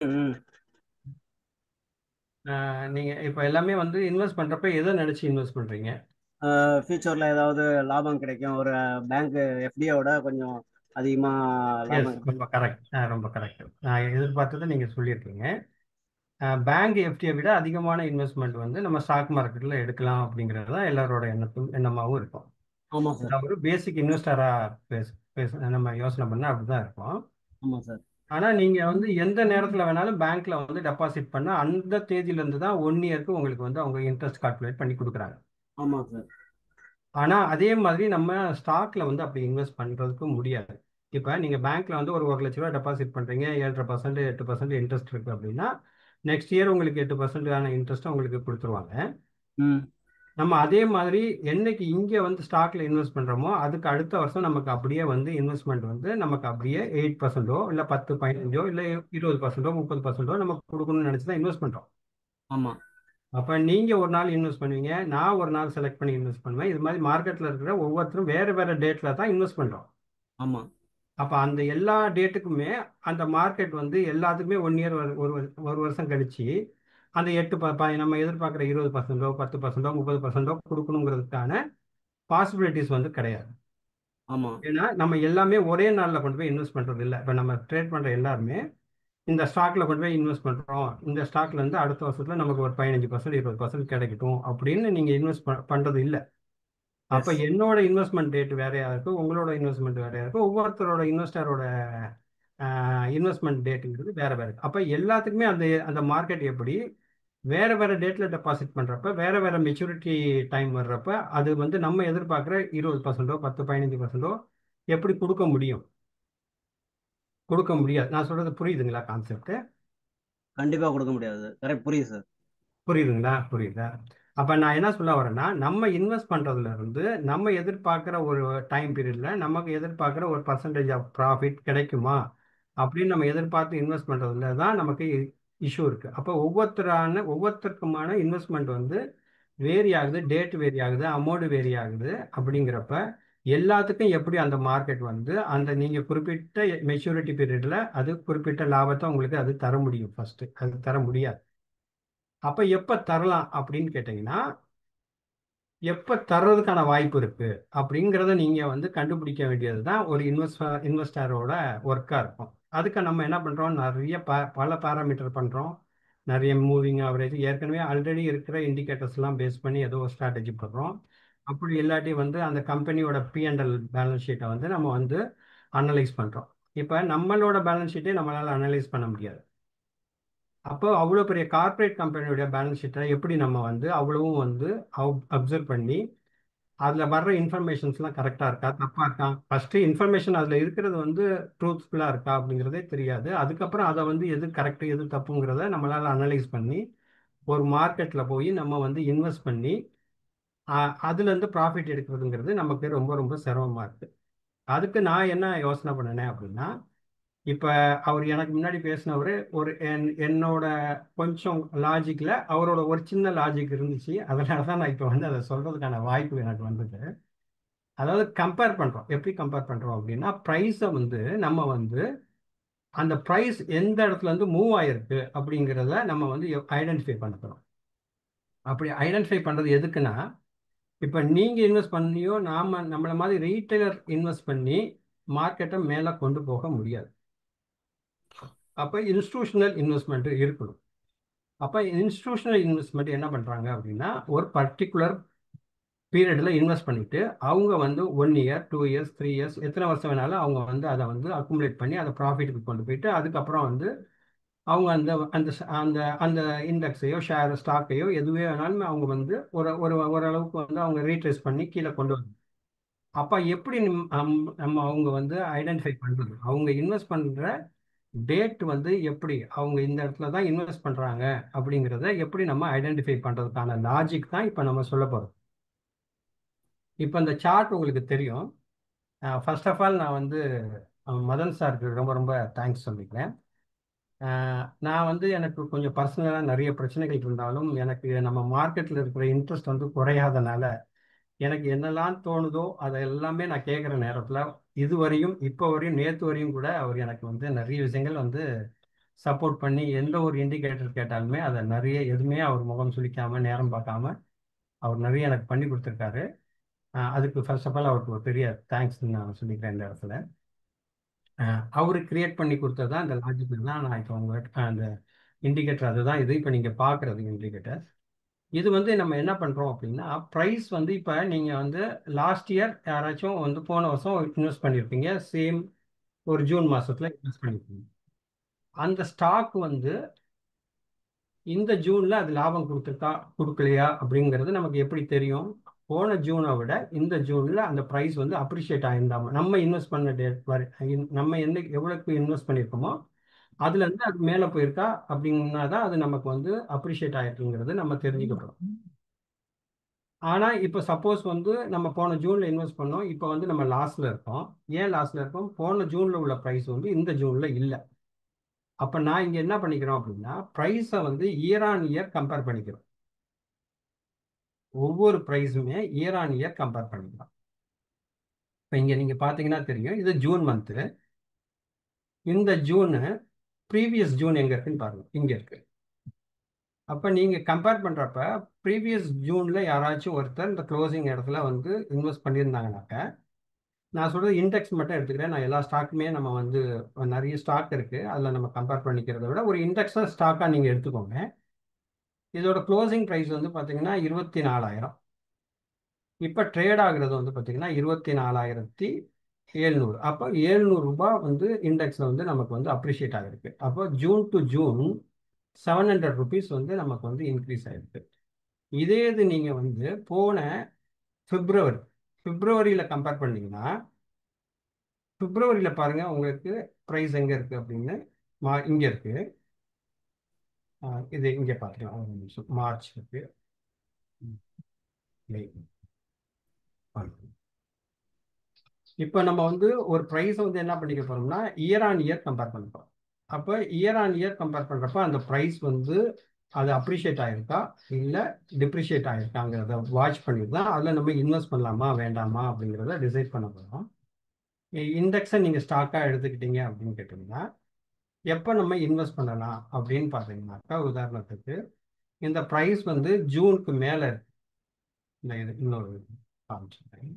ம். நீங்க இப்ப எல்லாமே வந்து இன்வெஸ்ட் பண்றப்ப எதை நினைச்சு இன்வெஸ்ட் பண்றீங்க? ஃபியூச்சர்ல ஏதாவது லாபம் கிடைக்கும். ஒரு பேங்க் எஃப்டியோட கொஞ்சம் அதிகமா எஸ், லாபம் ரொம்ப கிடைக்கும். கரெக்ட். ரொம்ப கரெக்ட். நான் எதிர்பார்த்ததை நீங்க சொல்லியிருக்கீங்க. பேங்க் எஃப்டியை விட அதிகமான இன்வெஸ்ட்மெண்ட் வந்து நம்ம ஸ்டாக் மார்க்கெட்ல எடுக்கலாம் அப்படிங்கிறது தான் எல்லாரோட எண்ணமாவும் இருக்கும். ஆமா சார். நான் ஒரு பேசிக் இன்வெஸ்டரா பேச பேச நம்ம யோசனை பண்ணா அப்படிதான் இருக்கும். ஆமா சார். ஆனா நீங்க வந்து எந்த நேரத்துல வேணாலும் பேங்க்ல வந்து டெபாசிட் பண்ண அந்த தேதியில இருந்து தான் 1 இயருக்கு உங்களுக்கு வந்து அவங்க இன்ட்ரெஸ்ட் கால்குலேட் பண்ணி கொடுக்குறாங்க. ஆமா சார். ஆனா அதே மாதிரி நம்ம ஸ்டாக்ல வந்து அப்படி இன்வெஸ்ட் பண்றதுக்கு முடியாது. இப்ப நீங்க பேங்க்ல வந்து ஒரு 1 லட்ச ரூபாய் டெபாசிட் பண்றீங்க, 7.5% 8% இன்ட்ரெஸ்ட் இருக்கு அப்படின்னா நெக்ஸ்ட் இயர் உங்களுக்கு 8% இன்ட்ரெஸ்ட் உங்களுக்கு கொடுத்துருவாங்க. ம். நம்ம அதே மாதிரி என்னைக்கு இங்க வந்து ஸ்டாக்ல இன்வெஸ்ட் பண்றோமோ அதுக்கு அடுத்த வருஷம் நமக்கு அப்படியே வந்து இன்வெஸ்ட்மெண்ட் வந்து நமக்கு அப்படியே 8%ஓ இல்ல 10 15ஓ இல்ல 20%ஓ 30%ஓ நமக்கு கொடுக்கணும்னு நினைச்சு தான் இன்வெஸ்ட் பண்றோம். ஆமா. அப்ப நீங்க ஒரு நாள் இன்வெஸ்ட் பண்ணுவீங்க, நான் ஒரு நாள் செலக்ட் பண்ணி இன்வெஸ்ட் பண்ணுவேன். இது மாதிரி மார்க்கெட்ல இருக்கிற ஒவ்வொருத்தரும் வேற வேற டேட்ல தான் இன்வெஸ்ட் பண்றோம். ஆமா. அப்ப அந்த எல்லா டேட்டுக்குமே அந்த மார்க்கெட் வந்து எல்லாத்துக்குமே 1 இயர் ஒரு வருஷம் கழிச்சு அந்த நம்ம எதிர்பார்க்குற 20%ஓ 10%ஓ 30%ஓ கொடுக்கணுங்கிறதுக்கான பாசிபிலிட்டிஸ் வந்து கிடையாது. ஆமா. ஏன்னா நம்ம எல்லாமே ஒரே நாளில் கொண்டு போய் இன்வெஸ்ட் பண்றது இல்லை. இப்போ நம்ம ட்ரேட் பண்ற எல்லாருமே இந்த ஸ்டாக்ல கொண்டு போய் இன்வெஸ்ட் பண்றோம், இந்த ஸ்டாக்ல இருந்து அடுத்த வருஷத்துல நமக்கு ஒரு 15% 20% கிடைக்கட்டும் அப்படின்னு நீங்க இன்வெஸ்ட் பண்றது இல்லை. அப்ப எஸ். என்னோட இன்வெஸ்ட்மெண்ட் டேட் வேறையா இருக்கும், உங்களோட இன்வெஸ்ட்மெண்ட் வேறையா இருக்கும், ஒவ்வொருத்தரோட இன்வெஸ்டரோட இன்வெஸ்ட்மெண்ட் டேட்டுங்கிறது வேற வேற இருக்கு. அப்ப எல்லாத்துக்குமே அந்த அந்த மார்க்கெட் எப்படி வேற வேற டேட்ல டெபாசிட் பண்றப்ப வேற வேற மெச்சூரிட்டி டைம் வர்றப்ப அது வந்து நம்ம எதிர்பார்க்குற 20%ஓ 10 15%ஓ எப்படி கொடுக்க முடியும்? கொடுக்க முடியாது. நான் சொல்றது புரியுதுங்களா கான்செப்ட்? கண்டிப்பா கொடுக்க முடியாது. கரெக்ட், புரியுது சார். புரியுதுங்களா? புரியுதா? அப்ப நான் என்ன சொல்ல வரேன்னா நம்ம இன்வெஸ்ட் பண்றதுல இருந்து நம்ம எதிர்பார்க்கிற ஒரு டைம் பீரியட்ல நமக்கு எதிர்பார்க்கிற ஒரு பர்சன்டேஜ் ஆஃப் ப்ராஃபிட் கிடைக்குமா அப்படின்னு நம்ம எதிர்பார்த்து இன்வெஸ்ட் பண்றதுல தான் நமக்கு இஷ்யூ இருக்கு. அப்போ ஒவ்வொருத்தருக்குமான இன்வெஸ்ட்மெண்ட் வந்து வேரி ஆகுது, டேட் வேரி ஆகுது, அமௌண்ட் வேரி ஆகுது. அப்படிங்கிறப்ப எல்லாத்துக்கும் எப்படி அந்த மார்க்கெட் வந்து அந்த நீங்க குறிப்பிட்ட மெச்சூரிட்டி பீரியட்ல அது குறிப்பிட்ட லாபத்தை உங்களுக்கு அது தர முடியும்? ஃபர்ஸ்ட் அது தர முடியாது. அப்ப எப்ப தரலாம் அப்படின்னு கேட்டீங்கன்னா எப்ப தர்றதுக்கான வாய்ப்பு இருக்கு அப்படிங்கிறத நீங்க வந்து கண்டுபிடிக்க வேண்டியது தான் ஒரு இன்வெஸ்டரோட ஒர்க்கா இருக்கும். அதுக்கு நம்ம என்ன பண்றோம், நிறைய பல பேராமீட்டர் பண்றோம். நிறைய மூவிங் ஆவரேஜ் ஏற்கனவே ஆல்ரெடி இருக்கிற இண்டிகேட்டர்ஸ் எல்லாம் பேஸ் பண்ணி ஏதோ ஒரு ஸ்ட்ராட்டஜி பண்றோம். அப்படி இல்லாட்டி வந்து அந்த கம்பெனியோட P&L பேலன்ஸ் ஷீட்டை வந்து நம்ம வந்து அனலைஸ் பண்றோம். இப்ப நம்மளோட பேலன்ஸ் ஷீட்டை நம்மளால அனலைஸ் பண்ண முடியாது. அப்போ அவ்வளோ பெரிய கார்ப்பரேட் கம்பெனியோட பேலன்ஸ் ஷீட்டை எப்படி நம்ம வந்து அவ்வளவும் வந்து அப்சர்வ் பண்ணி அதுல வர்ற இன்ஃபர்மேஷன்ஸ்லாம் கரெக்டா இருக்கா தப்பா இருக்கா, ஃபர்ஸ்ட் இன்ஃபர்மேஷன் அதுல இருக்கிறது வந்து ட்ரூத்ஃபுல்லா இருக்கா அப்படிங்கிறதே தெரியாது. அதுக்கப்புறம் அதை வந்து எது கரெக்ட் எது தப்புங்கிறத நம்மளால அனலைஸ் பண்ணி ஒரு மார்க்கெட்ல போய் நம்ம வந்து இன்வெஸ்ட் பண்ணி அதுல இருந்து ப்ராஃபிட் எடுக்கிறதுங்கிறது நமக்கு ரொம்ப ரொம்ப சிரமமா இருக்கு. அதுக்கு நான் என்ன யோசனை பண்ணினேன் அப்படின்னா, இப்ப அவர் எனக்கு முன்னாடி பேசினவர் ஒரு என்னோட கொஞ்சம் லாஜிக்ல அவரோட ஒரு சின்ன லாஜிக் இருந்துச்சு. அதனால தான் நான் இப்ப வந்து அதை சொல்றதுக்கான வாய்ப்பு எனக்கு வந்தது. அதாவது கம்பேர் பண்றோம். எப்படி கம்பேர் பண்றோம் அப்படின்னா ப்ரைஸை வந்து நம்ம வந்து அந்த ப்ரைஸ் எந்த இடத்துல இருந்து மூவ் ஆயிருக்கு அப்படிங்கிறத நம்ம வந்து ஐடென்டிஃபை பண்ணணும். அப்படி ஐடென்டிஃபை பண்றது எதுக்குன்னா, இப்ப நீங்க இன்வெஸ்ட் பண்ணியோ நம்மள மாதிரி ரீட்டைலர் இன்வெஸ்ட் பண்ணி மார்க்கெட்டை மேல கொண்டு போக முடியாது. அப்ப இன்ஸ்டிடியூஷனல் இன்வெஸ்ட்மெண்ட் இருக்கணும். அப்ப இன்ஸ்டிடியூஷனல் இன்வெஸ்ட்மெண்ட் என்ன பண்றாங்க அப்படின்னா ஒரு பர்டிகுலர் பீரியட்ல இன்வெஸ்ட் பண்ணிட்டு அவங்க வந்து 1 இயர் 2 இயர்ஸ் 3 இயர்ஸ் எத்தனை வருஷம் வேணாலும் அவங்க வந்து அதை வந்து அக்குமுலேட் பண்ணி அதை ப்ராஃபிட்டுக்கு கொண்டு போயிட்டு அதுக்கப்புறம் வந்து அவங்க அந்த அந்த அந்த அந்த இண்டெக்ஸையோ ஸ்டாக்கையோ எதுவே வேணாலும் அவங்க வந்து ஒரு ஒரு ஓரளவுக்கு வந்து அவங்க ரீட்ரேஸ் பண்ணி கீழே கொண்டு வரும். அப்ப எப்படி நம்ம அவங்க வந்து ஐடென்டிஃபை பண்றது, அவங்க இன்வெஸ்ட் பண்ற டேட் வந்து எப்படி அவங்க இந்த இடத்துல தான் இன்வெஸ்ட் பண்றாங்க அப்படிங்கிறத எப்படி நம்ம ஐடென்டிஃபை பண்றதுக்கான லாஜிக் தான் இப்ப நம்ம சொல்ல போறோம். இப்ப இந்த சார்ட் உங்களுக்கு தெரியும். ஃபர்ஸ்ட் ஆஃப் ஆல் நான் வந்து மதன் சாருக்கு ரொம்ப ரொம்ப தேங்க்ஸ் சொல்லிக்கிறேன். நான் வந்து எனக்கு கொஞ்சம் பர்சனலாக நிறைய பிரச்சனைகள் இருந்தாலும் எனக்கு நம்ம மார்க்கெட்டில் இருக்கிற இன்ட்ரெஸ்ட் வந்து குறையாதனால எனக்கு என்னெல்லாம் தோணுதோ அதை எல்லாமே நான் கேட்குற நேரத்தில் இதுவரையும் இப்போ வரையும் நேற்று வரையும் கூட அவர் எனக்கு வந்து நிறைய விஷயங்கள் வந்து சப்போர்ட் பண்ணி எந்த ஒரு இண்டிகேட்டர் கேட்டாலுமே அதை நிறைய எதுவுமே அவர் முகம் சுளிக்காம நேரம் பார்க்காம அவர் நிறைய எனக்கு பண்ணி கொடுத்துருக்காரு. அதுக்கு ஃபர்ஸ்ட் ஆஃப் ஆல் அவருக்கு ஒரு பெரிய தேங்க்ஸ் நான் சொல்லிக்கிறேன் இந்த இடத்துல. அவரு கிரியேட் பண்ணி கொடுத்தது தான் இந்த லாஜிக் தான் நான் இப்போ உங்கள்கிட்ட அந்த இண்டிகேட்டர் அதுதான் இது இப்போ நீங்கள் பார்க்குறது இண்டிகேட்டர். இது வந்து நம்ம என்ன பண்ணுறோம் அப்படின்னா ப்ரைஸ் வந்து இப்போ நீங்கள் வந்து லாஸ்ட் இயர் யாராச்சும் வந்து போன வருஷம் இன்வெஸ்ட் பண்ணியிருப்பீங்க, சேம் ஒரு ஜூன் மாதத்தில் இன்வெஸ்ட் பண்ணியிருப்பீங்க. அந்த ஸ்டாக் வந்து இந்த ஜூனில் அது லாபம் கொடுத்துருக்கா கொடுக்கலையா அப்படிங்கிறது நமக்கு எப்படி தெரியும்? போன ஜூனை விட இந்த ஜூனில் அந்த ப்ரைஸ் வந்து அப்ரிஷியேட் ஆயிருந்தாம நம்ம இன்வெஸ்ட் பண்ண நம்ம என்ன எவ்வளோக்கு இன்வெஸ்ட் பண்ணியிருக்கோமோ அதுலேருந்து அது மேலே போயிருக்கா அப்படின்னா தான் அது நமக்கு வந்து அப்ரிஷியேட் ஆயிருக்குங்கிறது நம்ம தெரிஞ்சுக்கப்படும். ஆனால் இப்போ சப்போஸ் வந்து நம்ம போன ஜூனில் இன்வெஸ்ட் பண்ணோம், இப்போ வந்து நம்ம லாஸில் இருக்கோம். ஏன் லாஸில் இருக்கோம்? போன ஜூனில் உள்ள ப்ரைஸ் வந்து இந்த ஜூனில் இல்லை. அப்போ நான் இங்கே என்ன பண்ணிக்கிறோம் அப்படின்னா ப்ரைஸை வந்து இயர் ஆன் இயர் கம்பேர் பண்ணிக்கிறோம். ஒவ்வொரு ப்ரைஸுமே இயர் ஆன் இயர் கம்பேர் பண்ணிக்கலாம். இப்போ இங்கே நீங்கள் பார்த்தீங்கன்னா தெரியும், இது ஜூன் மந்த்து. இந்த ஜூனு ப்ரீவியஸ் ஜூன் எங்கே இருக்குன்னு பாருங்கள், இங்கே இருக்குது. அப்போ நீங்கள் கம்பேர் பண்ணுறப்ப ப்ரீவியஸ் ஜூனில் யாராச்சும் ஒருத்தர் இந்த க்ளோசிங் இடத்துல வந்து இன்வெஸ்ட் பண்ணியிருந்தாங்கனாக்க, நான் சொல்கிறது இண்டெக்ஸ் மட்டும் எடுத்துக்கிறேன். நான் எல்லா ஸ்டாக்குமே நம்ம வந்து நிறைய ஸ்டாக் இருக்குது, அதில் நம்ம கம்பேர் பண்ணிக்கிறத விட ஒரு இண்டெக்ஸாக ஸ்டாக்காக நீங்கள் எடுத்துக்கோங்க. இதோட க்ளோசிங் ப்ரைஸ் வந்து பார்த்தீங்கன்னா 24,000. இப்போ ட்ரேட் ஆகுறது வந்து பார்த்தீங்கன்னா 24,700. அப்போ 700 ரூபாய் வந்து இண்டெக்ஸில் வந்து நமக்கு வந்து அப்ரிஷியேட் ஆகிருக்கு. அப்போ ஜூன் டு ஜூன் 700 ருபீஸ் வந்து நமக்கு வந்து இன்க்ரீஸ் ஆகிருக்கு. இதே இது நீங்கள் வந்து போன பிப்ரவரியில் கம்பேர் பண்ணீங்கன்னா பிப்ரவரியில் பாருங்கள் உங்களுக்கு ப்ரைஸ் எங்கே இருக்குது அப்படின்னு இங்கே இருக்குது. இது இங்கே பார்த்துக்கலாம், ஒரு நிமிஷம். மார்ச் இருக்கு. இப்போ நம்ம வந்து ஒரு ப்ரைஸை வந்து என்ன பண்ணிக்க போகிறோம்னா இயர் ஆன் இயர் கம்பேர் பண்ண போகிறோம். அப்போ இயர் ஆன் இயர் கம்பேர் பண்ணுறப்ப அந்த ப்ரைஸ் வந்து அது அப்ரிஷியேட் ஆகிருக்கா இல்லை டிப்ரிஷியேட் ஆகிருக்காங்கிறத வாட்ச் பண்ணிட்டு தான் அதில் நம்ம இன்வெஸ்ட் பண்ணலாமா வேண்டாமா அப்படிங்கிறத டிசைட் பண்ண போகிறோம். இண்டெக்ஸை நீங்கள் ஸ்டாக்காக எடுத்துக்கிட்டீங்க அப்படின்னு கேட்டிங்கன்னா எப்போ நம்ம இன்வெஸ்ட் பண்ணலாம் அப்படின்னு பார்த்தீங்கன்னாக்கா, உதாரணத்துக்கு இந்த ப்ரைஸ் வந்து ஜூனுக்கு மேலே இருக்கு. இது இன்னொரு காமிச்சிருக்கேன்,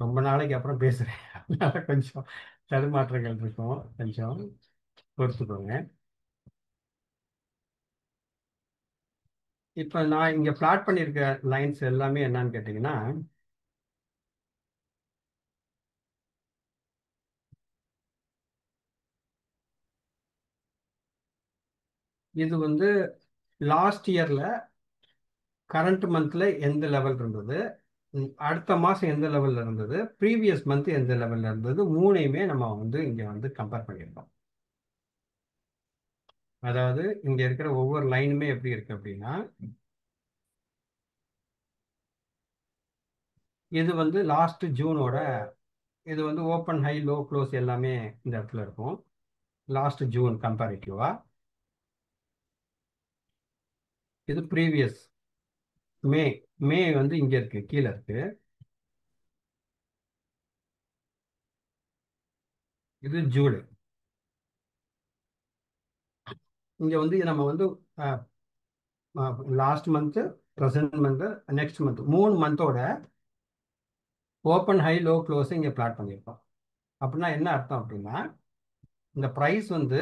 ரொம்ப நாளைக்கு அப்புறம் பேசுகிறேன், அதனால கொஞ்சம் தடுமாற்றங்கள் இருக்கும், கொஞ்சம் பொறுத்துக்கோங்க. இப்போ நான் இங்கே பிளாட் பண்ணியிருக்க லைன்ஸ் எல்லாமே என்னன்னு கேட்டிங்கன்னா, இது வந்து லாஸ்ட் இயரில் கரண்ட் மந்தில் எந்த லெவல் இருந்தது, அடுத்த மாதம் எந்த லெவலில் இருந்தது, ப்ரீவியஸ் மந்த் எந்த லெவலில் இருந்தது, மூணையுமே நம்ம வந்து இங்கே வந்து கம்பேர் பண்ணியிருக்கோம். அதாவது இங்கே இருக்கிற ஒவ்வொரு லைனுமே எப்படி இருக்கு அப்படின்னா, இது வந்து லாஸ்ட் ஜூனோட, இது வந்து ஓப்பன் ஹை லோ க்ளோஸ் எல்லாமே இந்த இடத்துல இருக்கும். லாஸ்ட் ஜூன் கம்பேரிட்டிவா, இது ப்ரீவியஸ் மே. மே வந்து இங்க இருக்கு, கீழே இருக்கு. இது ஜூலை. இங்க வந்து நம்ம வந்து last month, present month, next month, 3 மந்தோட ஓப்பன் ஹை லோ க்ளோஸ் இங்கே பிளாட் பண்ணியிருக்கோம். அப்படின்னா என்ன அர்த்தம் அப்படின்னா இந்த ப்ரைஸ் வந்து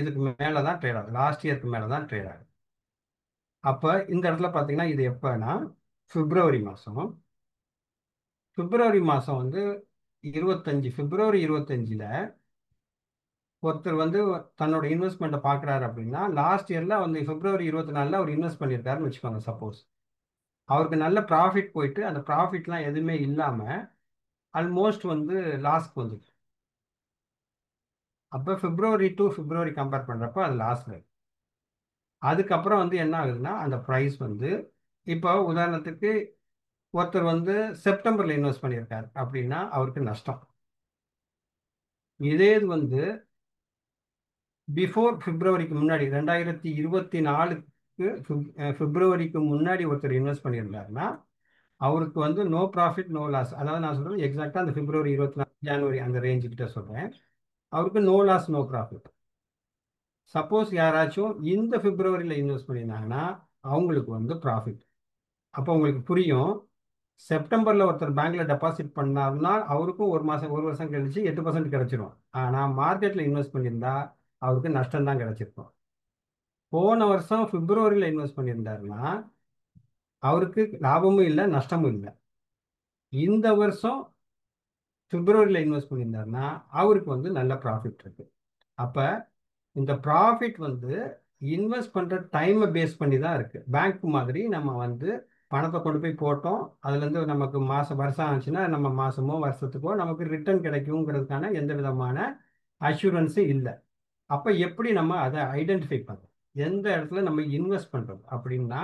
இதுக்கு மேலே தான் ட்ரேட் ஆகுது, லாஸ்ட் இயருக்கு மேலே தான் ட்ரேட் ஆகுது. அப்போ இந்த இடத்துல பார்த்தீங்கன்னா இது எப்போனா பிப்ரவரி மாதம். பிப்ரவரி மாதம் வந்து 25, பிப்ரவரி 25ல் ஒருத்தர் வந்து தன்னோட இன்வெஸ்ட்மெண்ட்டை பார்க்குறாரு அப்படின்னா லாஸ்ட் இயரில் வந்து பிப்ரவரி 24ல் அவர் இன்வெஸ்ட் பண்ணியிருக்காருன்னு வச்சுக்கோங்க. சப்போஸ் அவருக்கு நல்ல ப்ராஃபிட் போயிட்டு அந்த ப்ராஃபிட்லாம் எதுவுமே இல்லாமல் ஆல்மோஸ்ட் வந்து லாஸ்க்கு வந்துச்சு. அப்போ பிப்ரவரி டு பிப்ரவரி கம்பேர் பண்ணுறப்போ அது லாஸ்ல இருக்கு. அதுக்கப்புறம் வந்து என்ன ஆகுதுன்னா அந்த ப்ரைஸ் வந்து இப்போ உதாரணத்துக்கு ஒருத்தர் வந்து செப்டம்பரில் இன்வெஸ்ட் பண்ணியிருக்காரு அப்படின்னா அவருக்கு நஷ்டம். இதே இது வந்து பிஃபோர் பிப்ரவரிக்கு முன்னாடி 2024க்கு பிப்ரவரிக்கு முன்னாடி ஒருத்தர் இன்வெஸ்ட் பண்ணியிருந்தாருன்னா அவருக்கு வந்து நோ ப்ராஃபிட் நோ லாஸ். அதாவது நான் சொல்றது எக்ஸாக்டாக அந்த பிப்ரவரி 24 ஜனவரி அந்த ரேஞ்சு கிட்ட சொல்கிறேன். அவருக்கு no loss no profit. Suppose யாராச்சும் இந்த பிப்ரவரியில் இன்வெஸ்ட் பண்ணியிருந்தாங்கன்னா அவங்களுக்கு வந்து ப்ராஃபிட். அப்போ உங்களுக்கு புரியும், செப்டம்பரில் ஒருத்தர் பேங்க்ல டெபாசிட் பண்ணாருன்னா அவருக்கும் ஒரு வருஷம் கழிச்சு 8% கிடைச்சிரும். ஆனால் மார்க்கெட்டில் இன்வெஸ்ட் பண்ணியிருந்தா அவருக்கு நஷ்டம் தான் கிடைச்சிருக்கும். போன வருஷம் பிப்ரவரியில் இன்வெஸ்ட் பண்ணியிருந்தாருன்னா அவருக்கு லாபமும் இல்லை நஷ்டமும் இல்லை. இந்த வருஷம் பிப்ரவரியில் இன்வெஸ்ட் பண்ணியிருந்தாருன்னா அவருக்கு வந்து நல்ல ப்ராஃபிட் இருக்கு. அப்போ இந்த ப்ராஃபிட் வந்து இன்வெஸ்ட் பண்ணுற டைமை பேஸ் பண்ணி தான் இருக்கு. பேங்க் மாதிரி நம்ம வந்து பணத்தை கொண்டு போய் போட்டோம், அதுலேருந்து நமக்கு வருஷம் ஆச்சுன்னா நம்ம மாசமோ வருஷத்துக்கோ நமக்கு ரிட்டர்ன் கிடைக்குங்கிறதுக்கான எந்த விதமான அஷூரன்ஸும் இல்லை. அப்போ எப்படி நம்ம அதை ஐடென்டிஃபை பண்ணுறோம், எந்த இடத்துல நம்ம இன்வெஸ்ட் பண்ணுறோம் அப்படின்னா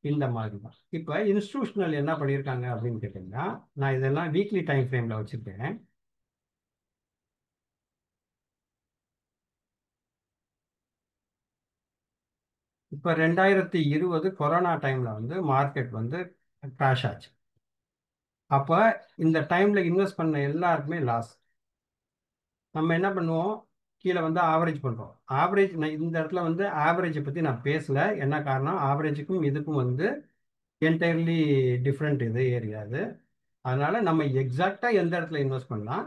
இந்த மாதிரி தான். இப்போ இன்ஸ்டிடியூஷனல் என்ன பண்ணியிருக்காங்க அப்படின்னு கேட்டிங்கன்னா, நான் இதெல்லாம் வீக்லி டைம் ஃப்ரேமில் வச்சுருக்கேன். இப்போ 2020 கொரோனா டைமில் வந்து மார்க்கெட் வந்து கிராஷ் ஆச்சு. அப்போ இந்த டைமில் இன்வெஸ்ட் பண்ண எல்லாருக்குமே லாஸ். நம்ம என்ன பண்ணுவோம், கீழே வந்து ஆவரேஜ் பண்ணுறோம். ஆவரேஜ் நான் இந்த இடத்துல வந்து ஆவரேஜை பற்றி நான் பேசலை. என்ன காரணம், ஆவரேஜுக்கும் இதுக்கும் வந்து என்டையர்லி டிஃப்ரெண்ட் இது ஏரியாது. அதனால நம்ம எக்ஸாக்டாக எந்த இடத்துல இன்வெஸ்ட் பண்ணலாம்,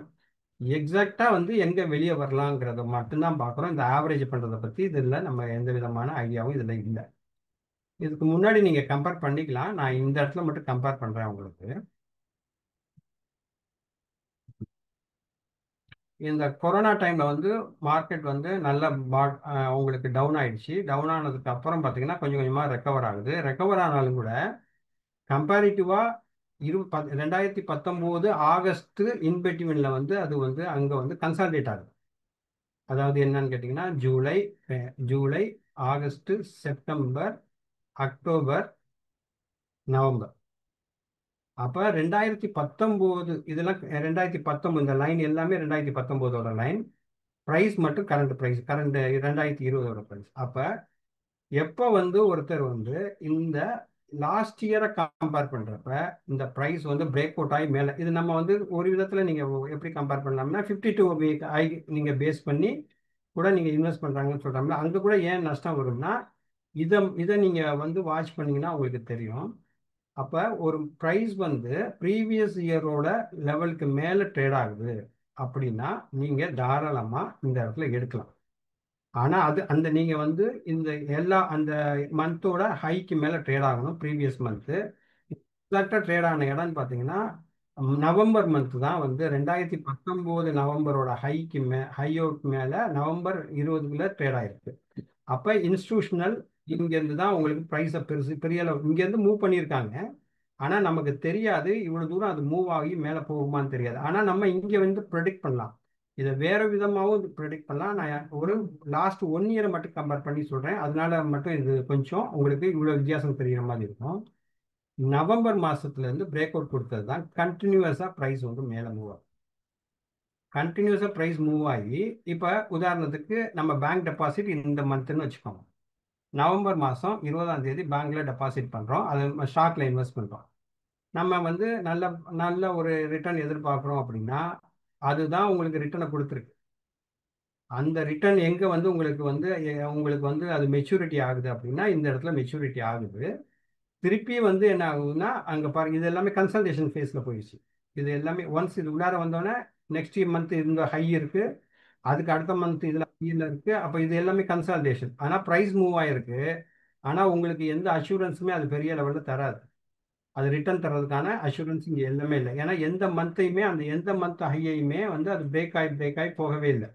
எக்ஸாக்டாக வந்து எங்கே வெளியே வரலாங்கிறத மட்டும்தான் பார்க்குறோம். இந்த ஆவரேஜ் பண்ணுறதை பற்றி இதில் நம்ம எந்த விதமான ஐடியாவும் இதில் இல்லை. இதுக்கு முன்னாடி நீங்கள் கம்பேர் பண்ணிக்கலாம், நான் இந்த இடத்துல மட்டும் கம்பேர் பண்ணுறேன் உங்களுக்கு. இந்த கொரோனா டைமில் வந்து மார்க்கெட் வந்து நல்ல உங்களுக்கு டவுன் ஆயிடுச்சு. டவுன் ஆனதுக்கு அப்புறம் பார்த்தீங்கன்னா கொஞ்சம் கொஞ்சமாக ரெக்கவர் ஆகுது. ரெக்கவர் ஆனாலும் கூட கம்பேரிட்டிவாக 2019 ஆகஸ்ட் இன்பிட்வீனில் வந்து அது வந்து அங்கே வந்து கன்சால்டேட் ஆகுது. அதாவது என்னன்னு கேட்டிங்கன்னா July August September October November. அப்போ 2019 இதெல்லாம் 2019 இந்த லைன் எல்லாமே 2019ஓட லைன். ப்ரைஸ் மட்டும் கரண்ட் 2020ஓட ப்ரைஸ். அப்போ எப்போ வந்து ஒருத்தர் வந்து இந்த லாஸ்ட் இயரை கம்பேர் பண்ணுறப்ப இந்த ப்ரைஸ் வந்து பிரேக் அவுட் ஆகி மேலே, இது நம்ம வந்து ஒரு விதத்தில் நீங்கள் எப்படி கம்பேர் பண்ணலாம்னா 52 வீக் ஆகி நீங்கள் பேஸ் பண்ணி கூட நீங்கள் இன்வெஸ்ட் பண்ணுறாங்கன்னு சொல்கிறாங்களா, அங்கே கூட ஏன் நஷ்டம் வரும்னா இதை நீங்கள் வந்து வாட்ச் பண்ணிங்கன்னா உங்களுக்கு தெரியும். அப்போ ஒரு ப்ரைஸ் வந்து ப்ரீவியஸ் இயரோட லெவலுக்கு மேலே ட்ரேட் ஆகுது அப்படின்னா நீங்கள் தாராளமாக இந்த இடத்துல எடுக்கலாம். ஆனால் அந்த நீங்கள் வந்து இந்த அந்த மந்தோட ஹைக்கு மேலே ட்ரேட் ஆகணும். ப்ரீவியஸ் மந்த்து எக்ஸாக்டாக ட்ரேட் ஆன இடம்னு பார்த்தீங்கன்னா நவம்பர் மந்த் தான் வந்து 2019 நவம்பரோட ஹையோக்கு மேலே நவம்பர் 20 ட்ரேட் ஆயிருக்கு. அப்போ இன்ஸ்டிடியூஷனல் இங்கேருந்து தான் உங்களுக்கு ப்ரைஸை பெரிய அளவு இங்கேருந்து மூவ் பண்ணியிருக்காங்க. ஆனால் நமக்கு தெரியாது இவ்வளோ தூரம் அது மூவ் ஆகி மேலே போகுமான்னு தெரியாது. ஆனால் நம்ம இங்கே வந்து ப்ரெடிக்ட் பண்ணலாம், இதை வேறு விதமாகவும் ப்ரெடிக்ட் பண்ணலாம். நான் ஒரு லாஸ்ட் 1 இயரை மட்டும் கம்பேர் பண்ணி சொல்கிறேன், அதனால மட்டும் இது கொஞ்சம் உங்களுக்கு இவ்வளோ வித்தியாசம் தெரிகிற மாதிரி இருக்கும். நவம்பர் மாதத்துலேருந்து பிரேக் அவுட் கொடுத்தது தான் கண்டினியூஸாக ப்ரைஸ் வந்து மேலே மூவ் ஆகும். கண்டினியூஸாக ப்ரைஸ் மூவ் ஆகி இப்போ உதாரணத்துக்கு நம்ம பேங்க் டெபாசிட் இந்த மந்த்துன்னு வச்சுக்கோங்க. நவம்பர் மாதம் 20ஆம் தேதி பேங்க்கில் டெபாசிட் பண்ணுறோம், அது ஸ்டாக்கில் இன்வெஸ்ட் பண்ணுறோம். நம்ம வந்து நல்ல நல்ல ஒரு ரிட்டர்ன் எதிர்பார்க்குறோம் அப்படின்னா அதுதான் உங்களுக்கு ரிட்டர்னை கொடுத்துருக்கு. அந்த ரிட்டர்ன் எங்கே வந்து உங்களுக்கு வந்து அது மெச்சூரிட்டி ஆகுது அப்படின்னா இந்த இடத்துல மெச்சூரிட்டி ஆகுது. திருப்பி வந்து என்ன ஆகுதுன்னா அங்கே பாருங்க, இது எல்லாமே கன்சல்டேஷன் ஃபேஸில் போயிடுச்சு. இது எல்லாமே ஒன்ஸ் இது உள்ளார வந்தோடனே நெக்ஸ்ட் மந்த் இந்த ஹை இருக்குது, அதுக்கு அடுத்த மந்த் இதில் ஹையில் இருக்குது. அப்போ இது எல்லாமே கன்சல்டேஷன். ஆனால் ப்ரைஸ் மூவ் ஆகிருக்கு, ஆனால் உங்களுக்கு எந்த அஷூரன்ஸுமே அது பெரிய லெவலில் தராது. அது ரிட்டர்ன் தர்றதுக்கான அஷூரன்ஸ் இங்கே எல்லாமே இல்லை. ஏன்னா எந்த மந்த் ஹையையுமே வந்து அது பிரேக் ஆகி போகவே இல்லை.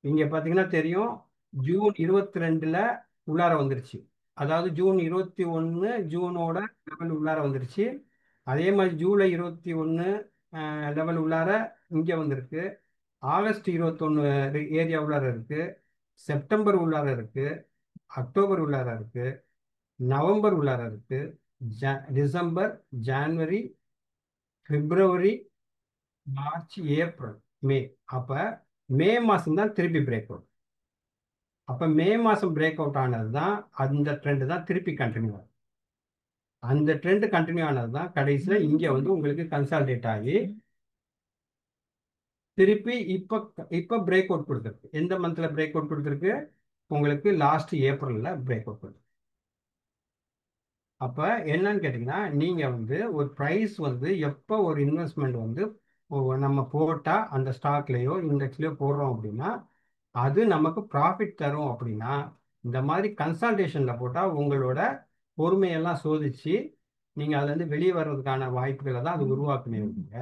இங்கே பார்த்தீங்கன்னா தெரியும், ஜூன் 22 உள்ளார வந்துருச்சு. அதாவது ஜூன் 21 ஜூனோட லெவல் உள்ளார வந்துருச்சு. அதே மாதிரி ஜூலை 21 லெவல் உள்ளார இங்கே வந்திருக்கு. ஆகஸ்ட் 21 ஏரியா உள்ளார இருக்கு. செப்டம்பர் உள்ளார இருக்கு. அக்டோபர் உள்ளார இருக்கு. நவம்பர் உள்ளார இருக்கு. டிசம்பர், ஜான்வரி, பிப்ரவரி, மார்ச், ஏப்ரல், மே. அப்போ மே மாதம் தான் திருப்பி பிரேக் அவுட். அப்போ மே மாதம் பிரேக் அவுட் ஆனது தான் அந்த ட்ரெண்டு தான் திருப்பி கண்டினியூ ஆகும். அந்த ட்ரெண்ட் கண்டினியூ ஆனது தான் கடைசியில் இங்கே வந்து உங்களுக்கு கன்சால்டேட் ஆகி திருப்பி இப்போ இப்போ பிரேக் அவுட் கொடுத்துருக்கு. எந்த மந்த்ல பிரேக் அவுட் கொடுத்துருக்கு? உங்களுக்கு லாஸ்ட் ஏப்ரல்ல பிரேக் அவுட் கொடுத்துருக்கு. அப்போ என்னன்னு கேட்டிங்கன்னா, நீங்கள் வந்து ஒரு ப்ரைஸ் வந்து எப்போ ஒரு இன்வெஸ்ட்மெண்ட் வந்து நம்ம போட்டால் அந்த ஸ்டாக்லேயோ இண்டெக்ஸ்லையோ போடுறோம் அப்படின்னா அது நமக்கு ப்ராஃபிட் தரும் அப்படின்னா இந்த மாதிரி கன்சல்டேஷனில் போட்டால் உங்களோட பொறுமையெல்லாம் சோதிச்சு நீங்கள் அதுலேருந்து வெளியே வர்றதுக்கான வாய்ப்புகளை தான் அது உருவாக்குனீங்க.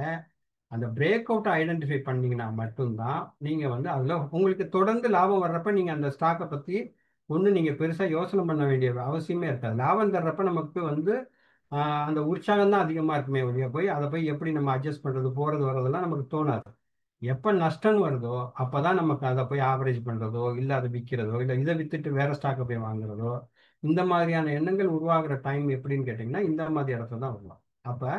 அந்த பிரேக் அவுட்டை ஐடென்டிஃபை பண்ணீங்கன்னா மட்டும்தான் நீங்கள் வந்து அதில் உங்களுக்கு தொடர்ந்து லாபம் வர்றப்ப நீங்கள் அந்த ஸ்டாக்கை பற்றி ஒன்றும் நீங்கள் பெருசாக யோசனை பண்ண வேண்டிய அவசியமே இருக்காது. லாபம் தர்றப்ப நமக்கு வந்து அந்த உற்சாகம் தான் அதிகமாக இருக்குமே ஒழிய போய் அதை போய் எப்படி நம்ம அட்ஜஸ்ட் பண்ணுறது போகிறது வர்றதெல்லாம் நமக்கு தோணாது. எப்போ நஷ்டம் வருதோ அப்போ தான் நமக்கு அதை போய் ஆவரேஜ் பண்ணுறதோ இல்லை அதை விற்கிறதோ இல்லை இதை விற்றுட்டு வேற ஸ்டாக்கை போய் வாங்குறதோ இந்த மாதிரியான எண்ணங்கள் உருவாகிற டைம் எப்படின்னு கேட்டிங்கன்னா இந்த மாதிரி இடத்துல தான் வருவாங்க. அப்போ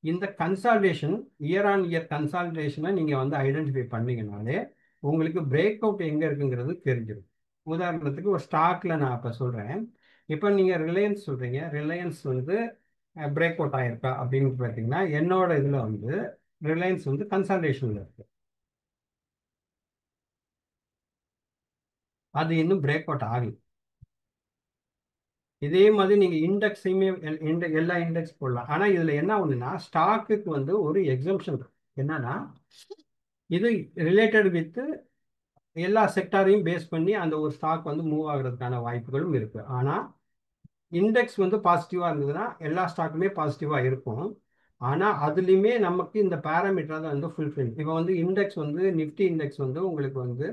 இந்த கன்சால்டேஷன் இயர் ஆன் இயர் கன்சால்டேஷனை நீங்கள் வந்து ஐடென்டிஃபை பண்ணீங்கனாலே உங்களுக்கு பிரேக் அவுட் எங்கே இருக்குங்கிறது தெரிஞ்சிடும். உதாரணத்துக்கு ஒரு ஸ்டாக்ல நான் இப்போ சொல்கிறேன். இப்போ நீங்கள் ரிலையன்ஸ் சொல்கிறீங்க, ரிலையன்ஸ் வந்து பிரேக் அவுட் ஆயிருக்கா அப்படின்னு பார்த்தீங்கன்னா என்னோட இதில் வந்து ரிலையன்ஸ் வந்து கன்சால்டேஷனில் இருக்கு. அது இன்னும் பிரேக் அவுட் ஆகல. இதே மாதிரி நீங்க இண்டெக்ஸையுமே எல்லா இண்டெக்ஸ் போடலாம். ஆனா இதுல என்ன ஒண்ணுன்னா ஸ்டாக்குக்கு வந்து ஒரு எக்ஸம்ஷன் இருக்கு. என்னன்னா இது ரிலேட்டட் வித் எல்லா செக்டாரையும் பேஸ் பண்ணி அந்த ஒரு ஸ்டாக் வந்து மூவ் ஆகுறதுக்கான வாய்ப்புகளும் இருக்கு. ஆனா இண்டெக்ஸ் வந்து பாசிட்டிவா இருந்ததுன்னா எல்லா ஸ்டாக்குமே பாசிட்டிவா இருக்கும். ஆனா அதுலயுமே நமக்கு இந்த பேராமீட்டர் தான் வந்து ஃபுல்ஃபில். இப்போ வந்து இண்டெக்ஸ் வந்து நிஃப்டி இண்டெக்ஸ் வந்து உங்களுக்கு வந்து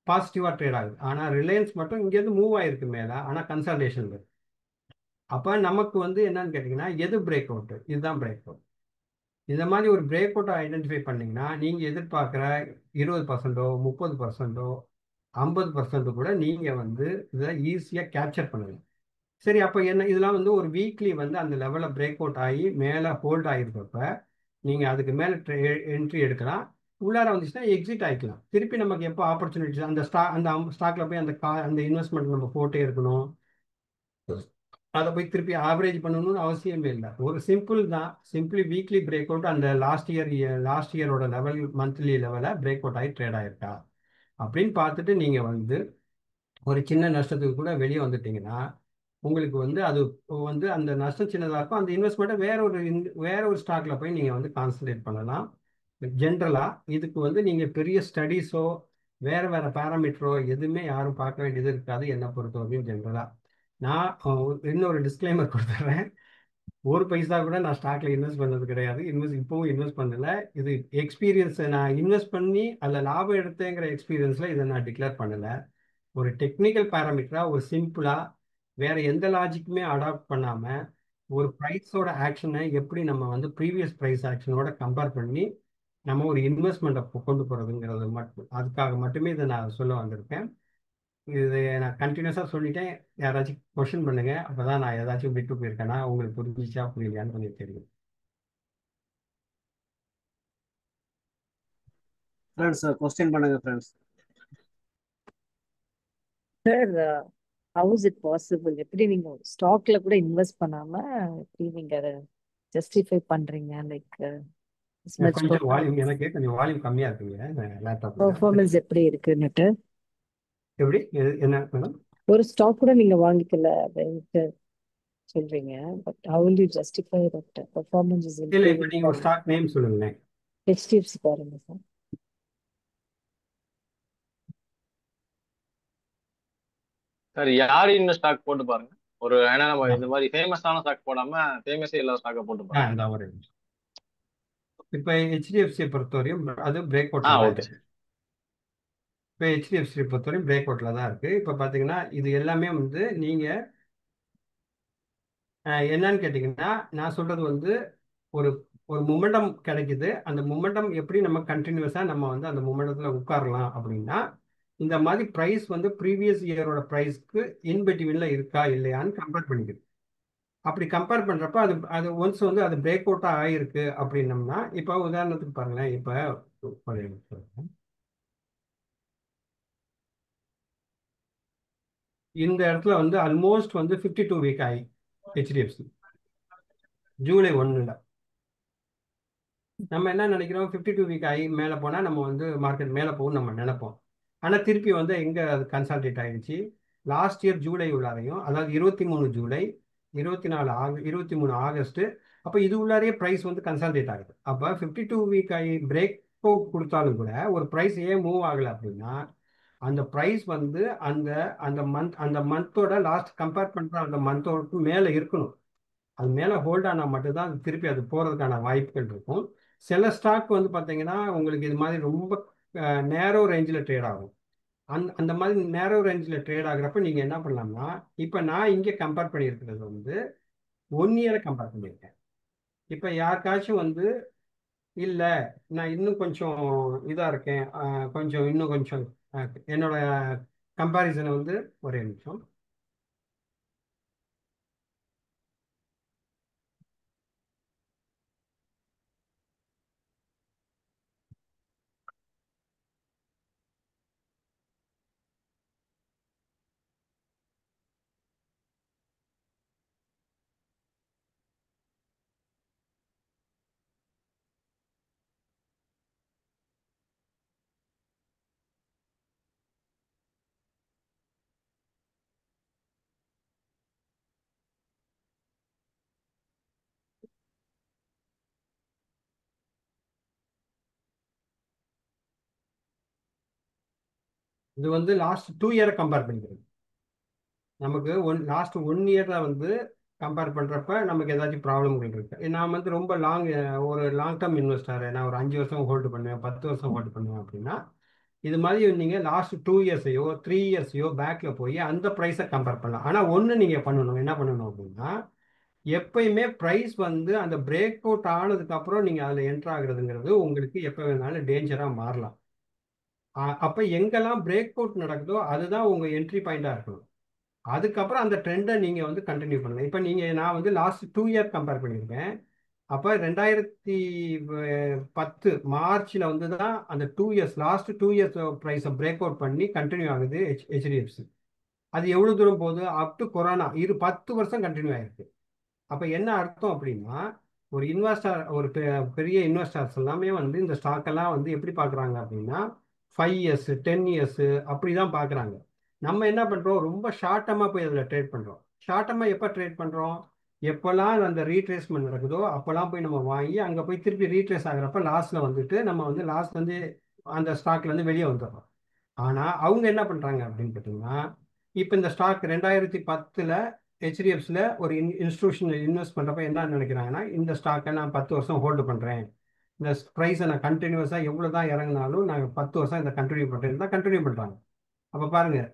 பாசிட்டிவா ட்ரேட் ஆகுது. ஆனா ரிலையன்ஸ் மட்டும் இங்கேருந்து மூவ் ஆயிருக்கு மேல, ஆனா கன்சல்டேஷன் இருக்கு. அப்ப நமக்கு வந்து என்னன்னு கேட்டீங்கன்னா எது பிரேக் அவுட்? இதுதான் பிரேக் அவுட். இந்த மாதிரி ஒரு பிரேக் அவுட்டை ஐடென்டிஃபை பண்ணீங்கன்னா நீங்க எதிர்பார்க்குற 20%, 30%, 50% கூட நீங்க வந்து இதை ஈஸியா கேப்சர் பண்ணலாம். சரி, அப்போ என்ன இதெல்லாம் வந்து ஒரு வீக்லி வந்து அந்த லெவலில் பிரேக் அவுட் ஆகி மேலே ஹோல்ட் ஆகிருக்கப்ப நீங்கள் அதுக்கு மேலே என்ட்ரி எடுக்கலாம். உள்ளார வந்துச்சுன்னா எக்ஸிட் ஆகிக்கலாம். திருப்பி நமக்கு எப்போ ஆப்பர்ச்சுனிட்டி அந்த ஸ்டாக்ல போய் அந்த இன்வெஸ்ட்மெண்ட் நம்ம போட்டே இருக்கணும், அதை போய் திருப்பி ஆவரேஜ் பண்ணணும்னு அவசியமே இல்லை. ஒரு சிம்பிள் தான், சிம்பிளி வீக்லி பிரேக் அவுட் அந்த லாஸ்ட் இயரோட லெவல் மந்த்லி லெவலில் பிரேக் அவுட் ஆகி ட்ரேட் ஆயிருக்கா அப்படின்னு பார்த்துட்டு நீங்கள் வந்து ஒரு சின்ன நஷ்டத்துக்கு கூட வெளியே வந்துட்டீங்கன்னா உங்களுக்கு வந்து அது வந்து அந்த நஷ்டம் சின்னதாக இருக்கும். அந்த இன்வெஸ்ட்மெண்ட்டை வேற ஒரு ஸ்டாக்ல போய் நீங்கள் வந்து கான்சன்ட்ரேட் பண்ணலாம். ஜென்ரலாக இதுக்கு வந்து நீங்கள் பெரிய ஸ்டடீஸோ வேற வேற பேராமீட்டரோ எதுவுமே யாரும் பார்க்க வேண்டியது இருக்காது என்னை பொறுத்தவரையும். ஜென்ரலாக நான் இன்னொரு டிஸ்க்ளைமர் கொடுத்துட்றேன். ஒரு பைசா கூட நான் ஸ்டாக்ல இன்வெஸ்ட் பண்ணது கிடையாது. இப்பவும் இன்வெஸ்ட் பண்ணல. இது எக்ஸ்பீரியன்ஸ், நான் இன்வெஸ்ட் பண்ணி அதில் லாபம் எடுத்தேங்கிற எக்ஸ்பீரியன்ஸ்ல இதை நான் டிக்ளேர் பண்ணலை. ஒரு டெக்னிக்கல் பேராமீட்டரா ஒரு சிம்பிளா வேற எந்த லாஜிக்குமே அடாப்ட் பண்ணாம ஒரு ப்ரைஸோட ஆக்ஷனை எப்படி நம்ம வந்து ப்ரீவியஸ் ப்ரைஸ் ஆக்ஷனோட கம்பேர் பண்ணி நம்ம ஒரு இன்வெஸ்ட்மெண்ட்டை கொண்டு போறதுங்கிறது மட்டும், அதுக்காக மட்டுமே இதை நான் சொல்ல வந்திருக்கேன். இது நான் கண்டினியூஸாக சொல்லிட்டேன். யாராச்சும் கொஸ்டின் பண்ணுங்க, அப்பதான் நான் ஏதாச்சும் விட்டு போயிருக்கேன்னா உங்களுக்கு புரிஞ்சிச்சா புரியலையான்னு கொஞ்சம் தெரியும். ஃப்ரெண்ட்ஸ் கொஸ்டின் பண்ணுங்க friends. Sir, how is it possible? எப்படி நீங்க ஸ்டாக்ல கூட இன்வெஸ்ட் பண்ணாம எப்படி நீங்க அதை ஜஸ்டிஃபை பண்றீங்க? லைக் கொஞ்சம் வால்யூம் எனக்கு கொஞ்சம் வால்யூம் கம்மியா இருக்குங்க லேப்டாப்ல. பெர்ஃபார்மன்ஸ் எப்படி இருக்குன்னுட்டு எப்படி என்ன மேடம்? ஒரு ஸ்டாக் கூட நீங்க வாங்கிக்கல அப்படின்ட்டு சொல்றீங்க. But how will you justify that performance is இல்ல, இப்ப நீங்க ஒரு ஸ்டாக் நேம் சொல்லுங்களேன். HDFC பாருங்க சார். சார் யார் இந்த ஸ்டாக் போட்டு பாருங்க. ஏன்னா நம்ம இந்த மாதிரி ஃபேமஸான ஸ்டாக் போடாம ஃபேமஸே இல்லாத ஸ்டாக்கை போட்டு பாருங்க. இந்த ஒரு இப்ப HDFC பொறுத்தவரையும் அது பிரேக் அவுட்ல தான் ஓகே. இருக்கு. இப்போ HDFC பொறுத்தவரையும் பிரேக் அவுட்ல தான் இருக்கு. இப்போ பாத்தீங்கன்னா இது எல்லாமே வந்து நீங்க என்னன்னு கேட்டீங்கன்னா நான் சொல்றது வந்து ஒரு ஒரு மொமெண்டம் கிடைக்குது. அந்த மொமெண்டம் எப்படி நம்ம கண்டினியூஸா நம்ம வந்து அந்த மொமெண்டத்துல உட்காரலாம் அப்படின்னா இந்த மாதிரி ப்ரைஸ் வந்து ப்ரீவியஸ் இயரோட ப்ரைஸ்க்கு இன்பிட்வீன்ல இருக்கா இல்லையான்னு கம்பேர் பண்ணிக்குது. அப்படி கம்பேர் பண்றப்ப அது அது ஒன்ஸ் வந்து அது பிரேக் அவுட்டா ஆயிருக்கு அப்படின்னம்னா இப்போ உதாரணத்துக்கு பாருங்களேன். இப்போ இந்த இடத்துல வந்து ஆல்மோஸ்ட் வந்து 52 வீக் ஆகி HDFC ஜூலை 1ல நம்ம என்ன நினைக்கிறோம், 52 வீக் ஆகி மேலே போனால் நம்ம வந்து மார்க்கெட் மேலே போகும்னு நம்ம நினைப்போம். ஆனால் திருப்பி வந்து எங்கே அது கன்சால்டேட் ஆகிடுச்சு, லாஸ்ட் இயர் ஜூலை உள்ளாரையும், அதாவது 23 ஜூலை, 23 ஆகஸ்ட், அப்போ இது உள்ளாரையே ப்ரைஸ் வந்து கன்சால்டேட் ஆகுது. அப்போ 52 வீக் ஆகி பிரேக் அவுட் கொடுத்தாலும் கூட ஒரு ப்ரைஸ் ஏன் மூவ் ஆகலை அப்படின்னா, அந்த ப்ரைஸ் வந்து அந்த அந்த மந்தோட லாஸ்ட் கம்பேர் பண்ணுற அந்த மந்தோட மேலே இருக்கணும். அது மேலே ஹோல்ட் ஆனால் மட்டும்தான் அது திருப்பி அது போகிறதுக்கான வாய்ப்புகள் இருக்கும். சில ஸ்டாக் வந்து பார்த்தீங்கன்னா உங்களுக்கு இது மாதிரி ரொம்ப நேரோ ரேஞ்சில் ட்ரேட் ஆகும். அந்த மாதிரி நேரோ ரேஞ்சில் ட்ரேட் ஆகுறப்ப நீங்கள் என்ன பண்ணலாம்னா, இப்போ நான் இங்கே கம்பேர் பண்ணியிருக்கிறது வந்து 1 இயரை கம்பேர் பண்ணியிருக்கேன். இப்போ யாருக்காச்சும் வந்து இல்லை நான் இன்னும் கொஞ்சம் இதாக இருக்கேன், இன்னும் கொஞ்சம் என்னோட கம்பேரிசனை வந்து ஒரே நிமிஷம். இது வந்து லாஸ்ட் 2 இயரை கம்பேர் பண்ணிக்கிறது. நமக்கு லாஸ்ட் 1 இயர்ல வந்து கம்பேர் பண்ணுறப்ப நமக்கு ஏதாச்சும் ப்ராப்ளம்கள் இருக்கு. நான் வந்து ரொம்ப ஒரு லாங் டேர்ம் இன்வெஸ்டர், நான் ஒரு 5 வருஷம் ஹோல்டு பண்ணுவேன், 10 வருஷம் ஹோல்டு பண்ணுவேன் அப்படின்னா, இது மாதிரி நீங்கள் லாஸ்ட் 2 இயர்ஸையோ 3 இயர்ஸையோ பேக்கில் போய் அந்த ப்ரைஸை கம்பேர் பண்ணலாம். ஆனால் ஒன்று நீங்கள் பண்ணணும், என்ன பண்ணணும் அப்படின்னா, எப்பயுமே ப்ரைஸ் வந்து அந்த பிரேக் அவுட் ஆனதுக்கப்புறம் நீங்கள் அதில் என்ட்ரு ஆகுறதுங்கிறது உங்களுக்கு எப்போ வேணாலும் டேஞ்சராக மாறலாம். அப்போ எங்கெல்லாம் பிரேக் அவுட் நடக்குதோ அதுதான் உங்கள் என்ட்ரி பாயிண்டாக இருக்கணும். அதுக்கப்புறம் அந்த ட்ரெண்டை நீங்கள் வந்து கண்டினியூ பண்ணுங்க. இப்போ நான் வந்து லாஸ்ட் 2 இயர் கம்பேர் பண்ணியிருக்கேன். அப்போ 2010 மார்ச்சில் வந்து தான் அந்த லாஸ்ட் 2 இயர்ஸ் ப்ரைஸை பிரேக் அவுட் பண்ணி கண்டினியூ ஆகுது ஹெச்டிஎஃப்சி. அது எவ்வளோ தூரம் போகுது, அப் டு கொரோனா 10 வருஷம் கண்டினியூ ஆயிருக்கு. அப்போ என்ன அர்த்தம் அப்படின்னா, ஒரு இன்வெஸ்டர், பெரிய இன்வெஸ்டர்ஸ் எல்லாமே வந்து இந்த ஸ்டாக்கெல்லாம் வந்து எப்படி பார்க்குறாங்க அப்படின்னா 5 இயர்ஸ் 10 இயர்ஸ் அப்படி தான் பார்க்குறாங்க. நம்ம என்ன பண்ணுறோம், ரொம்ப ஷார்ட் டர்மாக போய் அதில் ட்ரேட் பண்ணுறோம். ஷார்ட் டர்மாக எப்போ ட்ரேட் பண்ணுறோம், எப்போல்லாம் அந்த ரீட்ரேஸ்மெண்ட் நடக்குதோ அப்போல்லாம் போய் நம்ம வாங்கி அங்கே போய் திருப்பி ரீட்ரேஸ் ஆகிறப்ப லாஸ்ட்டில் வந்துட்டு நம்ம வந்து லாஸ்ட் வந்து அந்த ஸ்டாக்லேருந்து வெளியே வந்துடுறோம். ஆனால் அவங்க என்ன பண்ணுறாங்க அப்படின்னு பார்த்தீங்கன்னா, இப்போ இந்த ஸ்டாக் 2010 ஹெச்டிஎஃப்சியில் ஒரு இன்ஸ்டியூஷன் இன்வெஸ்ட் பண்ணுறப்ப என்ன நினைக்கிறாங்கன்னா, இந்த ஸ்டாக்கை நான் 10 வருஷம் ஹோல்டு பண்ணுறேன், இந்த ப்ரைஸை நான் கண்டினியூஸாக எவ்வளோ தான் இறங்கினாலும் நாங்கள் 10 வருஷம் இதை கண்டினியூ பண்ணுறேன் தான் கண்டினியூ பண்ணுறாங்க. அப்போ பாருங்கள்,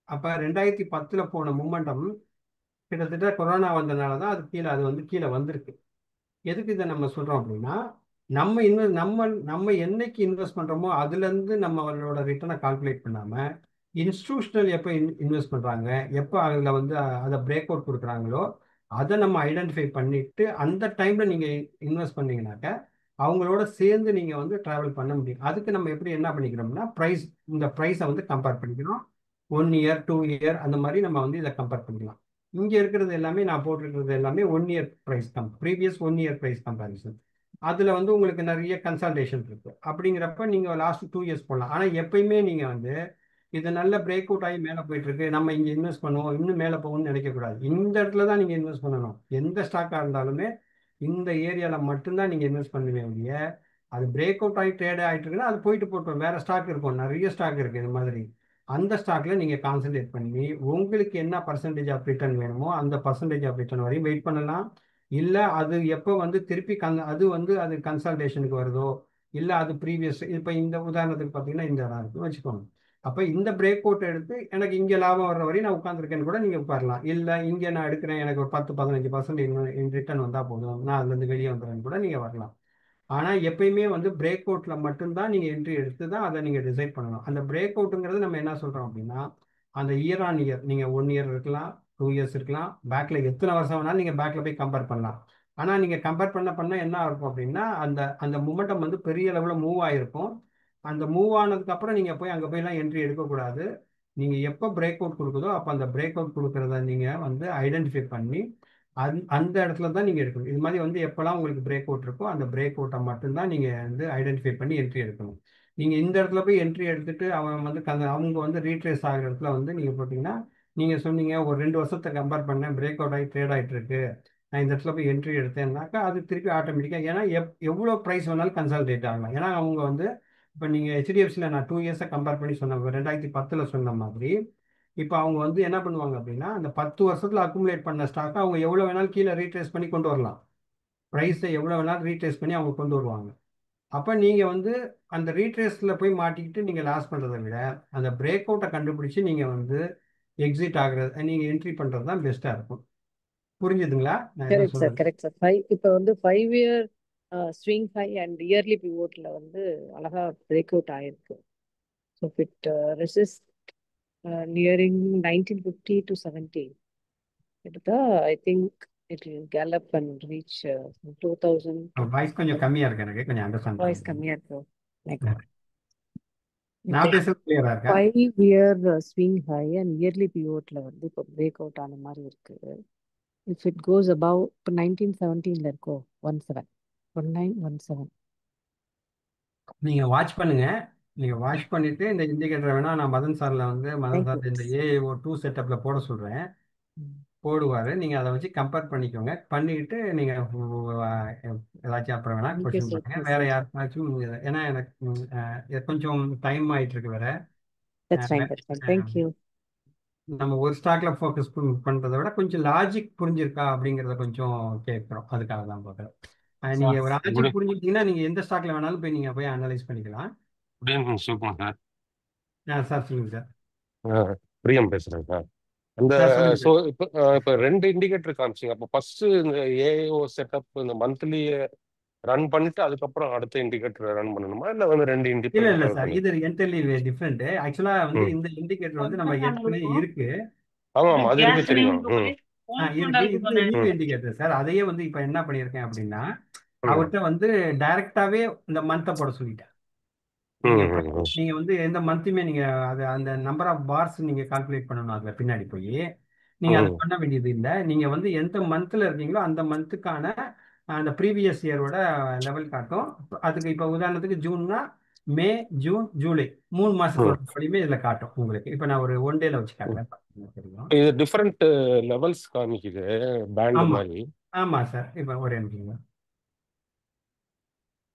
அப்போ 2010 போன மூமெண்டம் கிட்டத்தட்ட கொரோனா வந்தனால தான் அது வந்து கீழே வந்திருக்கு. எதுக்கு இதை நம்ம சொல்கிறோம் அப்படின்னா, நம்ம என்னைக்கு இன்வெஸ்ட் பண்ணுறோமோ அதுலேருந்து நம்மளோட ரிட்டர்னை கால்குலேட் பண்ணாமல், இன்ஸ்டியூஷனல் எப்போ இன்வெஸ்ட் பண்ணுறாங்க, எப்போ அதில் வந்து அதை பிரேக் அவுட் கொடுக்குறாங்களோ அதை நம்ம ஐடென்டிஃபை பண்ணிட்டு அந்த டைமில் நீங்கள் இன்வெஸ்ட் பண்ணீங்கன்னாக்க அவங்களோட சேர்ந்து நீங்கள் வந்து ட்ராவல் பண்ண முடியும். அதுக்கு நம்ம எப்படி என்ன பண்ணிக்கிறோம்னா, இந்த ப்ரைஸை வந்து கம்பேர் பண்ணிக்கிறோம். 1 இயர் 2 இயர் அந்த மாதிரி நம்ம வந்து இதை கம்பேர் பண்ணிக்கலாம். இங்கே இருக்கிறது எல்லாமே நான் போட்டிருக்கிறது எல்லாமே 1 year price previous 1 year price comparison. அதில் வந்து உங்களுக்கு நிறைய கன்சல்டேஷன் இருக்கு. அப்படிங்கிறப்ப நீங்கள் லாஸ்ட் 2 இயர்ஸ் போடலாம். ஆனால் எப்பயுமே நீங்கள் வந்து இது நல்ல பிரேக் அவுட் ஆகி மேலே போயிட்டு இருக்கு, நம்ம இங்கே இன்வெஸ்ட் பண்ணுவோம், இன்னும் மேலே போகணும்னு நினைக்கக்கூடாது. இந்த இடத்துல தான் நீங்கள் இன்வெஸ்ட் பண்ணணும். எந்த ஸ்டாக்காக இருந்தாலுமே இந்த ஏரியாவில் மட்டும்தான் நீங்கள் இன்வெஸ்ட் பண்ணுவீங்க. அது பிரேக் அவுட் ஆகி ட்ரேட் ஆகிட்டு இருக்குன்னா அது போயிட்டு போட்டோம், வேற ஸ்டாக் இருக்கும், நிறைய ஸ்டாக் இருக்குது இது மாதிரி. அந்த ஸ்டாக்ல நீங்கள் கான்சன்ட்ரேட் பண்ணி உங்களுக்கு என்ன பர்சன்டேஜ் ஆஃப் ரிட்டர்ன் வேணுமோ அந்த பர்சன்டேஜ் ஆஃப் ரிட்டர்ன் வரையும் வெயிட் பண்ணலாம். இல்லை அது எப்போ வந்து திருப்பி அது கன்சல்டேஷனுக்கு வருதோ, இல்லை அது ப்ரீவியஸ், இப்போ இந்த உதாரணத்துக்கு பார்த்தீங்கன்னா இந்த இடம் இருக்குன்னு வச்சுக்கோங்க. அப்போ இந்த பிரேக் அவுட் எடுத்து எனக்கு இங்கே லாபம் வர்ற வரையும் நான் உட்காந்துருக்கேன்னு கூட நீங்கள் உட்காரலாம். இல்லை இங்கே நான் எடுக்கிறேன், எனக்கு ஒரு 10-15% ரிட்டர்ன் வந்தால் போதும், நான் அதுலேருந்து வெளியே வந்துடுறேன்னு கூட நீங்கள் வரலாம். ஆனால் எப்பயுமே வந்து பிரேக் அவுட்டில் மட்டும்தான் நீங்கள் என்ட்ரி எடுத்து தான் அதை நீங்கள் டிசைட் பண்ணணும். அந்த பிரேக் அவுட்டுங்கிறது நம்ம என்ன சொல்கிறோம் அப்படின்னா, அந்த இயர் ஆன் இயர் நீங்கள் 1 இயர் இருக்கலாம், 2 இயர்ஸ் இருக்கலாம், பேக்கில் எத்தனை வருஷம் வேணாலும் நீங்கள் பேக்கில் போய் கம்பேர் பண்ணலாம். ஆனால் நீங்கள் கம்பேர் பண்ண என்ன இருக்கும் அப்படின்னா, அந்த அந்த மூமெண்டம் வந்து பெரிய லெவலில் மூவ் ஆகிருக்கும். அந்த மூவ் ஆனதுக்கப்புறம் நீங்கள் போய் அங்கே போய்லாம் என்ட்ரி எடுக்கக்கூடாது. நீங்கள் எப்போ பிரேக் அவுட் கொடுக்குதோ அப்போ அந்த பிரேக் அவுட் கொடுக்குறத நீங்கள் வந்து ஐடென்டிஃபை பண்ணி அந்த இடத்துல தான் நீங்கள் எடுக்கணும். இது மாதிரி வந்து எப்போல்லாம் உங்களுக்கு பிரேக் அவுட் இருக்கோ அந்த பிரேக் அவுட்டை மட்டும்தான் நீங்கள் வந்து ஐடென்டிஃபை பண்ணி என்ட்ரி எடுக்கணும். நீங்கள் இந்த இடத்துல போய் என்ட்ரி எடுத்துட்டு அவன் வந்து அவங்க வந்து ரீட்ரேஸ் ஆகிற இடத்துல வந்து நீங்கள் போட்டிங்கன்னா, நீங்கள் சொன்னீங்க ஒரு 2 வருஷத்தை கம்பேர் பண்ணேன், பிரேக் அவுட் ஆகி ட்ரேட் ஆகிட்டு இருக்கு, நான் இந்த இடத்துல போய் என்ட்ரி எடுத்தேன்னாக்கா அது திருப்பி ஆட்டோமேட்டிக்காக, ஏன்னா எவ்வளோ ப்ரைஸ் வேணாலும் கன்சால்டேட் ஆகலாம். ஏன்னா அவங்க வந்து இப்போ நீங்கள் ஹெச்டிஎஃப்சியில் நான் 2 இயர்ஸை கம்பேர் பண்ணி சொன்ன 2010 சொன்ன மாதிரி இப்போ அவங்க வந்து என்ன பண்ணுவாங்க அப்படின்னா, அந்த 10 வருஷத்துல அக்குமுலேட் பண்ண ஸ்டாக்கை அவங்க எவ்வளோ வேணாலும் கீழே ரீட்ரேஸ் பண்ணி கொண்டு வரலாம். ப்ரைஸை எவ்வளோ வேணாலும் ரீட்ரேஸ் பண்ணி அவங்க கொண்டு வருவாங்க. அப்போ நீங்கள் வந்து அந்த ரீட்ரேஸில் போய் மாட்டிக்கிட்டு நீங்கள் லாஸ் பண்ணுறதை விட அந்த பிரேக் அவுட்டை கண்டுபிடிச்சி நீங்கள் வந்து எக்ஸிட் ஆகுறது, நீங்கள் என்ட்ரி பண்ணுறது தான் பெஸ்ட்டாக இருக்கும். புரிஞ்சுதுங்களா நான் என்ன கரெக்ட் சார், சொல்றது? Correct sir. இப்போ வந்து 5-year swing high and yearly பிவோட்ல வந்து அழகா பிரேக் அவுட் ஆயிருக்கு. So it resist nearing 1950 to 70 எடுத்தா I think it will gallop and reach 2000 voice கொஞ்சம் கம்மியாக இருக்கு, எனக்கு கொஞ்சம் அண்டர்ஸ்டாண்ட் வாய்ஸ் பண்ணுங்க. கம்மியா இருக்கு. லைக் நான் பேசுறது கிளியரா இருக்கா? 5-year swing high and yearly பிவோட்ல வந்து இப்போ பிரேக் அவுட் ஆன மாதிரி இருக்கு. இஃப் இட் கோஸ் அபவ் இப்போ 1917ல இருக்கோ 1917 நீங்கள் வாட்ச் பண்ணுங்க. நீங்கள் வாட்ச் பண்ணிட்டு இந்த இண்டிகேட்டரை வேணா நான் மதன் சார்ல வந்து மதன் தேங்க்யூ. சார் இந்த ஏஐஓ 2 செட்டப்ல போட சொல்றேன், போடுவார். நீங்கள் அதை வச்சு கம்பேர் பண்ணிக்கோங்க. பண்ணிட்டு நீங்கள் ஏதாச்சும் அப்புறம் வேணா தேங்க்யூ கொஸ்டின் சார். பண்ணுங்க. வேற யாருக்காச்சும் ஏன்னா எனக்கு கொஞ்சம் டைம் ஆயிட்டு இருக்கு வேற. That's fine, that's fine. Thank you. நம்ம ஒரு ஸ்டாக்ல ஃபோக்கஸ் பண்றதை விட கொஞ்சம் லாஜிக் புரிஞ்சிருக்கா அப்படிங்கிறத கொஞ்சம் கேட்குறோம். அதுக்காக தான் பார்க்குறோம். நீங்க ஒரு குட் லாஜிக் புரிஞ்சுக்கிட்டீங்கன்னா நீங்க எந்த ஸ்டாக்ல வேணாலும் போய் நீங்க போய் அனலைஸ் பண்ணிக்கலாம். Evening Sivakumar sir. சார் சொல்லுங்க சார். பிரியம் பேசுறேன் சார். அந்த சார் சொல்லுங்க ஸோ சார். இப்போ 2 இண்டிகேட்டர் காமிச்சிங்க. அப்போ ஃபர்ஸ்ட் இந்த ஏஓ செட்டப் இந்த மந்த்லி ரன் பண்ணிட்டு அதுக்கப்புறம் அடுத்த இண்டிகேட்டர் ரன் பண்ணணுமா, இல்லை வந்து 2 இல்ல இண்டிபெண்டா சார், பண்ணி? இது என்டர்லி டிஃப்ரெண்ட். ஆக்சுவலா வந்து இந்த இண்டிகேட்டர் வந்து நம்ம ஏற்கனவே இருக்கு. ஆமா ஆமா, அது இருக்கு தெரியும். இருக்கு. இது நியூ இண்டிகேட்டர் சார். அதையே வந்து இப்ப என்ன பண்ணியிருக்கேன் அப்படின்னா, அவர்கிட்ட வந்து டைரக்டாவே இந்த மந்த்தை போட சொல்லிட்டேன். நீங்க வந்து எந்த மந்த்துமே நீங்க அது அந்த நம்பர் ஆஃப் பார்ஸ் நீங்க கால்குலேட் பண்ணணும். அதுல பின்னாடி போய் நீங்க அதை பண்ண வேண்டியது இல்லை. நீங்க வந்து எந்த மந்த்ல இருக்கீங்களோ அந்த மந்த்துக்கான அந்த ப்ரீவியஸ் இயரோட லெவல் காட்டும். அதுக்கு இப்போ உதாரணத்துக்கு ஜூன்னா மே, ஜூன், ஜூலை 3 மாசத்தோட வழியுமே இதுல காட்டும் உங்களுக்கு. இப்போ நான் ஒரு 1 டேல வச்சு காட்டுறேன், தெரியும். இது டிஃபரெண்ட் லெவல்ஸ் காமிக்குது, பேண்ட் ஆமா மாதிரி. ஆமா சார். இப்போ ஒரே நிமிஷம்.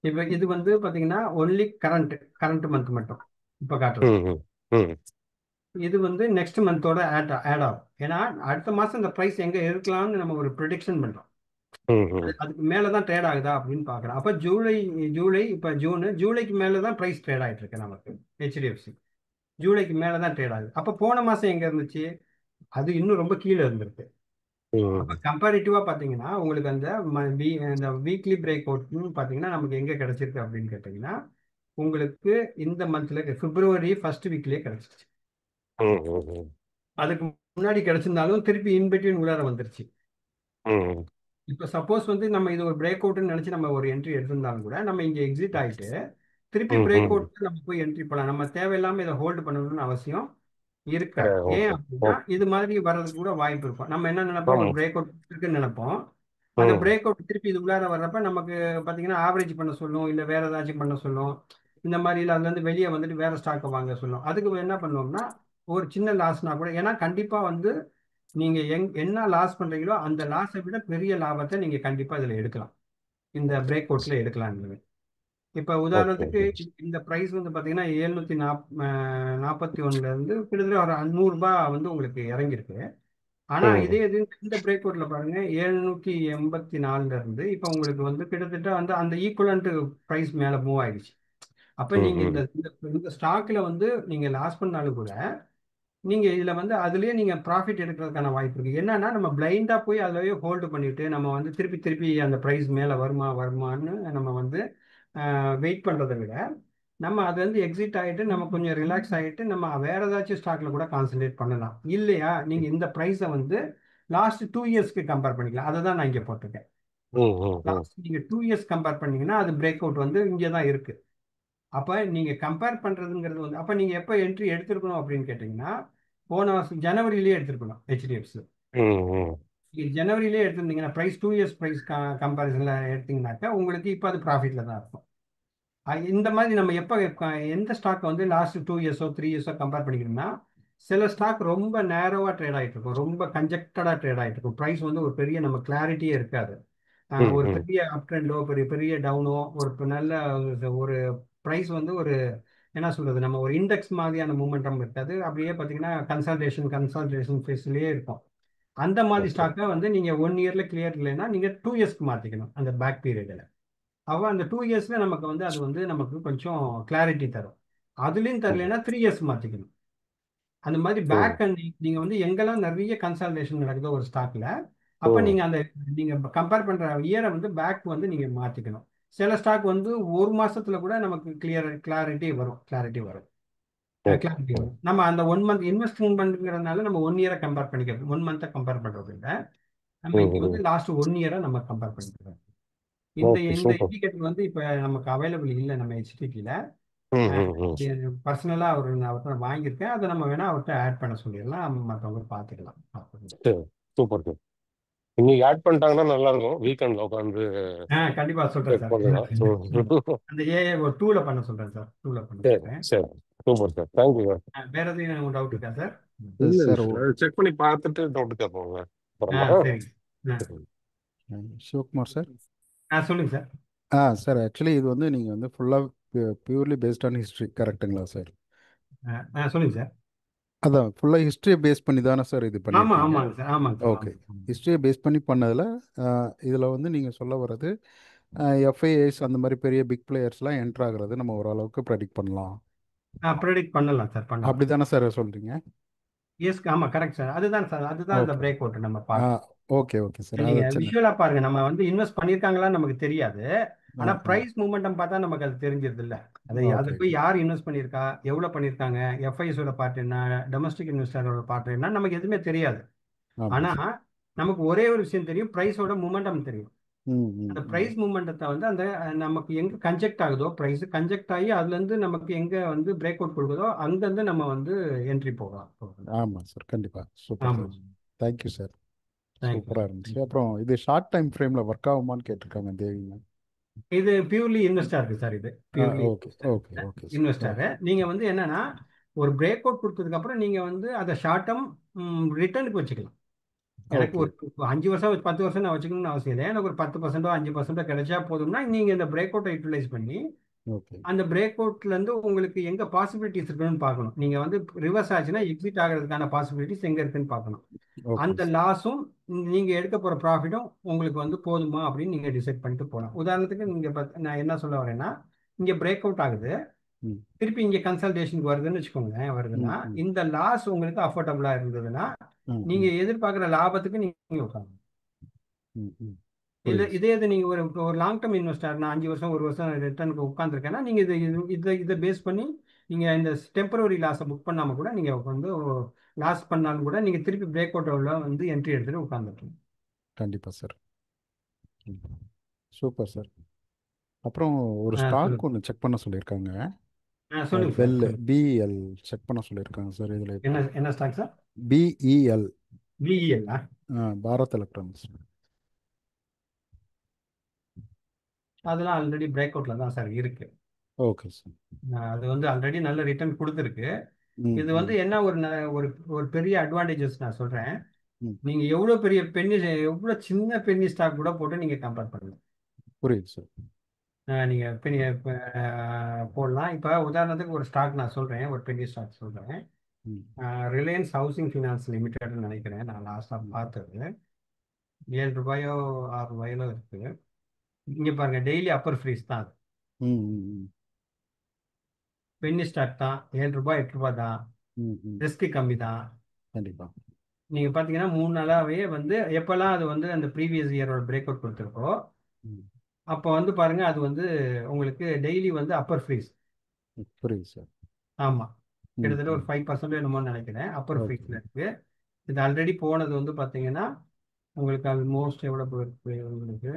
இப்போ இது வந்து பாத்தீங்கன்னா ஒன்லி கரண்ட் மந்த் மட்டும் இப்போ காட்டுறது. இது வந்து நெக்ஸ்ட் மந்தோட ஆட் ஆகும். ஏன்னா அடுத்த மாசம் இந்த பிரைஸ் எங்க இருக்கலாம்னு நம்ம ஒரு ப்ரிடிக்ஷன் பண்றோம். அதுக்கு மேலதான் ட்ரேட் ஆகுதா அப்படின்னு பாக்குறோம். அப்ப ஜூலை இப்ப ஜூலைக்கு மேலதான் பிரைஸ் ட்ரேட் ஆயிட்டு இருக்கு நமக்கு. ஹெச்டிஎஃப்சி ஜூலைக்கு மேலதான் ட்ரேட் ஆகுது. அப்ப போன மாசம் எங்க இருந்துச்சு? அது இன்னும் ரொம்ப கீழே இருந்திருக்கு. அப்ப கம்பேரிட்டிவா பாத்தீங்கன்னா உங்களுக்கு அந்த வீக்லி பிரேக் அவுட்னு பாத்தீங்கன்னா நமக்கு எங்க கிடைச்சிருக்கு அப்படின்னு கேட்டீங்கன்னா, உங்களுக்கு இந்த மந்த்ல பிப்ரவரி ஃபர்ஸ்ட் வீக்லயே கிடைச்சிருச்சு. அதுக்கு முன்னாடி கிடைச்சிருந்தாலும் திருப்பி இன்பிட்வீன் உள்ளார வந்துருச்சு. இப்போ சப்போஸ் வந்து நம்ம இது ஒரு பிரேக் அவுட்னு நினைச்சு நம்ம ஒரு என்ட்ரி எடுத்திருந்தாலும் கூட நம்ம இங்க எக்ஸிட் ஆயிட்டு திருப்பி பிரேக் அவுட் நம்ம போய் என்ட்ரி பண்ணலாம். நம்ம தேவையில்லாம இதை ஹோல்டு பண்ணணும்னு அவசியம் இருக்காது. ஏன் அப்படின்னா இது மாதிரி வர்றதுக்கு கூட வாய்ப்பு இருக்கும். நம்ம என்ன நினைப்போம், ஒரு பிரேக் அவுட் இருக்குன்னு நினைப்போம். அந்த பிரேக் அவுட் திருப்பி இது உள்ளார வர்றப்ப நமக்கு பாத்தீங்கன்னா ஆவரேஜ் பண்ண சொல்லும், இல்ல வேற ஏதாச்சும் பண்ண சொல்லும். இந்த மாதிரி இல்லை அதுல இருந்து வெளியே வந்துட்டு வேற ஸ்டாக்கை வாங்க சொல்லும். அதுக்கு என்ன பண்ணுவோம்னா ஒரு சின்ன லாஸ்னா கூட, ஏன்னா கண்டிப்பா வந்து நீங்க என்ன லாஸ் பண்றீங்களோ அந்த லாஸை விட பெரிய லாபத்தை நீங்க கண்டிப்பா இதுல எடுக்கலாம், இந்த பிரேக் அவுட்ல எடுக்கலாம். இப்ப உதாரணத்துக்கு இந்த பிரைஸ் வந்து பாத்தீங்கன்னா 741 இருந்து கிட்டத்தட்ட ஒரு 100 ரூபாய் வந்து உங்களுக்கு இறங்கியிருக்கு. ஆனா இதே இது இந்த பிரேக் அவுட்ல பாருங்க 784 இருந்து இப்ப உங்களுக்கு வந்து கிட்டத்தட்ட வந்து அந்த ஈக்குவலண்ட் பிரைஸ் மேல மூவ் ஆயிடுச்சு. அப்ப நீங்க இந்த ஸ்டாக்ல வந்து நீங்க லாஸ் பண்ணாலும் கூட நீங்க இதுல வந்து அதுலயே நீங்க ப்ராஃபிட் எடுக்கிறதுக்கான வாய்ப்பு இருக்கு. என்னன்னா நம்ம பிளைண்டா போய் அதுலயே ஹோல்டு பண்ணிட்டு நம்ம வந்து திருப்பி அந்த பிரைஸ் மேல வருமான்னு நம்ம வந்து வெயிட் பண்றதை விட நம்ம அது வந்து எக்ஸிட் ஆகிட்டு நம்ம கொஞ்சம் ரிலாக்ஸ் ஆகிட்டு நம்ம வேற ஏதாச்சும் ஸ்டாக்ல கூட கான்சென்ட்ரேட் பண்ணலாம். இல்லையா நீங்க இந்த ப்ரைஸை வந்து லாஸ்ட் 2 இயர்ஸ்க்கு கம்பேர் பண்ணிக்கலாம். அதை தான் நான் இங்கே போட்டிருக்கேன். லாஸ்ட் நீங்க 2 இயர்ஸ் கம்பேர் பண்ணீங்கன்னா அது பிரேக் அவுட் வந்து இங்கே தான் இருக்கு. அப்ப நீங்க கம்பேர் பண்றதுங்கிறது வந்து அப்ப நீங்க எப்ப என்ட்ரி எடுத்திருக்கணும் அப்படின்னு கேட்டீங்கன்னா போன வருஷம் ஜனவரியிலேயே எடுத்திருக்கணும் ஹெச்டிஎஃப்சி. ஜனவரியிலே எடுத்திருந்தீங்கன்னா ப்ரைஸ் 2 இயர்ஸ் ப்ரைஸ் கம்பேரிசன்ல எடுத்தீங்கன்னாக்கா உங்களுக்கு இப்போ அது ப்ராஃபிட்ல தான் இருக்கும். இந்த மாதிரி நம்ம எப்போ எந்த ஸ்டாக் வந்து லாஸ்ட் 2 இயர்ஸோ 3 இயர்ஸோ கம்பேர் பண்ணிக்கணும்னா, சில ஸ்டாக் ரொம்ப நேரோவாக ட்ரேட் ஆகிட்டு இருக்கும், ரொம்ப கன்ஜெக்டடாக ட்ரேட் ஆகிட்டு இருக்கும். ப்ரைஸ் வந்து ஒரு பெரிய நம்ம கிளாரிட்டியே இருக்காது. ஒரு பெரிய அப் ட்ரெண்டோ பெரிய பெரிய டவுனோ நல்ல ஒரு ப்ரைஸ் வந்து ஒரு என்ன சொல்றது, நம்ம ஒரு இண்டெக்ஸ் மாதிரியான மூமெண்டம் இருக்காது. அப்படியே பார்த்தீங்கன்னா கன்சால்டேஷன் ஃபேஸ்லயே இருக்கும். அந்த மாதிரி ஓகே ஸ்டாக்கை வந்து நீங்கள் 1 இயர்ல கிளியர் இல்லைன்னா நீங்கள் 2 இயர்ஸ்க்கு மாற்றிக்கணும் அந்த பேக் பீரியடில். அவ அந்த 2 இயர்ஸ்ல நமக்கு வந்து அது வந்து நமக்கு கொஞ்சம் கிளாரிட்டி தரும். அதுலேயும் தரலைன்னா 3 இயர்ஸ் மாற்றிக்கணும். அந்த மாதிரி ஓ பேக் அண்ட் நீங்க வந்து எங்கெல்லாம் நிறைய கன்சல்டேஷன் நடக்குதோ ஒரு ஸ்டாக்ல, ஓ அப்ப நீங்க நீங்க கம்பேர் பண்ற இயரை வந்து பேக் வந்து நீங்க மாத்திக்கணும். சில ஸ்டாக் வந்து ஒரு மாசத்துல கூட நமக்கு கிளாரிட்டி வரும். ஓ நம்ம அந்த 1 மந்த் இன்வெஸ்ட்மெண்ட் பண்ணுறதுனால நம்ம 1 இயரை கம்பேர் பண்ணிக்கிறது, 1 மந்த்தை கம்பேர் பண்றது இல்லை. நம்ம இங்க வந்து லாஸ்ட் 1 இயரை நம்ம கம்பேர் பண்ணிக்கிறோம். இந்த ஓகே இந்த சூப்பர். இண்டிகேட்டர் வந்து இப்ப நமக்கு அவைலபிள் இல்லை நம்ம ஹெச்டிபியில். ம் பர்சனலாக அவர்கிட்ட வாங்கியிருக்கேன். அதை நம்ம வேணா அவர்கிட்ட ஆட் பண்ண சொல்லிடலாம், மற்றவங்க பார்த்துக்கலாம். சரி சூப்பர் சார். இன்னைக்கு ஆட் பண்ணிட்டாங்கன்னா நல்லா இருக்கும். வீக்கெண்ட்ல உட்காந்து கண்டிப்பா சொல்றேன் செக் சார். பண்ணலாம். அந்த ஏஐ ஒரு டூல பண்ண சொல்றேன் சார். சரி சரி சூப்பர் சார். Thank you sir. வேற எதுவும் டவுட் இருக்கா சார்? இல்ல சார் செக் பண்ணி பார்த்துட்டு டவுட் கேட்போங்க அப்புறமா. சரி. சிவகுமார் சார். சொல்லுங்க சார். சார் ஆக்சுவலி இது வந்து நீங்கள் வந்து ஃபுல்லாக பியூர்லி பேஸ்ட் ஆன் ஹிஸ்ட்ரி கரெக்டுங்களா சார்? சொல்லுங்க சார். அதான் ஃபுல்லாக ஹிஸ்ட்ரியை பேஸ் பண்ணி தானே சார் இது பண்ணியிருக்கீங்க? ஆமாங்க சார். ஆமாங்க சார். ஓகே, ஹிஸ்ட்ரியை பேஸ் பண்ணி பண்ணதில் இதில் வந்து நீங்கள் சொல்ல வர்றது எஃப்ஐஎஸ் அந்த மாதிரி பெரிய பிக் பிளேயர்ஸ்லாம் என்ட்ரு ஆகுறது நம்ம ஓரளவுக்கு ப்ரெடிக்ட் பண்ணலாம், ப்ரெடிக்ட் பண்ணலாம் சார். அப்படி தானே சார் சொல்கிறீங்க? எஸ், ஆமா கரெக்ட் சார். அதுதான் சார், அதுதான் அந்த ஓகே பிரேக் அவுட் நம்ம பார்க்கணும். Okay sir. நீங்க அதை சின்ன விஷுவலா பாருங்க, நம்ம வந்து இன்வெஸ்ட் பண்ணிருக்காங்களான்னு நமக்கு தெரியாது. ஆனா ஆ பிரைஸ் மூமெண்டம் பார்த்தா நமக்கு அது தெரிஞ்சிருது இல்ல. அது ஓகே போய் யார் இன்வெஸ்ட் பண்ணிருக்கா, எவ்வளவு பண்ணிருக்காங்க, எஃப்ஐஎஸோட பார்ட் என்ன, டொமஸ்டிக் இன்வெஸ்டரோட பார்ட் என்ன, நமக்கு எதுவுமே தெரியாது. ஆமாம் ஆனா சார். நமக்கு ஒரே ஒரு விஷயம் தெரியும், பிரைஸோட மூமெண்டம் தெரியும். அந்த ம் பிரைஸ் மூமெண்டத்தை வந்து அந்த நமக்கு எங்க கன்ஜெக்ட் ஆகுதோ, பிரைஸ் கன்ஜெக்ட் ஆகி அதுல இருந்து நமக்கு எங்க வந்து பிரேக் அவுட் கொடுக்குதோ அங்கிருந்து நம்ம வந்து என்ட்ரி போகலாம். ஆமாம் சார், கண்டிப்பாக. சூப்பர் ஆமா. Sir, thank you sir. தேங்க்யூ. சூப்பராக இருந்துச்சு. அப்புறம் இது ஷார்ட் டைம் ஃப்ரேமில் ஒர்க் ஆகுமான்னு கேட்டிருக்காங்க தேவிங்க. இது பியூர்லி இன்வெஸ்டா இருக்கு சார். இது purely okay okay okay sir. Investor. நீங்க வந்து என்னன்னா ஒரு பிரேக் அவுட் கொடுத்ததுக்கு அப்புறம் நீங்க வந்து அதை ஷார்ட் டேர்ம் ரிட்டர்னுக்கு வச்சுக்கலாம். எனக்கு ஓகே ஒரு 5 வருஷம் 10 வருஷம் நான் வச்சுக்கணும்னு அவசியம் இல்லை. எனக்கு ஒரு 10% 5% கிடைச்சா போதும்னா நீங்க இந்த பிரேக் அவுட்டை யூட்டிலைஸ் பண்ணி ஓகே அந்த பிரேக் அவுட்ல இருந்து உங்களுக்கு எங்க பாசிபிலிட்டிஸ் இருக்குன்னு பார்க்கணும். நீங்க வந்து ரிவர்ஸ் ஆச்சுன்னா எக்ஸிட் ஆகிறதுக்கான பாசிபிலிட்டிஸ் எங்க இருக்குன்னு பார்க்கணும். ஓகே அந்த சார். லாஸும் நீங்க எடுக்க போற ப்ராஃபிட்டும் உங்களுக்கு வந்து போதுமா அப்படின்னு நீங்க டிசைட் பண்ணிட்டு போகலாம். உதாரணத்துக்கு நீங்க நான் என்ன சொல்ல வரேன்னா, இங்க பிரேக் அவுட் ஆகுது, ம் திருப்பி இங்க கன்சல்டேஷனுக்கு வருதுன்னு வச்சுக்கோங்க. வருதுன்னா ம் ம் இந்த லாஸ் உங்களுக்கு அஃபோர்டபுளா இருந்ததுன்னா ம் நீங்க ம் எதிர்பார்க்குற லாபத்துக்கு நீங்க உட்காந்து. ம் ம் இல்ல புரியுது இதே இது நீங்க ஒரு லாங் டர்ம் இன்வெஸ்டர், நான் 5 வருஷம் 1 வருஷம் ரிட்டர்னுக்கு உட்காந்துருக்கேன்னா நீங்க இதை பேஸ் பண்ணி நீங்க இந்த டெம்பரரி லாஸை புக் பண்ணாம கூட நீங்க வந்து லாஸ் பண்ணாலும் கூட நீங்க திருப்பி பிரேக் அவுட்ல வந்து என்ட்ரி எடுத்துட்டு உட்காந்துருக்கீங்க. கண்டிப்பாக சார். Super sir. அப்புறம் ஒரு ஸ்டாக் ஒன்று செக் பண்ண சொல்லியிருக்காங்க. சொல்லுங்க பெல் சார். பிஇஎல் செக் பண்ண சொல்லியிருக்காங்க சார். இதில் என்ன stock sir? BEL, VEL. Bharat Electronics. அதெல்லாம் ஆல்ரெடி பிரேக் அவுட்ல தான் சார் இருக்கு. Okay sir. அது வந்து ஆல்ரெடி நல்ல ரிட்டர்ன் கொடுத்துருக்கு. ம் இது வந்து ம் என்ன ஒரு ஒரு பெரிய அட்வான்டேஜஸ் நான் சொல்றேன். ம் நீங்க எவ்வளவு பெரிய எவ்வளவு சின்ன பென்னி ஸ்டாக் கூட போட்டு நீங்க கம்பேர் பண்ணலாம். புரியுது சார். நீங்க பெரிய போடலாம். இப்போ உதாரணத்துக்கு ஒரு ஸ்டாக் நான் சொல்றேன், ஒரு பெரிய ஸ்டாக் சொல்றேன். ம் ரிலையன்ஸ் ஹவுசிங் ஃபினான்ஸ் லிமிடெட்னு நினைக்கிறேன், நான் லாஸ்டாக பார்த்தது. 7 ரூபாயோ 6 ரூபாயிலோ இருக்கு. இங்க பாருங்க, டெய்லி அப்பர் ஃப்ரீஸ் தான். அது ம் ம் ம் பென்னி ஸ்டாக் தான், 7 ரூபாய் 8 ரூபாய் தான், ம் ம் ரிஸ்க் கம்மி தான். கண்டிப்பாக. நீங்க பாத்தீங்கன்னா 3 நாளாவே வந்து எப்பெல்லாம் அது வந்து அந்த ப்ரீவியஸ் இயரோட பிரேக் அவுட் கொடுத்துருக்கோ ம் அப்போ வந்து பாருங்க அது வந்து உங்களுக்கு டெய்லி வந்து அப்பர் ஃப்ரீஸ். புரியுது சார். ஆமா, ம் கிட்டத்தட்ட ஒரு ம் 5% என்னமோ நினைக்கிறேன் அப்பர் ஓகே ஃப்ரீஸ்ல இருக்கு. இது ஆல்ரெடி போனது வந்து பாத்தீங்கன்னா உங்களுக்கு ஆல்மோஸ்ட் எவ்வளவு இருக்கு உங்களுக்கு.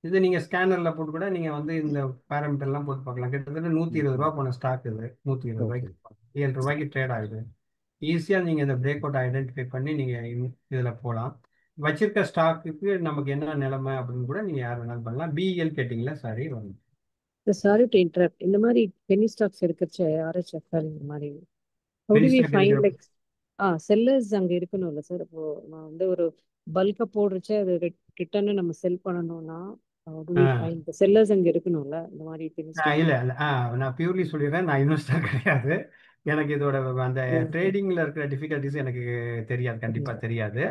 இது நீங்க ஸ்கேனர்ல போட்டு கூட நீங்க வந்து இந்த பேராமீட்டர் எல்லாம் போட்டு பார்க்கலாம். கிட்டத்தட்ட 120 ரூபா போன ஸ்டாக் இது. 120 ஓகே ரூபாய்க்கு 7 ரூபாய்க்கு ட்ரேட் ஆகுது. ஈஸியாக நீங்கள் இந்த பிரேக் அவுட் ஐடென்டிஃபை பண்ணி நீங்கள் இதில் போகலாம். வச்சிருக்க ஸ்டாக்குக்கு நமக்கு என்ன நிலைமை அப்படின்னு கூட நீங்கள் யார் வேணாலும் பண்ணலாம். பிஇஎல் கேட்டிங்களா? சாரி வரும். Sorry to interrupt. இந்த மாதிரி பெனி ஸ்டாக்ஸ் இருக்கிறச்ச ஆர்எச்எஃப்எல் இந்த மாதிரி how do பெனி we ஸ்டாக் find இருக்கிற like செல்லர்ஸ் அங்க இருக்கணும்ல சார்? இப்போ நான் வந்து ஒரு பல்கா போடுறச்ச அது ரிட்டர்ன் நம்ம செல் பண்ணணும்னா how do we find the sellers அங்க இருக்கணும்ல இந்த மாதிரி பெனி ஸ்டாக்? இல்லை இல்லை நான் பியூர்லி சொல்லிடுறேன், நான் இன்வெஸ்டர் கிடையாது. எனக்கு இதோட அந்த ட்ரேடிங்கில் இருக்கிற டிஃபிகல்ட்டிஸ் எனக்கு தெரியாது, கண்டிப்பாக தெரியாது.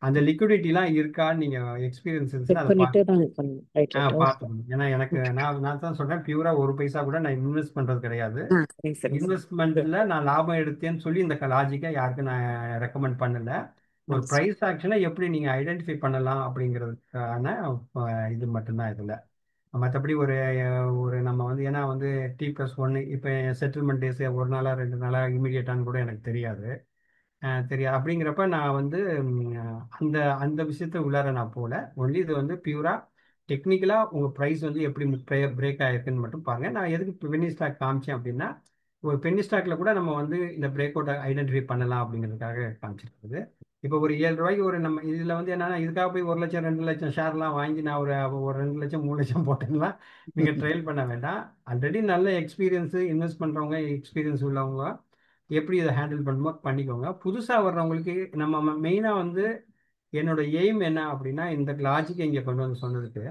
அந்த லிக்விடிட்டிலாம் இருக்கான்னு நீங்கள் எக்ஸ்பீரியன்ஸ் இருந்துச்சுன்னா செக் அதை பண்ணிட்டு தான் பண்ணணும். Right right. ஓகே. பார்த்துக்கணும். ஏன்னா எனக்கு நான் தான் சொல்கிறேன், பியூராக ஒரு பைசா கூட நான் இன்வெஸ்ட் பண்ணுறது கிடையாது. சரி சரி சார். இன்வெஸ்ட்மெண்ட்டில் நான் லாபம் எடுத்தேன்னு சொல்லி இந்த லாஜிக்கை யாருக்கும் நான் ரெக்கமெண்ட் பண்ணல. ஒரு ப்ரைஸ் ஆக்ஷனை எப்படி நீங்கள் ஐடென்டிஃபை பண்ணலாம் அப்படிங்கிறதுக்கான இது மட்டும்தான் இதில். மற்றபடி ஒரு நம்ம வந்து ஏன்னா வந்து T+1 இப்போ செட்டில்மெண்ட் டேஸ் ஒரு நாளா 2 நாளா இமீடியட்டான்னு கூட எனக்கு தெரியாது. தெரியாது. அப்படிங்கிறப்ப நான் வந்து அந்த அந்த விஷயத்த உள்ளார நான் போகல. ஒன்லி இது வந்து பியூரா டெக்னிக்கலாக உங்கள் ப்ரைஸ் வந்து எப்படி பிரேக் ஆகிருக்குன்னு மட்டும் பாருங்கள். நான் எதுக்கு பென்னி ஸ்டாக் காமிச்சேன் அப்படின்னா, ஒரு பென்னி ஸ்டாக்ல கூட நம்ம வந்து இந்த பிரேக் அவுட்டை ஐடென்டிஃபை பண்ணலாம் அப்படிங்கிறதுக்காக காமிச்சிருக்குது. இப்போ ஒரு 7 ரூபாய்க்கு ஒரு நம்ம இதில் வந்து என்னன்னா, இதுக்காக போய் 1 லட்சம் 2 லட்சம் ஷேர்லாம் வாங்கி நான் ஒரு 2 லட்சம் 3 லட்சம் போட்டேன்னா நீங்கள் ட்ரையல் பண்ண வேண்டாம். ஆல்ரெடி நல்ல எக்ஸ்பீரியன்ஸு இன்வெஸ்ட் பண்ணுறவங்க, எக்ஸ்பீரியன்ஸ் உள்ளவங்க எப்படி இதை ஹேண்டில் பண்ணுமோ பண்ணிக்கோங்க. புதுசாக வர்றவங்களுக்கு நம்ம மெயினாக வந்து என்னோட எய்ம் என்ன அப்படின்னா, இந்த லாஜிக்கை இங்கே கொண்டு வந்து சொன்னதுக்கு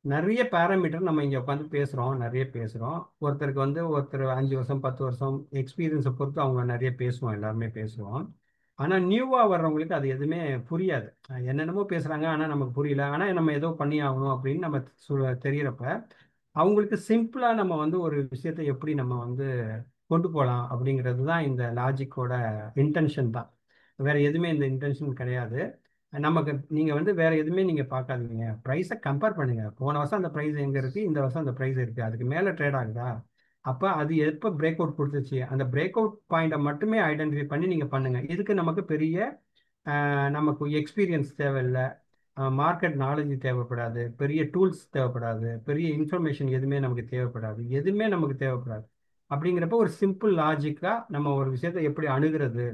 நிறைய பேராமீட்டர் நம்ம இங்கே உட்காந்து பேசுகிறோம், நிறைய பேசுகிறோம். ஒருத்தர் 5 வருஷம் 10 வருஷம் எக்ஸ்பீரியன்ஸை பொறுத்து அவங்க நிறைய பேசுவோம், எல்லாருமே பேசுவோம். ஆனால் நியூவாக வர்றவங்களுக்கு அது எதுவுமே புரியாது. என்னென்னமோ பேசுகிறாங்க, ஆனால் நமக்கு புரியல. ஆனால் நம்ம ஏதோ பண்ணி ஆகணும் அப்படின்னு நம்ம தெரிகிறப்ப அவங்களுக்கு சிம்பிளாக நம்ம வந்து ஒரு விஷயத்தை எப்படி நம்ம வந்து கொண்டு போகலாம் அப்படிங்கிறது தான் இந்த லாஜிக்கோட இன்டென்ஷன் தான். வேற எதுவுமே இந்த இன்டென்ஷன் கிடையாது. நமக்கு நீங்கள் வந்து வேற எதுவுமே நீங்கள் பார்க்காதீங்க, ப்ரைஸை கம்பேர் பண்ணுங்க. போன வருஷம் அந்த ப்ரைஸ் எங்கே இருக்குது, இந்த வருஷம் அந்த ப்ரைஸ் இருக்குது, அதுக்கு மேலே ட்ரேட் ஆகுதா, அப்போ அது எப்போ பிரேக் அவுட் கொடுத்துச்சு, அந்த பிரேக் அவுட் பாயிண்ட்டை மட்டுமே ஐடென்டிஃபை பண்ணி நீங்கள் பண்ணுங்கள். இதுக்கு நமக்கு நமக்கு எக்ஸ்பீரியன்ஸ் தேவையில்லை, மார்க்கெட் நாலேஜ் தேவைப்படாது, பெரிய டூல்ஸ் தேவைப்படாது, பெரிய இன்ஃபர்மேஷன் எதுவுமே நமக்கு தேவைப்படாது. அப்படிங்கிறப்ப ஒரு சிம்பிள் லாஜிக்காக நம்ம ஒரு விஷயத்தை எப்படி அணுகிறது,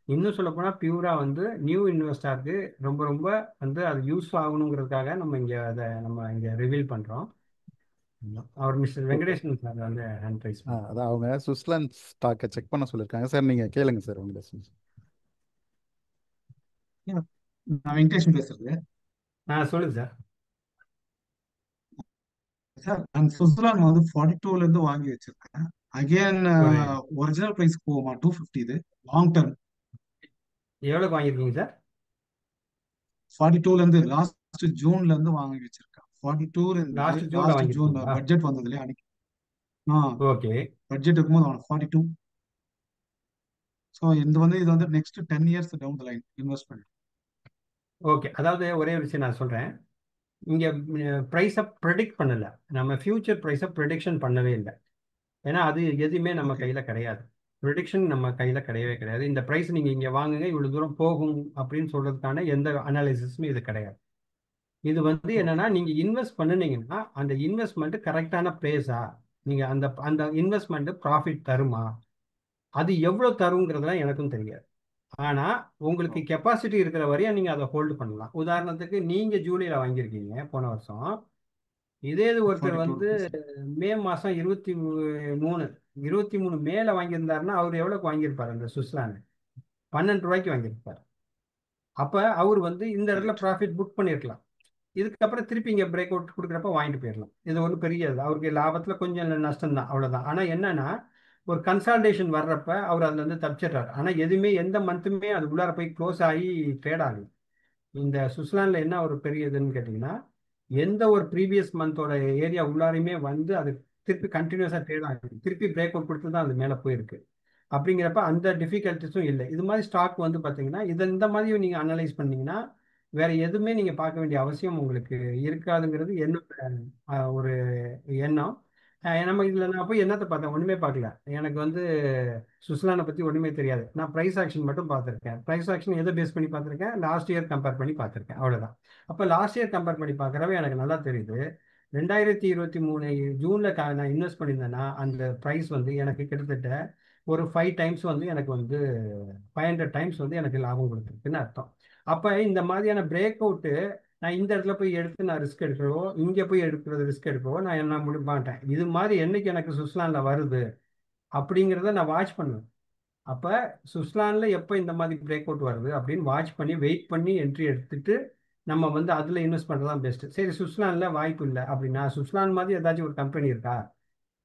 இன்னும் சொல்லப்போனால் பியூராக வந்து நியூ இன்வெஸ்டருக்கு ரொம்ப ரொம்ப வந்து அது யூஸ் ஆகணுங்கிறதுக்காக நம்ம இங்கே ரிவீல் பண்ணுறோம். அவர் மிஸ்டர் வெங்கடேசன் சார் வந்து ஹேண்ட் ரைஸ் அதான் அவங்க சுவிட்சர்லாந்து ஸ்டாக்கை செக் பண்ண சொல்லியிருக்காங்க சார். நீங்கள் கேளுங்க சார் வெங்கடேசன். நான் வெங்கடேஷன் பேசுறது. சொல்லுங்க சார். சார் நான் சுவிட்சர்லாந்து வந்து 42ல இருந்து வாங்கி வச்சிருக்கேன். அகைன் ஒரிஜினல் பிரைஸ் போகுமா 250? இது லாங் டர்ம். எவ்வளோக்கு வாங்கியிருக்கீங்க சார்? 42ல இருந்து லாஸ்ட் ஜூன்ல இருந்து வாங்கி வச்சிருக்கேன். 42 லாஸ்ட் ஜூன் பட்ஜெட் வந்தது இல்லையா அன்னைக்கு. ஓகே, பட்ஜெட் இருக்கும்போது 42. ஸோ இது வந்து next 10 years down the line investment. Okay. அதாவது ஒரே ஒரு விஷயம் நான் சொல்கிறேன், இங்கே ப்ரைஸை ப்ரெடிக்ட் பண்ணலை, நம்ம ஃபியூச்சர் ப்ரைஸை ப்ரெடிக்ஷன் பண்ணவே இல்லை. ஏன்னா அது எதுவுமே நம்ம கையில் கிடையாது. ப்ரெடிக்ஷன் நம்ம கையில் கிடையவே கிடையாது. இந்த ப்ரைஸ் நீங்கள் இங்கே வாங்குங்க, இவ்வளோ தூரம் போகும் அப்படின்னு சொல்கிறதுக்கான எந்த அனாலிசிஸுமே இது கிடையாது. இது வந்து என்னன்னா, நீங்கள் இன்வெஸ்ட் பண்ணுனீங்கன்னா அந்த இன்வெஸ்ட்மெண்ட் கரெக்டான பிளேஸா, நீங்கள் அந்த இன்வெஸ்ட்மெண்ட் ப்ராஃபிட் தருமா, அது எவ்வளோ தருங்கிறதுலாம் எனக்கும் தெரியாது. ஆனால் உங்களுக்கு கெப்பாசிட்டி இருக்கிற வரையும் நீங்கள் அதை ஹோல்டு பண்ணலாம். உதாரணத்துக்கு நீங்கள் ஜூலையில் வாங்கியிருக்கீங்க போன வருஷம், இதே இது ஒருத்தர் வந்து மே மாதம் 23 மேல வாங்கியிருந்தாருன்னா அவர் எவ்வளோக்கு வாங்கியிருப்பார்? அந்த சுவிட்சர்லாந்து 12 ரூபாய்க்கு வாங்கியிருப்பார். அப்போ அவர் வந்து இந்த இடத்துல ப்ராஃபிட் புக் பண்ணியிருக்கலாம். இதுக்கப்புறம் திருப்பி இங்கே பிரேக் அவுட் கொடுக்குறப்ப வாங்கிட்டு போயிடலாம். இது ஒன்றும் பெரிய அவருக்கு லாபத்தில் கொஞ்சம் நஷ்டம் தான், அவ்வளோதான். ஆனால் என்னன்னா, ஒரு கன்சால்டேஷன் வர்றப்ப அவர் அதுல இருந்து தப்பிச்சிடுறாரு. ஆனால் எதுவுமே எந்த மந்த்துமே அது உள்ளார போய் க்ளோஸ் ஆகி ட்ரேட் ஆகுது. இந்த சுவிட்சர்லாண்டில் என்ன ஒரு பெரிய இதுன்னு கேட்டிங்கன்னா, எந்த ஒரு ப்ரீவியஸ் மந்தோட ஏரியா உள்ளாரையுமே வந்து அது திருப்பி கண்டினியூஸாக ட்ரேட் ஆகுது, திருப்பி பிரேக் அவுட் கொடுத்து தான் அது மேலே போயிருக்கு. அப்படிங்கிறப்ப அந்த டிஃபிகல்ட்டிஸும் இல்லை. இது மாதிரி ஸ்டாக் வந்து பார்த்தீங்கன்னா இந்த மாதிரி நீங்கள் அனலைஸ் பண்ணீங்கன்னா வேற எதுவுமே நீங்கள் பார்க்க வேண்டிய அவசியம் உங்களுக்கு இருக்காதுங்கிறது என்னோட ஒரு எண்ணம். நம்ம இதில் நான் போய் என்னத்தை பார்த்தேன், ஒன்றுமே பார்க்கல. எனக்கு வந்து சுவிட்சர்லாண்டை பற்றி ஒன்றுமே தெரியாது. நான் ப்ரைஸ் ஆக்ஷன் மட்டும் பார்த்துருக்கேன். ப்ரைஸ் ஆக்ஷன் எதை பேஸ் பண்ணி பார்த்துருக்கேன்? லாஸ்ட் இயர் கம்பேர் பண்ணி பார்த்துருக்கேன், அவ்வளோதான். அப்போ லாஸ்ட் இயர் கம்பேர் பண்ணி பார்க்குறவே எனக்கு நல்லா தெரியுது. 2023 ஜூனில் நான் இன்வெஸ்ட் பண்ணியிருந்தேன்னா அந்த ப்ரைஸ் வந்து எனக்கு கிட்டத்தட்ட ஒரு 5 டைம்ஸ் வந்து எனக்கு வந்து 500 டைம்ஸ் வந்து எனக்கு லாபம் கொடுத்துருக்குன்னு அர்த்தம். அப்போ இந்த மாதிரியான பிரேக் அவுட்டு நான் இந்த இடத்துல போய் எடுத்து நான் ரிஸ்க் எடுக்கிறவோ, இங்கே போய் எடுக்கிறது ரிஸ்க் எடுக்கவோ நான் என்ன முடிய மாட்டேன். இது மாதிரி என்னைக்கு எனக்கு சுவிட்சர்லாண்டில் வருது அப்படிங்கிறத நான் வாட்ச் பண்ணுவேன். அப்போ சுவிட்சர்லாண்டில் எப்போ இந்த மாதிரி பிரேக் அவுட் வருது அப்படின்னு வாட்ச் பண்ணி வெயிட் பண்ணி என்ட்ரி எடுத்துட்டு நம்ம வந்து அதில் இன்வெஸ்ட் பண்ணுறது தான் பெஸ்ட்டு. சரி, சுவிட்சர்லாண்டில் வாய்ப்பு இல்லை அப்படின்னா சுவிட்சர்லாந்து மாதிரி ஏதாச்சும் ஒரு கம்பெனி இருக்கா,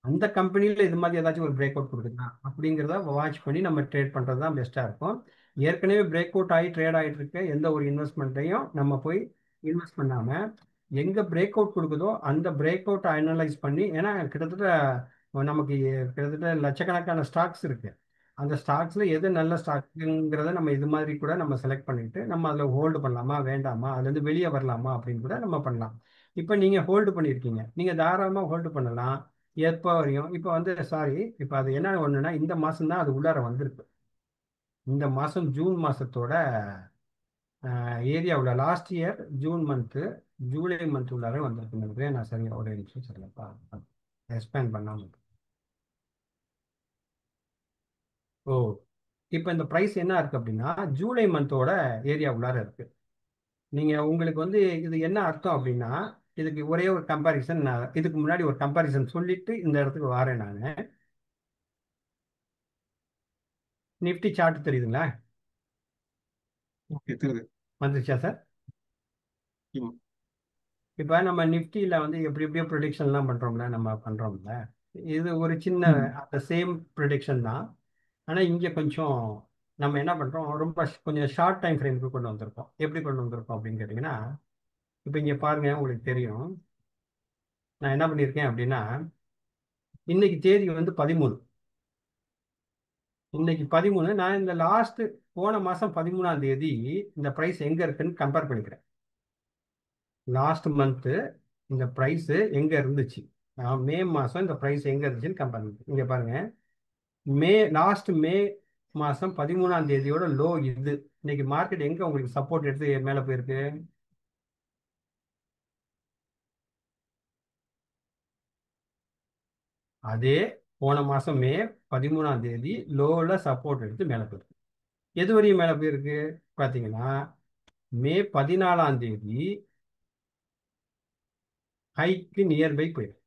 அந்த கம்பெனியில் இது மாதிரி ஏதாச்சும் ஒரு பிரேக் அவுட் கொடுக்குதா அப்படிங்கிறத வாட்ச் பண்ணி நம்ம ட்ரேட் பண்ணுறது தான் பெஸ்ட்டாக இருக்கும். ஏற்கனவே பிரேக் அவுட் ஆகி ட்ரேட் ஆகிட்டு இருக்க எந்த ஒரு இன்வெஸ்ட்மெண்ட்டையும் நம்ம போய் இன்வெஸ்ட் பண்ணாமல் எங்கே பிரேக் அவுட் கொடுக்குதோ அந்த பிரேக் அவுட்டை அனலைஸ் பண்ணி, ஏன்னா கிட்டத்தட்ட நமக்கு கிட்டத்தட்ட லட்சக்கணக்கான ஸ்டாக்ஸ் இருக்கு. அந்த ஸ்டாக்ஸில் எது நல்ல ஸ்டாக்குங்கிறத நம்ம இது மாதிரி கூட நம்ம செலக்ட் பண்ணிட்டு நம்ம அதில் ஹோல்டு பண்ணலாமா வேண்டாமா, அதுலேருந்து வெளியே வரலாமா அப்படின்னு கூட நம்ம பண்ணலாம். இப்போ நீங்கள் ஹோல்டு பண்ணியிருக்கீங்க, நீங்கள் தாராளமாக ஹோல்டு பண்ணலாம். எப்போ வரையும் இப்போ வந்து சாரி, இப்போ அது என்ன ஒன்றுனா இந்த மாதம் தான் அது உள்ளார வந்திருக்கு. இந்த மாதம் ஜூன் மாதத்தோட ஏரியாவில் last year June month July month உள்ளார வந்திருக்கு. நான் சரியா ஒரு நிமிஷம் சொல்லப்பா எக்ஸ்பேண்ட் பண்ணாமல். ஓ, இப்போ இந்த ப்ரைஸ் என்ன இருக்குது அப்படின்னா ஜூலை மந்தோட ஏரியா உள்ளார இருக்குது. நீங்கள் உங்களுக்கு வந்து இது என்ன அர்த்தம் அப்படின்னா, இதுக்கு ஒரே ஒரு கம்பாரிசன், நான் இதுக்கு முன்னாடி ஒரு கம்பாரிசன் சொல்லிட்டு இந்த இடத்துக்கு வரேன். நான் நிஃப்டி சார்ட் தெரியுதுங்களா? ஓகே, தெரியுது. வந்துருச்சா சார்? இப்போ நம்ம நிஃப்டியில் வந்து எப்படி எப்படியோ ப்ரொடிக்ஷன்லாம் பண்ணுறோம்ல, நம்ம பண்ணுறோம்ல, இது ஒரு சின்ன அந்த சேம் ப்ரொடிக்ஷன் தான். ஆனால் இங்கே கொஞ்சம் நம்ம என்ன பண்ணுறோம், ரொம்ப கொஞ்சம் ஷார்ட் டைம் ஃப்ரேமுக்கு கொண்டு வந்திருக்கோம். எப்படி கொண்டு வந்திருக்கோம் அப்படின்னு கேட்டிங்கன்னா, இப்போ இங்கே பாருங்கள், உங்களுக்கு தெரியும் நான் என்ன பண்ணியிருக்கேன் அப்படின்னா, இன்னைக்கு தேதி வந்து 13. இன்னைக்கு 13. நான் இந்த போன மாதம் 13ஆம் தேதி இந்த ப்ரைஸ் எங்கே இருக்குன்னு கம்பேர் பண்ணிக்கிறேன். லாஸ்ட் மந்த்து இந்த ப்ரைஸு எங்கே இருந்துச்சு, மே மாதம் இந்த ப்ரைஸ் எங்கே இருந்துச்சுன்னு கம்பேர் பண்ணிக்கிறேன். இங்கே பாருங்கள், லாஸ்ட் மே மாதம் 13ஆம் தேதியோட லோ இது. இன்னைக்கு மார்க்கெட் எங்கே உங்களுக்கு சப்போர்ட் எடுத்து மேலே போயிருக்கு, அதே போன மாதம் மே 13ஆம் தேதி லோவில் சப்போர்ட் எடுத்து மேலே போயிருக்கு. எது வரையும் மேலே போயிருக்கு பார்த்தீங்கன்னா, மே 14ஆம் தேதி ஹைக்கு நியர்பை போயிருக்கு.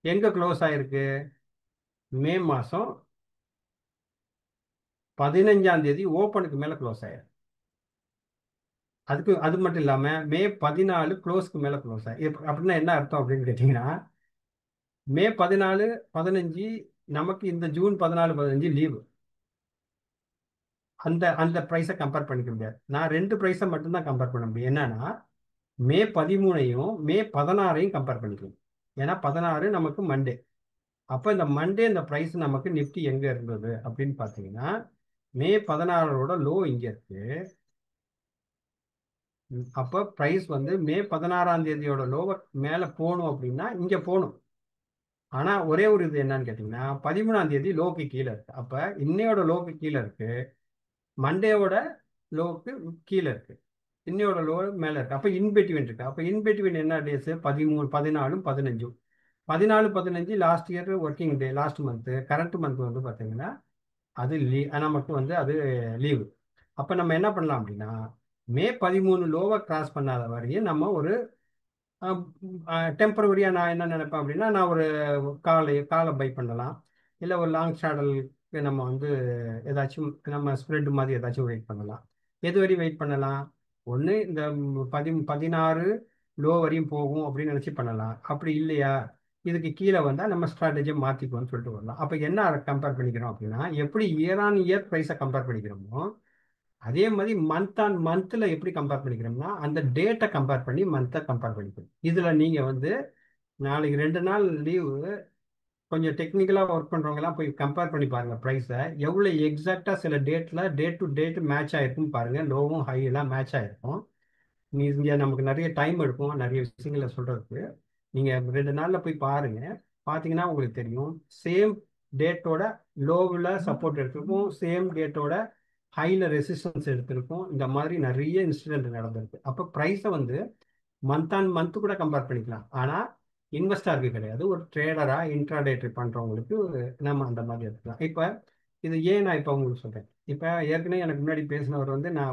எங்கே க்ளோஸ் ஆயிருக்கு, மே மாதம் 15ஆம் தேதி ஓப்பனுக்கு மேலே க்ளோஸ் ஆயிருக்கு. அது மட்டும் இல்லாமல் மே 14 க்ளோஸ்க்கு மேலே க்ளோஸ் ஆயிருக்கு. அப்படின்னா என்ன அர்த்தம் அப்படின்னு கேட்டிங்கன்னா, மே 14 15 நமக்கு இந்த ஜூன் 14 15 லீவு. அந்த ப்ரைஸை கம்பேர் பண்ணிக்க முடியாது. நான் 2 ப்ரைஸை மட்டும்தான் கம்பேர் பண்ண முடியும். என்னன்னா மே 13ஐயும் மே 16ஐயும் கம்பேர் பண்ணிக்கணும். ஏன்னா 16 நமக்கு மண்டே. அப்போ இந்த மண்டே இந்த ப்ரைஸ் நமக்கு நிஃப்டி எங்கே இருந்தது அப்படின்னு பார்த்தீங்கன்னா, மே 16ஓட லோ இங்கே இருக்கு. அப்போ ப்ரைஸ் வந்து மே 16ஆம் தேதியோட லோவை மேலே போகணும் அப்படின்னா இங்கே போகணும். ஆனால் ஒரே ஒரு இது என்னன்னு கேட்டிங்கன்னா, 13ஆம் தேதி லோக்கு கீழே இருக்கு. அப்போ இன்னையோட லோக்கு கீழே இருக்கு, மண்டேவோட லோக்கு கீழே இருக்கு, இன்னையோட லோ மேலே இருக்கு. அப்போ இன்பிட்வீன் இருக்கு. அப்போ இன்பிட்வீன் என்ன days, 13 14 15 14 15 last year working day, last month. Current month வந்து பார்த்தீங்கன்னா அது நமக்கு வந்து அது லீவு. அப்போ நம்ம என்ன பண்ணலாம் அப்படின்னா, மே 13 லோவை கிராஸ் பண்ணாத வரையும் நம்ம ஒரு டெம்பரவரியாக நான் என்ன நினைப்பேன் அப்படின்னா, நான் ஒரு காலை பை பண்ணலாம், இல்லை ஒரு லாங் ஷேடலுக்கு நம்ம வந்து ஏதாச்சும் நம்ம ஸ்ப்ரெட் மாதிரி ஏதாச்சும் வெயிட் பண்ணலாம். எது வரையும் வெயிட் பண்ணலாம், ஒன்று இந்த 16 லோ வரையும் போகும் அப்படின்னு நினச்சி பண்ணலாம். அப்படி இல்லையா, இதுக்கு கீழே வந்தால் நம்ம ஸ்ட்ராட்டஜியை மாற்றிக்குவோம்னு சொல்லிட்டு வரலாம். அப்போ என்ன கம்பேர் பண்ணிக்கிறோம் அப்படின்னா, எப்படி இயர் ஆன் இயர் ப்ரைஸை கம்பேர் பண்ணிக்கிறோமோ அதே மாதிரி மந்த் ஆன் மந்த்தில் எப்படி கம்பேர் பண்ணிக்கிறோம்னா அந்த டேட்டை கம்பேர் பண்ணி மந்த்தை கம்பேர் பண்ணிக்கணும். இதில் நீங்கள் வந்து நாளைக்கு 2 நாள் லீவு, கொஞ்சம் டெக்னிக்கலாக ஒர்க் பண்ணுறவங்கலாம் போய் கம்பேர் பண்ணி பாருங்கள் ப்ரைஸை, எவ்வளோ எக்ஸாக்டாக சில டேட்டில் டேட் டு டேட் மேட்ச் ஆகிருக்குன்னு பாருங்கள். லோவும் ஹையெல்லாம் மேட்ச் ஆகிருக்கும். இங்கே நமக்கு நிறைய டைம் எடுக்கும் நிறைய விஷயங்களை சொல்கிறதுக்கு. நீங்கள் 2 நாளில் போய் பாருங்கள், பார்த்தீங்கன்னா உங்களுக்கு தெரியும். சேம் டேட்டோட லோவில் சப்போர்ட் எடுத்துருக்கும், சேம் டேட்டோட ஹையில் ரெசிஸ்டன்ஸ் எடுத்திருக்கும். இந்த மாதிரி நிறைய இன்சிடென்ட் நடந்திருக்கு. அப்போ ப்ரைஸை வந்து மந்த் ஆன் மந்த்து கூட கம்பேர் பண்ணிக்கலாம். ஆனால் இன்வெஸ்டருக்கு கிடையாது, ஒரு ட்ரேடராக இன்ட்ராடே ட்ரேட் பண்ணுறவங்களுக்கு நம்ம அந்த மாதிரி எடுத்துக்கலாம். இப்போ இது ஏன் நான் இப்போ உங்களுக்கு சொல்றேன். இப்போ ஏற்கனவே எனக்கு முன்னாடி பேசினவர் வந்து நான்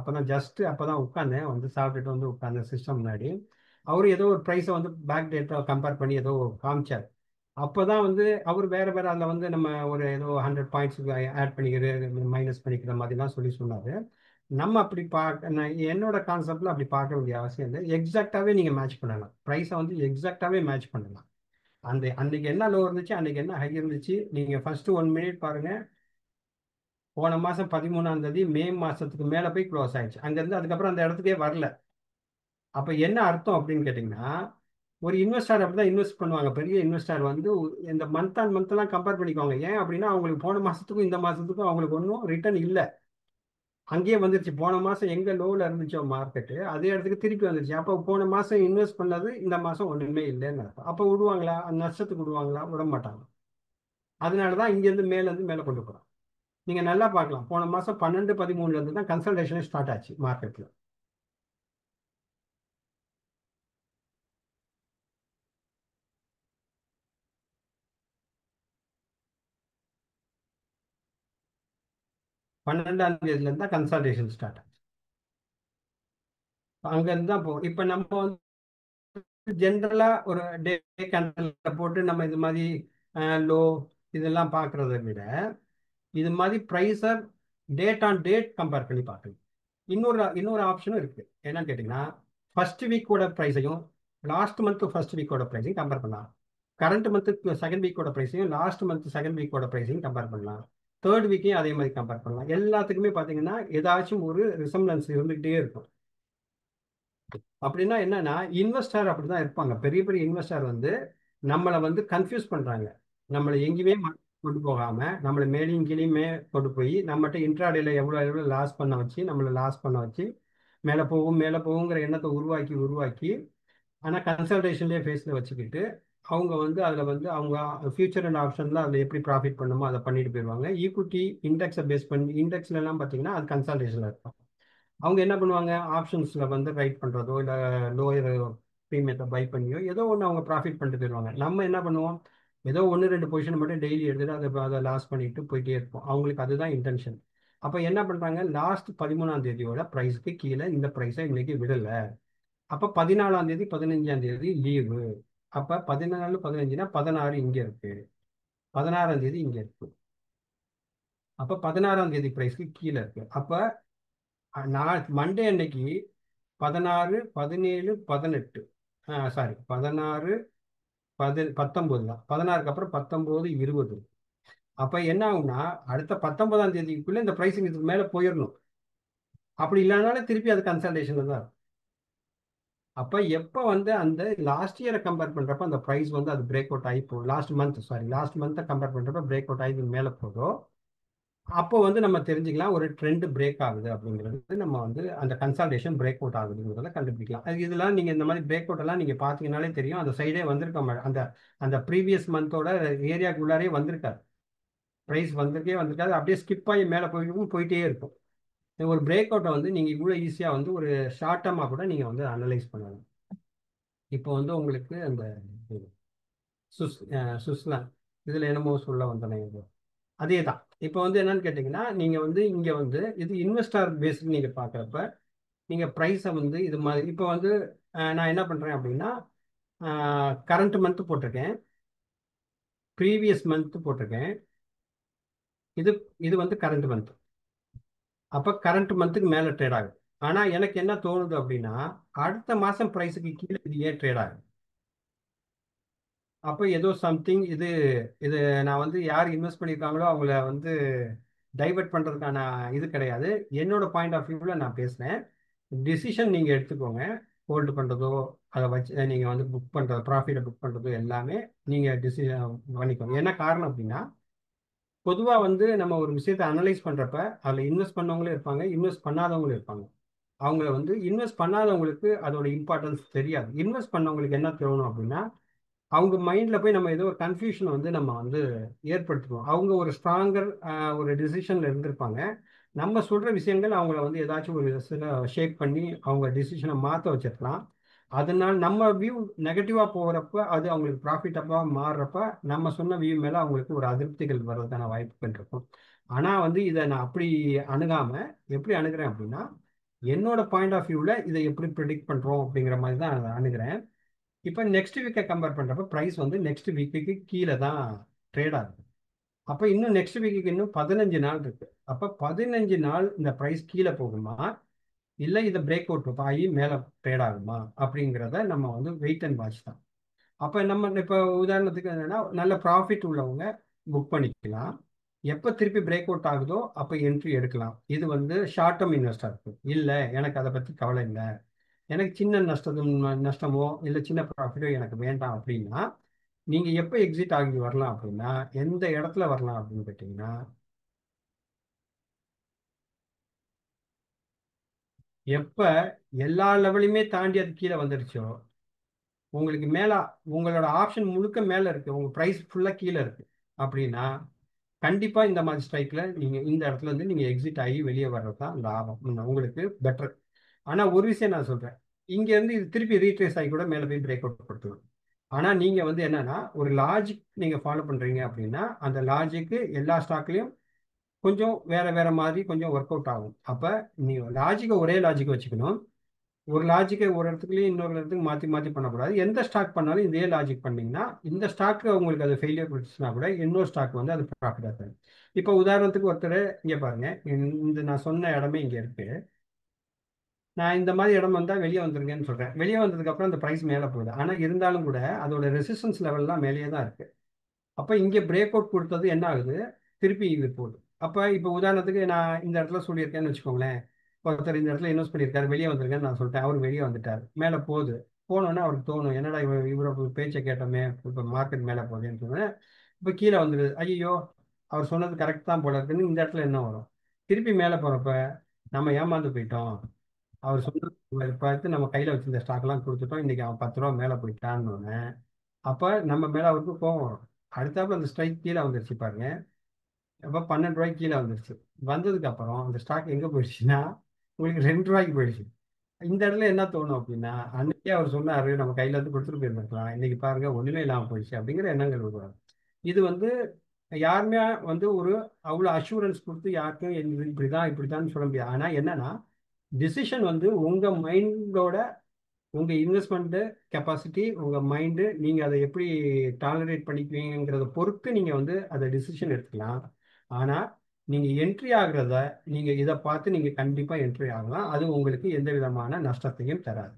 அப்பதான் உட்காந்தேன், வந்து சாப்பிட்டுட்டு வந்து உட்காந்தேன் சிஸ்டம் முன்னாடி. அவர் ஏதோ ஒரு ப்ரைஸை வந்து பேக் டேட்டா கம்பேர் பண்ணி ஏதோ காமிச்சார். அப்போதான் வந்து அவர் வேற வேற அதில் வந்து நம்ம ஒரு ஏதோ 100 பாயிண்ட்ஸ் ஆட் பண்ணிக்கிறது மைனஸ் பண்ணிக்கிற மாதிரிலாம் சொன்னாரு. நம்ம அப்படி என்னோட கான்செப்ட்ல அப்படி பார்க்க வேண்டிய அவசியம் இல்லை. எக்ஸாக்டாவே நீங்க மேட்ச் பண்ணலாம், ப்ரைஸை வந்து எக்ஸாக்டாவே மேட்ச் பண்ணலாம். அன்னைக்கு என்ன லோ இருந்துச்சு, அன்னைக்கு என்ன ஹை இருந்துச்சு, நீங்க ஃபர்ஸ்ட் 1 மினிட் பாருங்க. போன மாசம் 13ஆம் தேதி மே மாசத்துக்கு மேல போய் க்ளோஸ் ஆயிடுச்சு. அங்கிருந்து அதுக்கப்புறம் அந்த இடத்துக்கே வரல. அப்ப என்ன அர்த்தம் அப்படின்னு கேட்டீங்கன்னா, ஒரு இன்வெஸ்டர் அப்படிதான் இன்வெஸ்ட் பண்ணுவாங்க. பெரிய இன்வெஸ்டர் வந்து இந்த மந்த் ஆன் மந்த் எல்லாம் கம்பேர் பண்ணிக்குவாங்க. ஏன் அப்படின்னா அவங்களுக்கு போன மாசத்துக்கும் இந்த மாசத்துக்கும் அவங்களுக்கு ஒன்றும் ரிட்டர்ன் இல்லை. அங்கேயே வந்துருச்சு. போன மாசம் எங்க லோல இருந்துச்சோ மார்க்கெட்டு, அதே இடத்துக்கு திருப்பி வந்துருச்சு. அப்போ போன மாசம் இன்வெஸ்ட் பண்ணது இந்த மாசம் ஒண்ணுமே இல்லைன்னு அர்த்தம். அப்போ விடுவாங்களா? அந்த நஷ்டத்துக்கு விடுவாங்களா? விட மாட்டாங்க. அதனாலதான் இங்க இருந்து மேல கொண்டு போறோம். நீங்க நல்லா பார்க்கலாம். போன மாசம் 12, 13ல இருந்து தான் கன்சல்டேஷன் ஸ்டார்ட் ஆச்சு மார்க்கெட்ல. பன்னெண்டாம் தேதியில இருந்தா கன்சல்டேஷன் ஸ்டார்ட் ஆச்சு. அங்க இருந்து தான் போகும். இப்ப நம்ம வந்து ஜென்ரலா ஒரு டே கேண்டல்ல போட்டு நம்ம இது மாதிரி லோ இதெல்லாம் பார்க்கறத விட இது மாதிரி ப்ரைஸை டேட் ஆன் டேட் கம்பேர் பண்ணி பார்க்கணும். இன்னொரு ஆப்ஷனும் இருக்கு. என்னன்னு கேட்டீங்கன்னா, ஃபர்ஸ்ட் வீக்கோட ப்ரைஸையும் லாஸ்ட் மந்த் ஃபர்ஸ்ட் வீக்கோட ப்ரைஸையும் கம்பேர் பண்ணலாம். கரண்ட் மந்த் செகண்ட் வீக்கோட ப்ரைஸையும் லாஸ்ட் மந்த் செகண்ட் வீக்கோட ப்ரைஸையும் கம்பேர் பண்ணலாம். தேர்ட் வீக்கையும் அதே மாதிரி கம்பேர் பண்ணலாம். எல்லாத்துக்குமே பார்த்தீங்கன்னா ஏதாச்சும் ஒரு ரிசம்லன்ஸ் இருந்துகிட்டே இருக்கும். அப்படின்னா என்னன்னா, இன்வெஸ்டர் அப்படிதான் இருப்பாங்க. பெரிய பெரிய இன்வெஸ்டர் வந்து நம்மளை வந்து கன்ஃபியூஸ் பண்றாங்க. நம்மளை எங்கேயுமே கொண்டு போகாம நம்மளை மேலேயும் கீழேயுமே கொண்டு போய் நம்மகிட்ட இன்ட்ராடேல எவ்வளோ லாஸ் பண்ண வச்சு நம்மளை லாஸ் பண்ண வச்சு மேலே போகுங்கிற எண்ணத்தை உருவாக்கி ஆனால் கன்சல்டேஷன்லேயே ஃபேஸில் வச்சுக்கிட்டு அவங்க வந்து அதில் வந்து அவங்க ஃபியூச்சர் அண்ட் ஆப்ஷனில் அதில் எப்படி ப்ராஃபிட் பண்ணுமோ அதை பண்ணிட்டு போயிடுவாங்க. ஈக்விட்டி இண்டெக்ஸை பேஸ் பண்ணி இண்டெக்ஸ்லாம் பார்த்தீங்கன்னா அது கன்சல்டேஷனில் இருக்கும். அவங்க என்ன பண்ணுவாங்க, ஆப்ஷன்ஸில் வந்து ரைட் பண்ணுறதோ இல்லை லோயர் ப்ரீமியத்தை பை பண்ணியோ ஏதோ ஒன்று அவங்க ப்ராஃபிட் பண்ணிட்டு போயிடுவாங்க. நம்ம என்ன பண்ணுவோம், ஏதோ 1-2 பொசிஷன் மட்டும் டெய்லி எடுத்துட்டு அதை லாஸ் பண்ணிட்டு போயிட்டே இருப்போம். அவங்களுக்கு அதுதான் இன்டென்ஷன். அப்போ என்ன பண்ணுறாங்க, லாஸ்ட் 13ஆம் தேதியோட ப்ரைஸ்க்கு கீழே இந்த ப்ரைஸை இன்னைக்கு விடலை. அப்போ 14ஆம் தேதி 15ஆம் தேதி லீவு. அப்போ 14, 15னா 16 இங்கே இருக்கு, 16ஆம் தேதி இங்கே இருக்கு. அப்போ 16ஆம் தேதி ப்ரைஸ்க்கு கீழே இருக்கு. அப்போ மண்டே அன்னைக்கு 16, 17, 18 சாரி 16, 19 தான். 16க்கு அப்புறம் 19, 20. அப்ப என்ன ஆகும்னா அடுத்த 19ஆம் தேதிக்குள்ள இந்த பிரைசிங் இதுக்கு மேல போயிடணும். அப்படி இல்லைனாலும் திருப்பி அது கன்சல்டேஷன்ல தான் இருக்கும். அப்ப எப்ப வந்து அந்த லாஸ்ட் இயரை கம்பேர் பண்றப்ப அந்த பிரைஸ் வந்து அது பிரேக் அவுட் ஆகி போகும். லாஸ்ட் மந்த்தை கம்பேர் பண்றப்ப பிரேக் அவுட் ஆகி மேல போதும். அப்போ வந்து நம்ம தெரிஞ்சுக்கலாம் ஒரு ட்ரெண்ட் பிரேக் ஆகுது அப்படிங்கிறது. நம்ம வந்து அந்த கன்சல்டேஷன் பிரேக் அவுட் ஆகுதுங்கிறத கண்டுபிடிக்கலாம். இதெல்லாம் நீங்க இந்த மாதிரி பிரேக் அவுட் எல்லாம் நீங்க பாத்தீங்கன்னாலே தெரியும். அந்த சைடே வந்திருக்க அந்த அந்த ப்ரீவியஸ் மந்தோட ஏரியாக்குள்ளாரே வந்திருக்காரு. ப்ரைஸ் வந்திருக்காது. அப்படியே ஸ்கிப் ஆகி மேலே போயிட்டே இருக்கும். ஒரு பிரேக் அவுட்டை வந்து நீங்கள் இவ்வளோ ஈஸியாக வந்து ஒரு ஷார்ட் டர்மாக கூட நீங்கள் வந்து அனலைஸ் பண்ணலாம். இப்போ வந்து உங்களுக்கு அந்த சுஸ்லான் இதில் என்னமோ சொல்ல வந்தேன். அதே தான். இப்போ வந்து என்னன்னு கேட்டிங்கன்னா, நீங்கள் வந்து இங்கே வந்து இது இன்வெஸ்டர் பேஸ்டு நீங்கள் பார்க்குறப்ப நீங்கள் ப்ரைஸை வந்து இது மாதிரி இப்போ வந்து நான் என்ன பண்ணுறேன் அப்படின்னா, கரண்ட் மந்த் போட்டிருக்கேன், ப்ரீவியஸ் மந்த் போட்டிருக்கேன். இது வந்து கரண்ட் மந்த். அப்போ கரண்ட் மந்த்துக்கு மேலே ட்ரேட் ஆகுது. ஆனால் எனக்கு என்ன தோணுது அப்படின்னா, அடுத்த மாதம் ப்ரைஸுக்கு கீழே இது ஏன் ட்ரேட் ஆகுது? அப்போ ஏதோ சம்திங் இது இது நான் வந்து யார் இன்வெஸ்ட் பண்ணியிருக்காங்களோ அவங்கள வந்து டைவர்ட் பண்ணுறதுக்கான இது கிடையாது. என்னோட பாயிண்ட் ஆஃப் வியூவில் நான் பேசுகிறேன். டிசிஷன் நீங்கள் எடுத்துக்கோங்க. ஹோல்டு பண்ணுறதோ அதை வச்சு நீங்கள் வந்து புக் பண்ணுறது, ப்ராஃபிட்டை புக் பண்ணுறதோ எல்லாமே நீங்கள் டிசிஷன் பண்ணிக்கோங்க. என்ன காரணம் அப்படின்னா, பொதுவாக வந்து நம்ம ஒரு விஷயத்தை அனலைஸ் பண்ணுறப்ப அதில் இன்வெஸ்ட் பண்ணவங்களும் இருப்பாங்க, இன்வெஸ்ட் பண்ணாதவங்களும் இருப்பாங்க. அவங்கள வந்து இன்வெஸ்ட் பண்ணாதவங்களுக்கு அதோட இம்பார்ட்டன்ஸ் தெரியாது. இன்வெஸ்ட் பண்ணவங்களுக்கு என்ன தோணும் அப்படின்னா, அவங்க மைண்டில் போய் நம்ம ஏதோ ஒரு கன்ஃபியூஷனை வந்து நம்ம வந்து ஏற்படுத்துவோம். அவங்க ஒரு ஸ்ட்ராங்கர் ஒரு டிசிஷனில் இருந்திருப்பாங்க. நம்ம சொல்கிற விஷயங்கள் அவங்கள வந்து ஏதாச்சும் ஒரு சில ஷேக் பண்ணி அவங்க டிசிஷனை மாற்ற வச்சிருக்கலாம். அதனால நம்ம வியூ நெகட்டிவாக போகிறப்ப அது அவங்களுக்கு ப்ராஃபிட்டபாக மாறுறப்ப நம்ம சொன்ன வியூ மேலே அவங்களுக்கு ஒரு அதிருப்திகள் வர்றதுக்கான வாய்ப்புகள் இருக்கும். ஆனால் வந்து இதை நான் அப்படி அணுகாம எப்படி அணுகிறேன் அப்படின்னா, என்னோட பாயிண்ட் ஆஃப் வியூவில் இதை எப்படி ப்ரிடிக்ட் பண்ணுறோம் அப்படிங்கிற மாதிரி தான் அதை அணுகிறேன். இப்போ நெக்ஸ்ட் வீக்கை கம்பேர் பண்ணுறப்ப ப்ரைஸ் வந்து நெக்ஸ்ட் வீக்குக்கு கீழே தான் ட்ரேட் ஆகுது. அப்போ இன்னும் நெக்ஸ்ட் வீக்குக்கு இன்னும் 15 நாள் இருக்கு. அப்போ 15 நாள் இந்த ப்ரைஸ் கீழே போகுமா, இல்லை இதை பிரேக் அவுட் ஆகி மேலே ட்ரேட் ஆகுமா அப்படிங்கிறத நம்ம வந்து வெயிட் அண்ட் வாட்ச் தான். அப்போ நம்ம இப்போ உதாரணத்துக்கு என்னன்னா, நல்ல ப்ராஃபிட் உள்ளவங்க புக் பண்ணிக்கலாம். எப்போ திருப்பி பிரேக் அவுட் ஆகுதோ அப்போ என்ட்ரி எடுக்கலாம். இது வந்து ஷார்ட் டேர்ம் இன்வெஸ்டருக்கு. இல்லை எனக்கு அதை பற்றி கவலை இல்லை, எனக்கு சின்ன நஷ்டமோ இல்லை சின்ன ப்ராஃபிட்டோ எனக்கு வேண்டாம் அப்படின்னா, நீங்கள் எப்போ எக்ஸிட் ஆகி வரலாம் அப்படின்னா, எந்த இடத்துல வரலாம் அப்படின்னு கேட்டிங்கன்னா, எப்போ எல்லா லெவலையுமே தாண்டி அது கீழே வந்துடுச்சோ, உங்களுக்கு மேலே உங்களோட ஆப்ஷன் முழுக்க மேலே இருக்குது, உங்கள் ப்ரைஸ் ஃபுல்லாக கீழே இருக்குது அப்படின்னா, கண்டிப்பாக இந்த மாதிரி ஸ்ட்ரைக்கில் நீங்கள் இந்த இடத்துல இருந்து நீங்கள் எக்ஸிட் ஆகி வெளியே வர்றது தான் லாபம், உங்களுக்கு பெட்டர். ஆனால் ஒரு விஷயம் நான் சொல்கிறேன், இங்கேருந்து இது திருப்பி ரீட்ரேஸ் ஆகி கூட மேலே போய் பிரேக் அவுட் கொடுத்துரும். ஆனால் நீங்கள் வந்து என்னன்னா, ஒரு லாஜிக் நீங்கள் ஃபாலோ பண்ணுறீங்க அப்படின்னா, அந்த லாஜிக்கு எல்லா ஸ்டாக்லேயும் கொஞ்சம் வேற மாதிரி கொஞ்சம் ஒர்க் அவுட் ஆகும். அப்போ நீங்கள் லாஜிக்கை ஒரே லாஜிக்கை வச்சுக்கணும். ஒரு லாஜிக்கை ஒரு இடத்துக்குலையும் இன்னொரு இடத்துக்கு மாற்றி மாற்றி பண்ணக்கூடாது. எந்த ஸ்டாக் பண்ணாலும் இதே லாஜிக் பண்ணீங்கன்னா, இந்த ஸ்டாக்கு உங்களுக்கு அது ஃபெயிலியர் கொடுத்துச்சுன்னா கூட இன்னொரு ஸ்டாக் வந்து அது ப்ராஃபிட் ஆகுது. இப்போ உதாரணத்துக்கு ஒருத்தர் இங்கே பாருங்க, இந்த நான் சொன்ன இடமே இங்கே இருக்கு. நான் இந்த மாதிரி இடம் வந்தால் வெளியே வந்துருங்கன்னு சொல்கிறேன். வெளியே வந்ததுக்கப்புறம் அந்த ப்ரைஸ் மேலே போகுது. ஆனால் இருந்தாலும் கூட அதோட ரெசிஸ்டன்ஸ் லெவல்லாம் மேலேயே தான் இருக்குது. அப்போ இங்கே பிரேக் அவுட் கொடுத்தது என்ன ஆகுது, திருப்பி இது போகுது. அப்போ இப்போ உதாரணத்துக்கு நான் இந்த இடத்துல சொல்லியிருக்கேன்னு வச்சுக்கோங்களேன், ஒருத்தர் இந்த இடத்துல இன்வெஸ்ட் பண்ணியிருக்காரு, வெளியே வந்திருக்கேன்னு நான் சொல்லிட்டேன், அவர் வெளியே வந்துட்டார். மேலே போகுது. போனோன்னே அவருக்கு தோணும், என்னடா இவரோட பேச்சை கேட்டோமே, இப்போ மார்க்கெட் மேலே போகுதுன்னு சொன்னேன். இப்போ கீழே வந்துடுது, ஐயோ அவர் சொன்னது கரெக்ட் தான் போல இருக்குன்னு இந்த இடத்துல என்ன வரும், திருப்பி மேலே போகிறப்ப நம்ம ஏமாந்து போயிட்டோம், அவர் சொன்னது பார்த்து நம்ம கையில் வச்சிருந்த ஸ்டாக்லாம் கொடுத்துட்டோம், இன்னைக்கு அவன் 10 ரூபா மேலே போயிட்டான்னு. அப்போ நம்ம மேலே அவருக்கு கோவம் வரும். அடுத்தாப்புல அந்த ஸ்ட்ரைக் கீழே வந்துருச்சு பாருங்க, அப்போ 12 ரூபாய்க்கு கீழே வந்துருச்சு. வந்ததுக்கு அப்புறம் அந்த ஸ்டாக் எங்கே போயிடுச்சுன்னா உங்களுக்கு 2 ரூபாய்க்கு போயிடுச்சு. இந்த இடத்துல என்ன தோணும் அப்படின்னா, அன்னைக்கே அவர் சொன்னாரு நம்ம கையில இருந்து கொடுத்துட்டு போயிருந்துருக்கலாம், இன்னைக்கு பாருங்க ஒண்ணுமே இல்லாமல் போயிடுச்சு அப்படிங்கிற எண்ணங்கள் வருவாங்க. இது வந்து யாருமே வந்து ஒரு அவ்வளோ அஷூரன்ஸ் கொடுத்து யாருக்கும் இப்படிதான் சொல்ல முடியாது. ஆனால் என்னன்னா, டிசிஷன் வந்து உங்க மைண்டோட, உங்க இன்வெஸ்ட்மெண்ட் கெப்பாசிட்டி, உங்க மைண்டு, நீங்க அதை எப்படி டாலரேட் பண்ணிக்குவீங்கிறத பொறுத்து நீங்க வந்து அதை டிசிஷன் எடுத்துக்கலாம். ஆனா நீங்க என்ட்ரி ஆகுறத நீங்க இதை பார்த்து நீங்க கண்டிப்பா என்ட்ரி ஆகலாம். அது உங்களுக்கு எந்த விதமான நஷ்டத்தையும் தராது.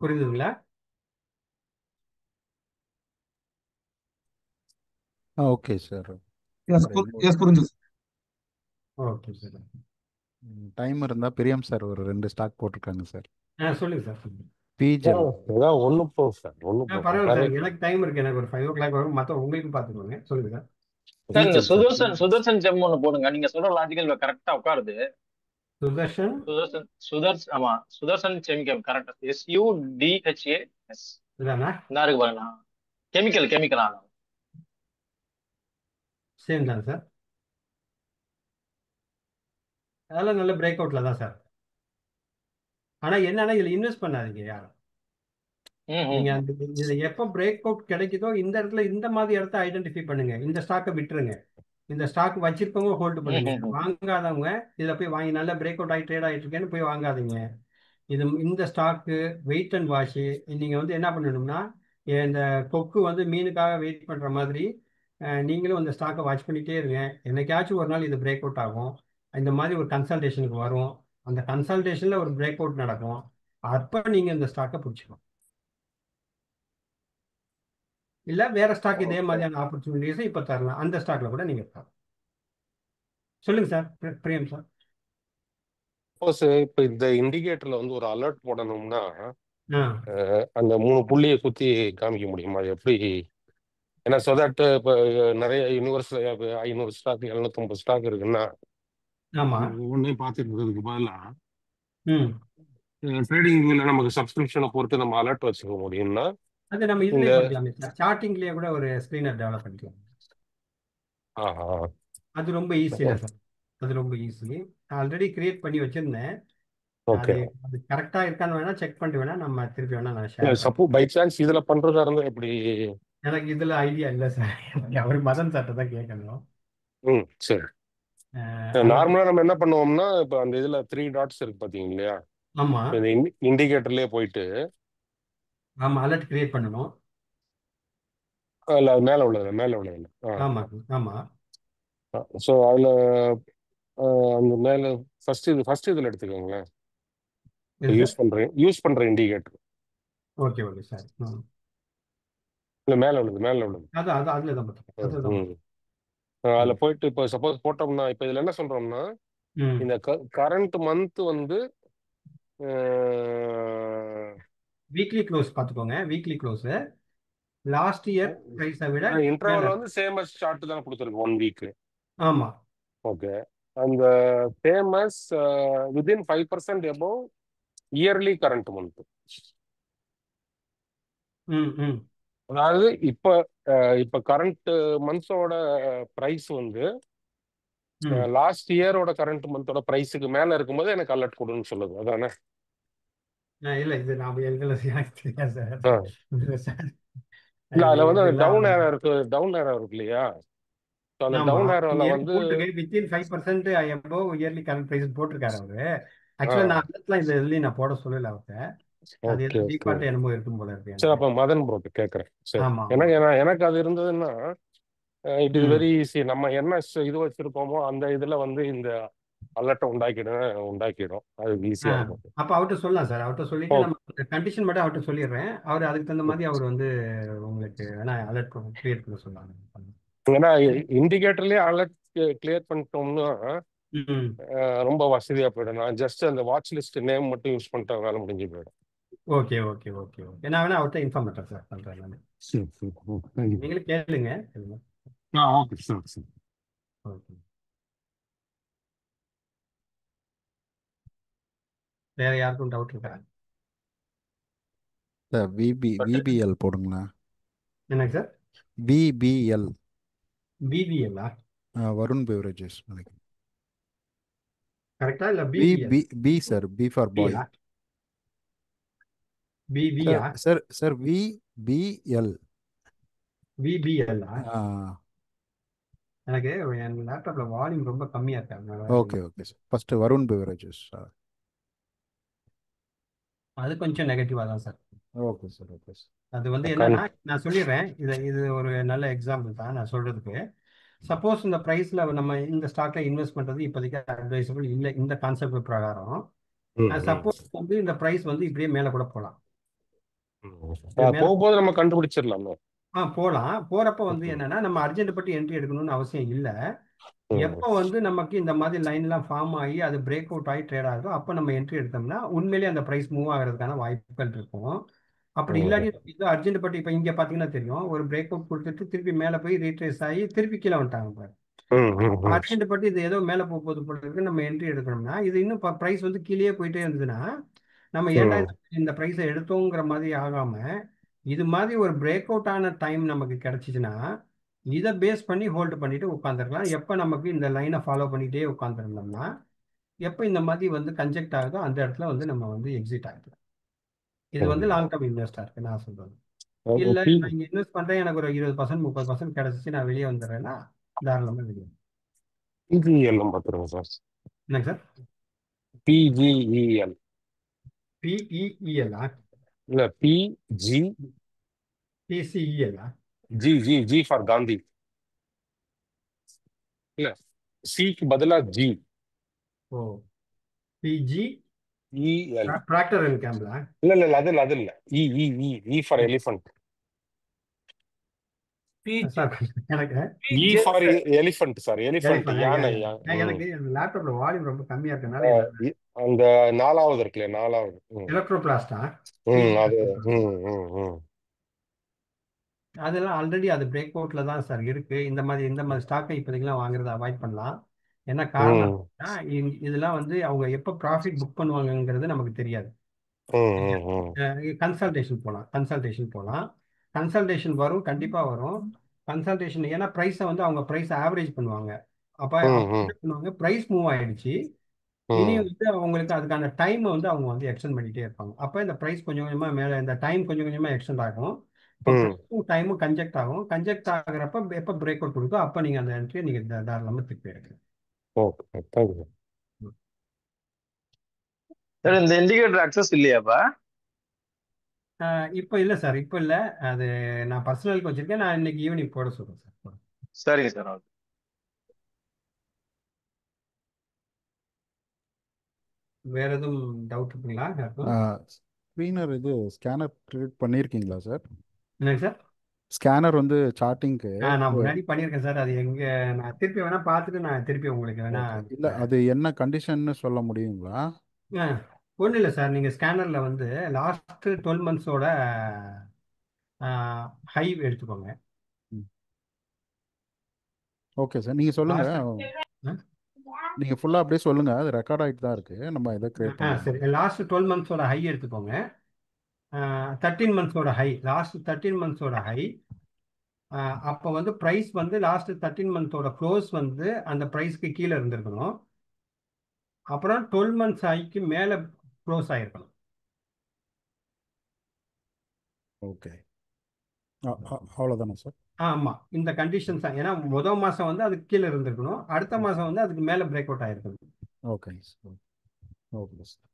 புரியுதுங்களா? Okay sir. எஸ் புரிஞ்சு. Okay sir. டைம் இருந்தால் பிரியம் சார் ஒரு 2 ஸ்டாக் போட்டிருக்காங்க சார். சொல்லுங்க சார், சொல்லுங்க. பீஜல். ஏதாவது ஒன்று போகும் சார், ஒன்று பரவாயில்ல சார், போகும். எனக்கு டைம் இருக்கு, எனக்கு ஒரு 5 o'clock வரும், மற்ற உங்களுக்கு பார்த்துக்கோங்க. சொல்லுங்க சார். சார் இந்த பீஜல் சார். சுதர்சன் ஜெம் ஒன்று போடுங்க. நீங்க சொல்ற லாஜிக்கல் கரெக்டா உட்காருது. சுதர்சன் செமிக்கல் கரெக்டா. SUDHAS இதானா இந்த இருக்கு பாருங்க, கெமிக்கல் ஆனா சேம் தான் சார். அதெல்லாம் நல்ல பிரேக் அவுட்ல தான் சார். ஆனா என்னன்னா, இதுல இன்வெஸ்ட் பண்ணாதீங்க யாரும். நீங்க அந்த இதுல எப்போ பிரேக் அவுட் கிடைக்குதோ இந்த இடத்துல இந்த மாதிரி இடத்த ஐடென்டிஃபை பண்ணுங்க. இந்த ஸ்டாக்கை விட்டுருங்க, இந்த ஸ்டாக் வச்சிருக்கவங்க ஹோல்டு பண்ணுங்க. வாங்காதவங்க இதுல போய் வாங்கி நல்ல பிரேக் அவுட் ஆகி ட்ரேட் ஆகிட்டு இருக்கேன்னு போய் வாங்காதீங்க. இந்த ஸ்டாக்கு வெயிட் அண்ட் வாஷ். நீங்க வந்து என்ன பண்ணணும்னா, இந்த கொக்கு வந்து மீனுக்காக வெயிட் பண்ற மாதிரி நீங்களும் அந்த ஸ்டாக்கை வாட்ச் பண்ணிட்டே இருங்க. என்னைக்காச்சும் ஒரு நாள் இது பிரேக் அவுட் ஆகும். இந்த மாதிரி ஒரு கன்சல்டேஷனுக்கு வரும், அந்த கன்சல்டேஷன்ல ஒரு பிரேக் அவுட் நடக்கும், அப்ப நீங்க இந்த ஸ்டாக்கை பிடிச்சிக்கணும். இல்ல வேற ஸ்டாக் இதே மாதிரியான ஆப்பர்ச்சுனிட்டிஸ் இப்ப தரலாம், அந்த ஸ்டாக்ல கூட நீங்க தரலாம். சொல்லுங்க சார் பிரியம் சார். இப்போ இந்த இண்டிகேட்டர்ல வந்து ஒரு அலர்ட் போடணும்னா ஆ அந்த 3 புள்ளியை குத்தி காமிக்க முடியுமா? அது எப்படி? ஏன்னா so that இப்போ நிறைய யூனிவர்ஸ்ல 500 ஸ்டாக் 750 ஸ்டாக் இருக்குன்னா ஆமா ஒன்னே பார்த்துட்டு இருக்கிறதுக்கு பதிலாக ம் ட்ரேடிங் வியூல நமக்கு சப்ஸ்கிரிப்ஷனை பொறுத்து நம்ம அலர்ட் வச்சுக்க முடியும்னா அது நம்ம இந்த இதுலயே பண்ணிக்கலாமே சார், சார்ட்டிங்லயே கூட ஒரு ஸ்கிரீனர் டெவலப் பண்ணிக்கலாம். ஆஹா அது ரொம்ப ஈஸியா சார், அது ரொம்ப ஈஸி. ஆல்ரெடி கிரியேட் பண்ணி வச்சிருந்தேன். ஓகே. அது கரெக்டா இருக்கான்னு வேணா செக் பண்ணிட்டு வேணா நம்ம திருப்பி வேணா நான் ஷேர் சப்போஸ் பை சான்ஸ் இதுல பண்றதா இருந்தா எப்படி எனக்கு இதுல ஐடியா இல்லை சார். அவர் மதன் சார்ட்ட தான் கேட்கணும். சரி. அலர்ட். நார்மலா நம்ம என்ன பண்ணுவோம்னா, இப்போ அந்த இதுல 3 டாட்ஸ் இருக்கு பாத்தீங்க இல்லையா, ஆமா இந்த இண்டிகேட்டர்லயே போயிட்டு ஆமா அலர்ட் கிரியேட் பண்ணணும். இல்ல அது மேல உள்ளது. ஆமா ஆமா ஸோ அதுல அந்த மேல ஃபர்ஸ்ட் இதுல எடுத்துக்கோங்களேன். இது சார். யூஸ் பண்ற இண்டிகேட்டர் ஓகே ஓகே சார். இல்ல மேல உள்ளது. அது அதுல தான் பார்த்துக்கேன். அதுதான் ம். அதுல போயிட்டு இப்போ சப்போஸ் போட்டோம்னா, இப்போ இதுல என்ன சொல்றோம்னா, ம் இந்த கரண்ட் மந்த் வந்து வீக்லி க்ளோஸ் பார்த்துக்கோங்க. வீக்லி க்ளோஸ் லாஸ்ட் இயர் ப்ரைஸை விட மேல இன்டர்வல் வந்து சேமஸ் சார்ட் தான் கொடுத்துருக்கு 1 வீக். ஆமா ஓகே. அந்த சேமஸ் within 5% above yearly current month. ம் அதாவது இப்ப கரண்ட் மந்த்ஸோட பிரைஸ் வந்து ம் லாஸ்ட் இயரோட கரண்ட் மந்தோட பிரைஸுக்கு மேல இருக்கும்போது எனக்கு அலர்ட் கொடுன்னு சொல்லுது, அதானே? இல்ல இது நான் எழுதல எனக்கு தெரியாது சார். ஆ. இது சார் இல்ல அதுல வந்து இதெல்லாம் டவுன் ஏரோ இருக்கு இல்லையா? So அந்த ஆமா டவுன் ஏரோல எனக்கு வந்து போட்டிருக்கு within 5% above yearly current price போட்டிருக்காரு அவரு. ஆ, ஆக்சுவலா நான் அதெல்லாம் இந்த இதுலயும் நான் போட சொல்லல அவர்கிட்ட. அது ஓகே ஏதோ ஓகே. டிஃபால்ட் என்னமோ இருக்கும் போல இருக்கு சரி, எனக்கு. அப்ப மதன் ப்ரோக்கு கேட்கறேன். சரி, ஆமா ஆமா எனக்கு அது இருந்ததுன்னா இட் இஸ் ம் வெரி ஈஸி. நம்ம என்ன இது வச்சிருக்கோமோ அந்த இதுல வந்து இந்த அலர்ட்டை உண்டாக்கிடும். அது ஈஸியா இருக்கும். அப்ப அவர்கிட்ட சொல்லலாம் சார். அவர்கிட்ட சொல்லிட்டு ஓ, நம்ம கண்டிஷன் மட்டும் அவர்கிட்ட சொல்லிடுறேன். அவர் அதுக்கு தகுந்த மாதிரி அவர் வந்து உங்களுக்கு வேணா அலர்ட் கிரியேட் பண்ண சொல்லலாம். ஏன்னா இண்டிகேட்டர்லயே அலர்ட் கிளியர் பண்ணிட்டோம்னா ம் ரொம்ப வசதியா போயிடும். நான் ஜஸ்ட் அந்த வாட்ச் லிஸ்ட் நேம் மட்டும் யூஸ் பண்ணிட்டா வேலை முடிஞ்சு போயிடும். ஓகே ஓகே ஓகே ஓகே நான் வேணா அவர்கிட்ட இன்ஃபார்ம் பண்ணுறேன் சார். பண்ணுறேன் நான். நீங்களே கேளுங்க. Okay sir. ஓகே. வேற யாருக்கும் டவுட் இருக்கா? விபிஎல் போடுங்களேன். என்னங்க சார்? விபிஎல் பிபிஎல்லா வருண் பெவரேஜஸ் நினைக்கிறேன். கரெக்டா இல்ல பி பிபிஎல்? B B sir, B for boy. பிபியா சார் விபிஎல். பிபிஎல்லா? எனக்கு என் லேப்டாப்ல வால்யூம் ரொம்ப கம்மியா இருக்கு. Okay sir. First Varun Beverages. அது கொஞ்சம் நெகட்டிவா தான் சார். Okay sir. அது வந்து என்னன்னா நான் சொல்லிடுறேன். இது ஒரு நல்ல எக்ஸாம்பிள் தான் நான் சொல்றதுக்கு. சப்போஸ் இந்த ப்ரைஸ்ல நம்ம இந்த ஸ்டாக்ல இன்வெஸ்ட் பண்றது இப்போதைக்கு அட்வைசபிள் இல்லை இந்த கான்செப்ட் பிரகாரம். சப்போஸ் வந்து இந்த ப்ரைஸ் வந்து இப்படியே மேல கூட போகலாம். போகும்போது நம்ம கண்டுபிடிச்சிடலாமே. போகலாம். போறப்ப வந்து என்னன்னா நம்ம அர்ஜென்ட் பட்டு என்ட்ரி எடுக்கணும்னு அவசியம் இல்லை. எப்போ வந்து நமக்கு இந்த மாதிரி லைன்லாம் ஃபார்ம் ஆகி அது பிரேக் அவுட் ஆகி ட்ரேட் ஆகுதோ அப்போ நம்ம என்ட்ரி எடுத்தோம்னா உண்மையிலேயே அந்த ப்ரைஸ் மூவ் ஆகிறதுக்கான வாய்ப்புகள் இருக்கும். அப்படி இல்லாட்டி இது அர்ஜென்ட் பட்டு இப்போ இங்கே பார்த்தீங்கன்னா தெரியும், ஒரு பிரேக் அவுட் கொடுத்துட்டு திருப்பி மேலே போய் ரீட்ரேஸ் ஆகி திருப்பி கீழே வந்துட்டாங்க பாரு. அர்ஜென்ட் பட்டு இது ஏதோ மேலே போகுது போல இருக்கு, நம்ம என்ட்ரி எடுக்கணும்னா இது இன்னும் ப்ரைஸ் வந்து கீழே போயிட்டே இருந்ததுன்னா நம்ம ஏன்டா இந்த ப்ரைஸை எடுத்தோங்கிற மாதிரி ஆகாம இது மாதிரி ஒரு பிரேக் அவுட் ஆன டைம் நமக்கு கிடைச்சிச்சுன்னா இதை பேஸ் பண்ணி ஹோல்டு பண்ணிட்டு உட்காந்துருக்கலாம். எப்போ நமக்கு இந்த லைனை ஃபாலோ பண்ணிட்டே உட்காந்துருந்தோம்னா எப்போ இந்த மாதிரி வந்து கன்ஜெக்ட் ஆகுதோ அந்த இடத்துல வந்து நம்ம வந்து எக்ஸிட் ஆகிக்கலாம். இது வந்து லாங் டர்ம் இன்வெஸ்டா இருக்கு நான் சொல்றது. இல்லை நான் இங்கே இன்வெஸ்ட் பண்றேன் எனக்கு ஒரு 20% 30% கிடைச்சிச்சு நான் வெளியே வந்துடுறேன்னா தாராளமாக வெளியே. பிஜிஎல் பார்த்துருங்க சார். என்னங்க சார்? பிஜிஇஎல் பிஇஇஎல்லா இல்ல பிஜி பிசிஇஎல்லா? G for Gandhi. இல்ல சிக்கு பதிலா ஜி. ஓ பிஜி இஎல் ப்ராக்டர் அண்ட் கேம்பிளா? இல்ல அது இல்ல. E for elephant. எனக்கு E for elephant sir. Elephant யானை. எனக்கு லேப்டாப்ல வால்யூம் ரொம்ப கம்மியா இருக்கனால அந்த 4வது இருக்குல்ல, 4வது எலக்ட்ரோபிளாஸ்டா அது அதெல்லாம் ஆல்ரெடி அது பிரேக் அவுட்ல தான் சார் இருக்கு. இந்த மாதிரி ஸ்டாக்கை இப்போதைக்கெல்லாம் வாங்குறத அவாய்ட் பண்ணலாம். என்ன காரணம் இதெல்லாம் வந்து அவங்க எப்போ ப்ராஃபிட் புக் பண்ணுவாங்கங்கிறது நமக்கு தெரியாது. கன்சல்டேஷன் போகலாம். கன்சல்டேஷன் வரும், கண்டிப்பா வரும் கன்சல்டேஷன். ஏன்னா ப்ரைஸை வந்து அவங்க ப்ரைஸ் ஆவரேஜ் பண்ணுவாங்க. அப்போ என்ன பண்ணுவாங்க, ப்ரைஸ் மூவ் ஆயிடுச்சு இனி வந்து அவங்களுக்கு அதுக்கான டைமை வந்து அவங்க வந்து எக்ஸ்டெண்ட் பண்ணிட்டே இருப்பாங்க. அப்போ இந்த ப்ரைஸ் கொஞ்சம் கொஞ்சமா மேலே இந்த டைம் கொஞ்சம் கொஞ்சமா எக்ஸ்டெண்ட் ஆகும். இப்போ ம் டைமும் கன்ஜெக்ட் ஆகும். கன்ஜெக்ட் ஆகுறப்ப எப்போ பிரேக் அவுட் கொடுத்தோ அப்போ நீங்கள் அந்த என்ட்ரியை நீங்கள் தாராளமாக திருப்பி எடுக்கலாம். Okay thank you. சார் இந்த இண்டிகேட்டர் அக்சஸ் இல்லையாப்பா? இப்போ இல்லை சார், இப்போ இல்லை. அது நான் பர்சனலுக்கு வச்சுருக்கேன். நான் இன்னைக்கு ஈவினிங் போட சொல்கிறேன் சார். சரிங்க சார். ஓகே. வேற எதுவும் டவுட் இருக்குங்களா யாருக்கும்? ஸ்க்ரீனர் இது ஸ்கேனர் கிரியேட் பண்ணியிருக்கீங்களா சார்? என்னங்க சார்? ஸ்கேனர் வந்து சார்ட்டிங்க்கு நான் முன்னாடி பண்ணியிருக்கேன் சார். அது எங்கே நான் திருப்பி வேணால் பார்த்துட்டு நான் திருப்பி உங்களுக்கு வேணா இல்லை, அது என்ன கண்டிஷன்னு சொல்ல முடியுங்களா? ஒன்றும் இல்லை சார். நீங்கள் ஸ்கேனரில் வந்து லாஸ்ட்டு 12 மந்த்ஸோட ஹை எடுத்துக்கோங்க. ஓகே சார், நீங்கள் சொல்லுங்கள். லாஸ்ட் நீங்கள் ஃபுல்லாக அப்படியே சொல்லுங்கள், அது ரெக்கார்ட் ஆகிட்டு தான் இருக்குது, நம்ம இதை கிரியேட் பண்ணலாம். சரி, லாஸ்ட் 12 மந்த்ஸோட ஹை எடுத்துக்கோங்க. 13 மந்த்ஸோட ஹை, லாஸ்ட் 13 மந்த்ஸோட ஹை. அப்போ வந்து ப்ரைஸ் வந்து லாஸ்ட் 13 மந்த்தோட க்ளோஸ் வந்து அந்த ப்ரைஸ்க்கு கீழே இருந்திருக்கணும். அப்புறம் 12 மந்த்ஸ் ஹைக்கு மேலே க்ளோஸ் ஆகிருக்கணும். ஓகே, அவ்வளோதானே சார்? ஆமாம், இந்த கண்டிஷன்ஸ் தான். ஏன்னா முதல் மாதம் வந்து அதுக்கு கீழே இருந்திருக்கணும், அடுத்த மாதம் வந்து அதுக்கு மேலே பிரேக் அவுட் ஆகிருக்கணும். Okay sir. Okay sir,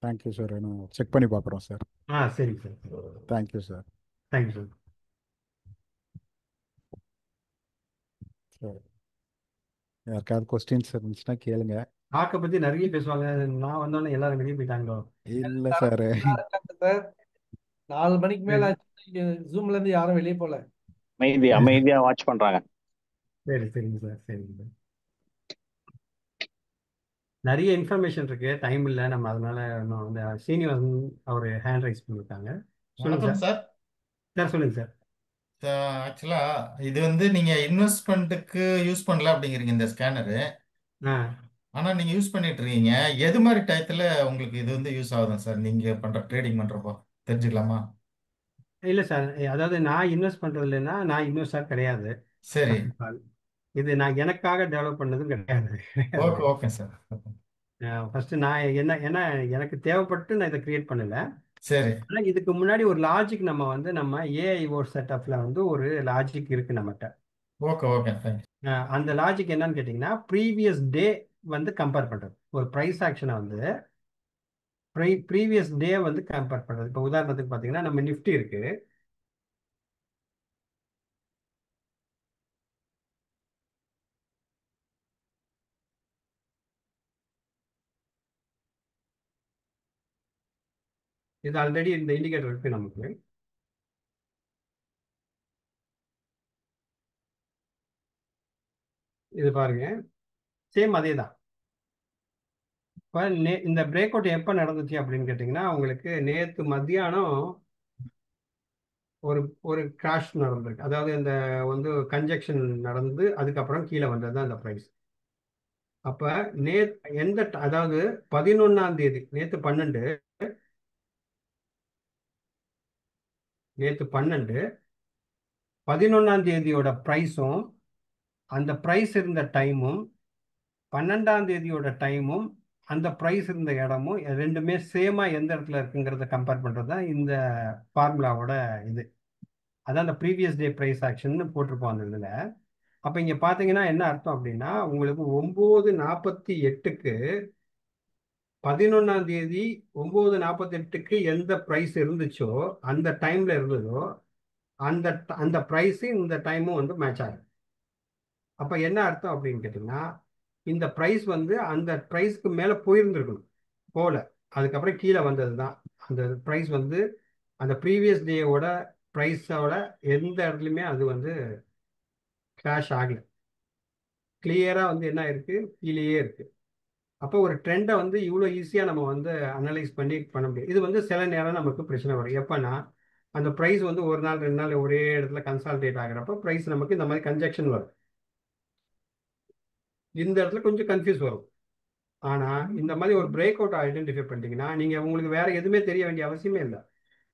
thank you sir. நான் செக் பண்ணி பார்க்குறோம் சார். சரிங்க sir. Thank you sir. Thank you sir. Sir யாருக்காவது கொஸ்டின்ஸ் இருந்துச்சுன்னா கேளுங்க. ஆக்கை பற்றி நிறைய பேசுவாங்க. நான் வந்தோடனே எல்லாரும் வெளியே போயிட்டாங்களோ? இல்லை சார், சார் 4 மணிக்கு மேல ஜூம்ல இருந்து யாரும் வெளியே போல. அமைதியா வாட்ச் பண்றாங்க. சரிங்க சார். சரிங்க சார். நிறைய இன்ஃபர்மேஷன் இருக்கு, டைம் இல்லை நம்ம, அதனால இன்னும் இந்த சீனிவாசன் அவர் ஹேண்ட் ரைஸ் பண்ணியிருக்காங்க. சொல்லுங்க வணக்கம் சார். சார். சொல்லுங்க சார். ஆக்சுவலா இது வந்து நீங்க இன்வெஸ்ட்மெண்ட்டுக்கு யூஸ் பண்ணல அப்படிங்கிறீங்க இந்த ஸ்கேனரு. ஆ ஆனா நீங்க யூஸ் பண்ணிட்டு இருக்கீங்க. எது மாதிரி டயத்துல உங்களுக்கு இது வந்து யூஸ் ஆகுதுங்க சார், நீங்க பண்ற ட்ரேடிங் பண்றப்போ தெரிஞ்சுக்கலாமா? இல்லை சார், அதாவது நான் இன்வெஸ்ட் பண்ணுறது இல்லைன்னா நான் இன்வெஸ்டர் கிடையாது. சரி, இது நான் எனக்காக டெவலப் பண்ணதும் கிடையாது. Okay okay sir. ஃபர்ஸ்ட் நான் ஏன்னா எனக்கு தேவைப்பட்டு நான் இதை கிரியேட் பண்ணல. சரி, ஆனால் இதுக்கு முன்னாடி ஒரு லாஜிக் நம்ம ஏஐஓ செட்டப்ல வந்து ஒரு லாஜிக் இருக்கு நம்மகிட்ட. Okay okay thank you. அந்த லாஜிக் என்னன்னு கேட்டிங்கன்னா, ப்ரீவியஸ் டே வந்து கம்பேர் பண்ணுறது. ஒரு ப்ரைஸ் ஆக்ஷனை வந்து ப்ரீவியஸ் டே வந்து கம்பேர் பண்ணுறது. இப்போ உதாரணத்துக்கு பார்த்தீங்கன்னா நம்ம நிஃப்டி இருக்கு. இது ஆல்ரெடி இந்த இண்டிகேட்டர் இருக்கு நமக்கு. இது பாருங்க, சேம் அதே தான். இப்போ இந்த பிரேக் அவுட் எப்போ நடந்துச்சு அப்படின்னு கேட்டிங்கன்னா, உங்களுக்கு நேற்று மத்தியானம் ஒரு ஒரு கிராஷ் நடந்திருக்கு. அதாவது இந்த வந்து கன்ஜெக்ஷன் நடந்து அதுக்கப்புறம் கீழே வந்தது தான் இந்த ப்ரைஸ். அப்போ அதாவது 11ஆம் தேதி, நேற்று 12 11ஆம் தேதியோட ப்ரைஸும் அந்த ப்ரைஸ் இருந்த டைமும் 12ஆம் தேதியோட டைமும் அந்த ப்ரைஸ் இருந்த இடமும் ரெண்டுமே சேமா எந்த இடத்துல இருக்குங்கிறத கம்பேர் பண்ணுறது தான் இந்த ஃபார்முலாவோட இது. அதான் அந்த ப்ரீவியஸ் டே ப்ரைஸ் ஆக்ஷன் போட்டிருப்போம் அந்த இதில். அப்போ இங்கே பார்த்தீங்கன்னா என்ன அர்த்தம் அப்படின்னா, உங்களுக்கு 9:48க்கு 11ஆம் தேதி 9:48க்கு எந்த ப்ரைஸ் இருந்துச்சோ, அந்த டைமில் இருந்ததோ, அந்த அந்த ப்ரைஸும் இந்த டைமும் வந்து மேட்ச் ஆகும். அப்போ என்ன அர்த்தம் அப்படின்னு கேட்டிங்கன்னா, இந்த ப்ரைஸ் வந்து அந்த ப்ரைஸ்க்கு மேலே போயிருந்துருக்கணும், போகல, அதுக்கப்புறம் கீழே வந்தது தான். அந்த ப்ரைஸ் வந்து அந்த ப்ரீவியஸ் டேவோட ப்ரைஸோட எந்த இடத்துலையுமே அது வந்து கிராஷ் ஆகலை. கிளியராக வந்து என்ன இருக்குது, கீழேயே இருக்குது. அப்போ ஒரு ட்ரெண்டை வந்து இவ்வளோ ஈஸியாக நம்ம வந்து அனலைஸ் பண்ண முடியும். இது வந்து சில நேரம் நமக்கு பிரச்சனை வரும். எப்போனா அந்த ப்ரைஸ் வந்து ஒரு நாள் 2 நாள் ஒரே இடத்துல கன்சால்டேட் ஆகிறப்போ ப்ரைஸ் நமக்கு இந்த மாதிரி கன்ஜெக்ஷன் வரும். இந்த இடத்துல கொஞ்சம் கன்ஃபியூஸ் வரும். ஆனால் இந்த மாதிரி ஒரு பிரேக் அவுட் ஐடென்டிஃபை பண்ணிட்டீங்கன்னா நீங்கள் உங்களுக்கு வேற எதுவுமே தெரிய வேண்டிய அவசியமே இல்லை.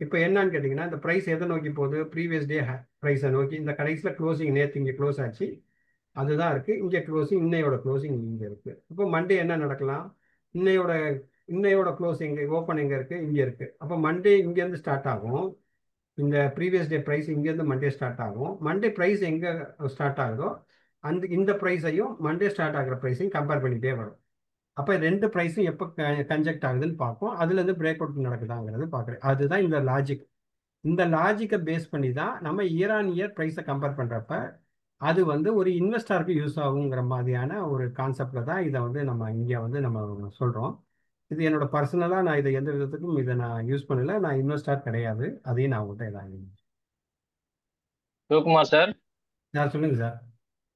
இப்போ என்னன்னு கேட்டிங்கன்னா, இந்த ப்ரைஸ் எதை நோக்கி போகுது, ப்ரீவியஸ் டே ப்ரைஸை நோக்கி. இந்த கடைசியில் க்ளோசிங் நேற்று இங்கே க்ளோஸ் ஆச்சு, அதுதான் இருக்குது. இங்கே க்ளோசிங், இன்னையோட க்ளோசிங் இங்கே இருக்குது. இப்போ மண்டே என்ன நடக்கலாம், இன்னையோட க்ளோஸ் எங்கே, ஓப்பன் எங்கே இருக்குது, இங்கே இருக்குது. அப்போ மண்டே இங்கேருந்து ஸ்டார்ட் ஆகும், இந்த ப்ரீவியஸ் டே ப்ரைஸ் இங்கேருந்து மண்டே ஸ்டார்ட் ஆகும். மண்டே ப்ரைஸ் எங்கே ஸ்டார்ட் ஆகுதோ இந்த ப்ரைஸையும் மண்டே ஸ்டார்ட் ஆகிற ப்ரைஸையும் கம்பேர் பண்ணிகிட்டே வரும். அப்போ ரெண்டு ப்ரைஸும் எப்போ கன்ஜெக்ட் ஆகுதுன்னு பார்ப்போம். அதுலேருந்து பிரேக் அவுட் நடக்குதாங்கிறது பார்க்குறேன். அதுதான் இந்த லாஜிக். இந்த லாஜிக்கை பேஸ் பண்ணி தான் நம்ம இயர் ஆன் இயர் ப்ரைஸை கம்பேர் பண்ணுறப்ப அது வந்து ஒரு இன்வெஸ்டருக்கு யூஸ் ஆகுங்கிற மாதிரியான ஒரு கான்செப்டில் தான் இதை வந்து நம்ம இங்கே வந்து நம்ம சொல்கிறோம். இது என்னோட பர்சனலாக நான் இதை எந்த விதத்துக்கும் இதை நான் யூஸ் பண்ணல. நான் இன்வெஸ்டர் கிடையாது. அதையும் நான் உங்கள்கிட்ட இதாக சிவகுமார் சார், சார் சொல்லுங்கள் சார்.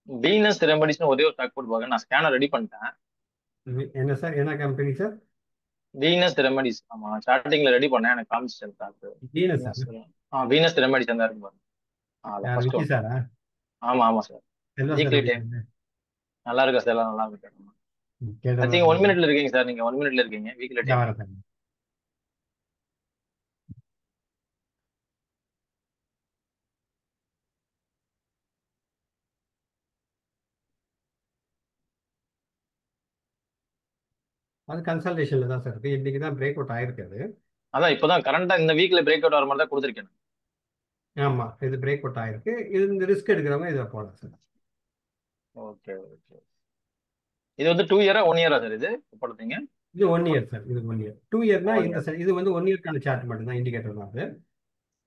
வீனஸ் ரெமடிஸ்னு ஒரே ஒரு ஸ்டாக் போட்டு பாருங்க. நான் ஸ்கேனர் ரெடி பண்ணிட்டேன். என்ன சார், என்ன கம்பெனி சார்? Venus remedies. ஆமா, ஸ்டார்டிங்ல ரெடி பண்ணேன், எனக்கு காமிச்சிட்டேன் stock. Venus sir. Venus Remedies அந்த இருக்கு பாருங்க. யார், ஃபர்ஸ்ட் விக்கி ஒன். சாரா? ஆமா ஆமா சார். எல்லாம் சார் வீக்லி எப்படி டைம் இருக்கு? நல்லா இருக்கா சார்? எல்லாம் நல்லா இருக்கு. ஐ கேட்டதான் திங்க் 1 சொல்லுங்கள். மினிட்ல இருக்கீங்க சார். நீங்க 1 மினிட்ல இருக்கீங்க வீக்லி இதான் டைம். வரேன் சார். அது கன்சல்டேஷனில் தான் சார் இருக்குது. இன்றைக்கி தான் பிரேக் அவுட் ஆயிருக்கு அது. அதான் இப்போதான் கரண்டா இந்த வீக்ல பிரேக் அவுட் ஆகிற மாதிரி தான் கொடுத்துருக்கேன். ஆமாம், இது பிரேக் அவுட் ஆயிருக்கு. இது இந்த ரிஸ்க் எடுக்கிறவங்க இதை போகலாம் சார். Okay okay. இது வந்து 2 இயரா 1 இயரா சார் இது போடுறீங்க? இது 1 இயர் சார். இது 1 இயர். 2 இயர்னா 1 இந்த இயர். இது வந்து 1 இயர்க்கான சார்ட் மட்டும்தான், இண்டிகேட்டர் தான் அது.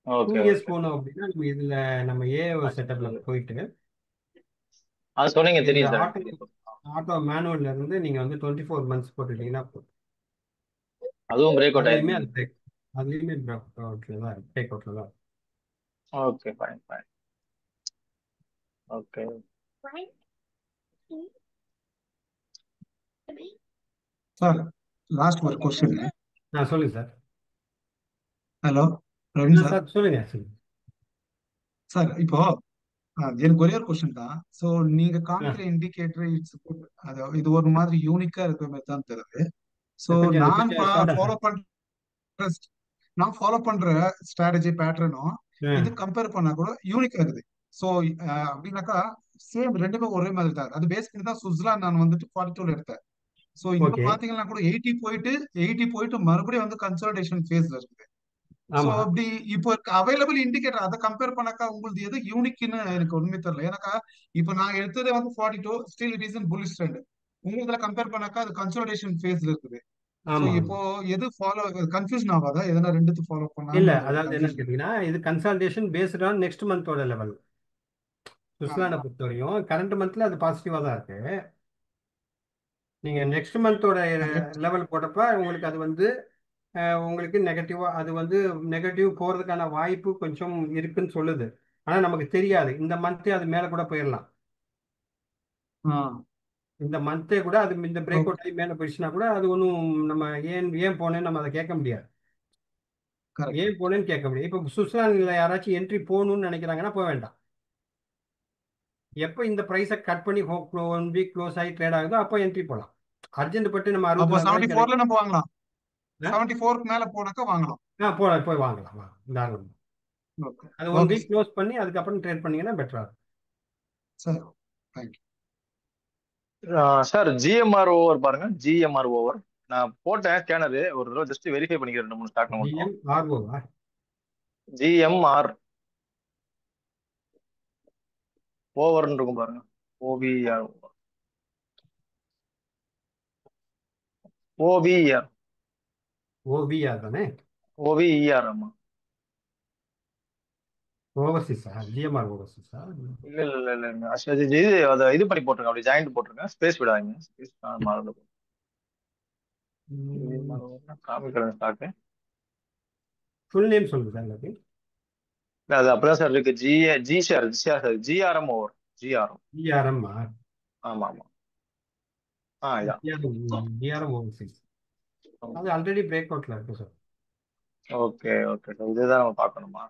2 ஓகே இயர்ஸ் ஓகே. போனோம் அப்படின்னா நம்ம இதில் நம்ம ஏஓ செட்டப்பில் போயிட்டு அது சொன்னீங்க இதில் தெரியும் சார். ஆட்டோ மேனுவல்ல இருந்து நீங்கள் வந்து 24 மந்த்ஸ் போட்டுட்டீங்கன்னா போதும். அதுவும் பிரேக் அவுட் அதுலேயுமே ஆயிருக்கு. பிரேக் அவுட்டில் தான், பிரேக் அவுட்டில் தான். Okay fine fine. Okay. Sir last ஒரு கொஸ்டின். சொல்லுங்க sir. Hello Praveen sir. Sir சொல்லுங்க சொல்லுங்க. சார் இப்போ எனக்கு ஒரே ஒரு கொஸ்டின் தான். ஸோ நீங்க காமிக்கிற இண்டிகேட்டர் இது ஒரு மாதிரி யூனிக்கா இருக்கிற மாதிரி தான் தெரியுது. ஸோ கொஞ்சம் நான் கொஞ்சம் சவுண்டா ஃபாலோ சார். பண்ற ஸ்ட்ராட்டஜி பேட்டர்னும் இது கம்பேர் பண்ணா கூட யூனிக்கா இருக்குது. ஸோ அப்படின்னாக்கா சேம் ரெண்டுமே ஒரே மாதிரி தான். அது பேஸ் பண்ணி தான் சுவிட்சர்லாந்து நான் வந்துட்டு 42ல எடுத்தேன். ஸோ இங்க ஓகே. பாத்தீங்கன்னா கூட 80 போயிட்டு மறுபடியும் வந்து கன்சல்டேஷன் ஃபேஸ்ல இருக்குது. ஸோ ஆமாம். அப்படி இப்போ அவைலபிள் இண்டிகேட்டர் அதை கம்பேர் பண்ணாக்கா உங்களுக்கு எது யூனிக்னு எனக்கு ஒண்ணுமே தெரியல. ஏன்னாக்கா இப்போ நான் எடுத்ததே வந்து 42 still it is in bullish trend. உங்க இதுல கம்பேர் பண்ணாக்கா அது கன்சல்டேஷன் ஃபேஸ்ல இருக்குது. ஸோ ஆமாம் இப்போ எது ஃபாலோ கன்ஃபியூஷன் ஆகாதா? எதனா ரெண்டுத்து ஃபாலோ இல்லை, பண்ணான்னு அதாவது என்னன்னு கன்ஃபியூஷன். கேட்டிங்கன்னா இது கன்சல்டேஷன் பேஸ்ட் ஆன் நெக்ஸ்ட் மந்தோட லெவல். சுவிட்சர்லாண்டை பொறுத்த வரையும் கரண்ட் மந்த்ல அது பாசிட்டிவாக தான் இருக்கு. நீங்கள் நெக்ஸ்ட் மந்தோட லெவல் போட்டப்ப உங்களுக்கு அது வந்து உங்களுக்கு நெகட்டிவா, அது வந்து நெகட்டிவ் போகிறதுக்கான வாய்ப்பு கொஞ்சம் இருக்குன்னு சொல்லுது. ஆனால் நமக்கு தெரியாது, இந்த மந்த்தே அது மேலே கூட போயிடலாம். இந்த மந்த்தே கூட அது இந்த பிரேக் அவுட் ஆகி மேலே போயிடுச்சுன்னா கூட அது ஒன்றும் நம்ம ஏன் போனேன்னு நம்ம அதை கேட்க முடியாது. ஏன் போனேன்னு கேட்க முடியாது. இப்போ சுவிட்சர்லாந்தில் யாராச்சும் என்ட்ரி போகணும்னு நினைக்கிறாங்கன்னா போக வேண்டாம். எப்போ இந்த ப்ரைஸை கட் பண்ணி 1 வீக் க்ளோஸ் ஆகி ட்ரேட் ஆகுதோ அப்போ என்ட்ரி போகலாம். அர்ஜென்ட் பட்டு நம்ம அப்போ 64 ரூபாய்க்கு 74ல நம்ம வாங்கலாம். 74க்கு மேல போனாக்கா வாங்கலாம். போய் வாங்கலாம் தாராளமா. ஓகே அது 1 ஓகே வீக் க்ளோஸ் பண்ணி அதுக்கப்புறம் ட்ரேட் பண்ணீங்கன்னா பெட்டரா இருக்கும். Sir. Thank you sir. GMR over பாருங்க. ஜிஎம்ஆர் ஓவர் நான் போட்டேன் ஸ்கேனரு. ஒரு தடவை ஜஸ்ட் வெரிஃபை பண்ணிக்கிறேன் 2 3 ஸ்டாக் மட்டும். GMRO ஜிஎம்ஆர் ஓவர்னு இருக்கும் பாருங்க. ஓவிஆர் ஓவிஆர் OVR தானே? ஓவிஇஆர். ஆமா. ஓவர்சீஸா? GMR ஓவர்சீஸா? இல்ல இல்ல இல்ல இல்ல அது இது அதை இது பண்ணி போட்டுருங்க. அப்படி ஜாயிண்ட் போட்டுருங்க. ஸ்பேஸ் விடாதீங்க. ஸ்பேஸ் மாறல காமிக்கிறேன் ஸ்டாக்கு. ஃபுல் நேம் சொல்லுங்க சார் எல்லாத்தையும். அது அப்படிதான் சார் இருக்கு. GRM over. GRM. ஆமா ஆமா. இதான். GRM Overseas. அது ஆல்ரெடி பிரேக் அவுட்ல இருக்கு சார். Okay okay sir. இதுதான் நம்ம பார்க்கணுமா?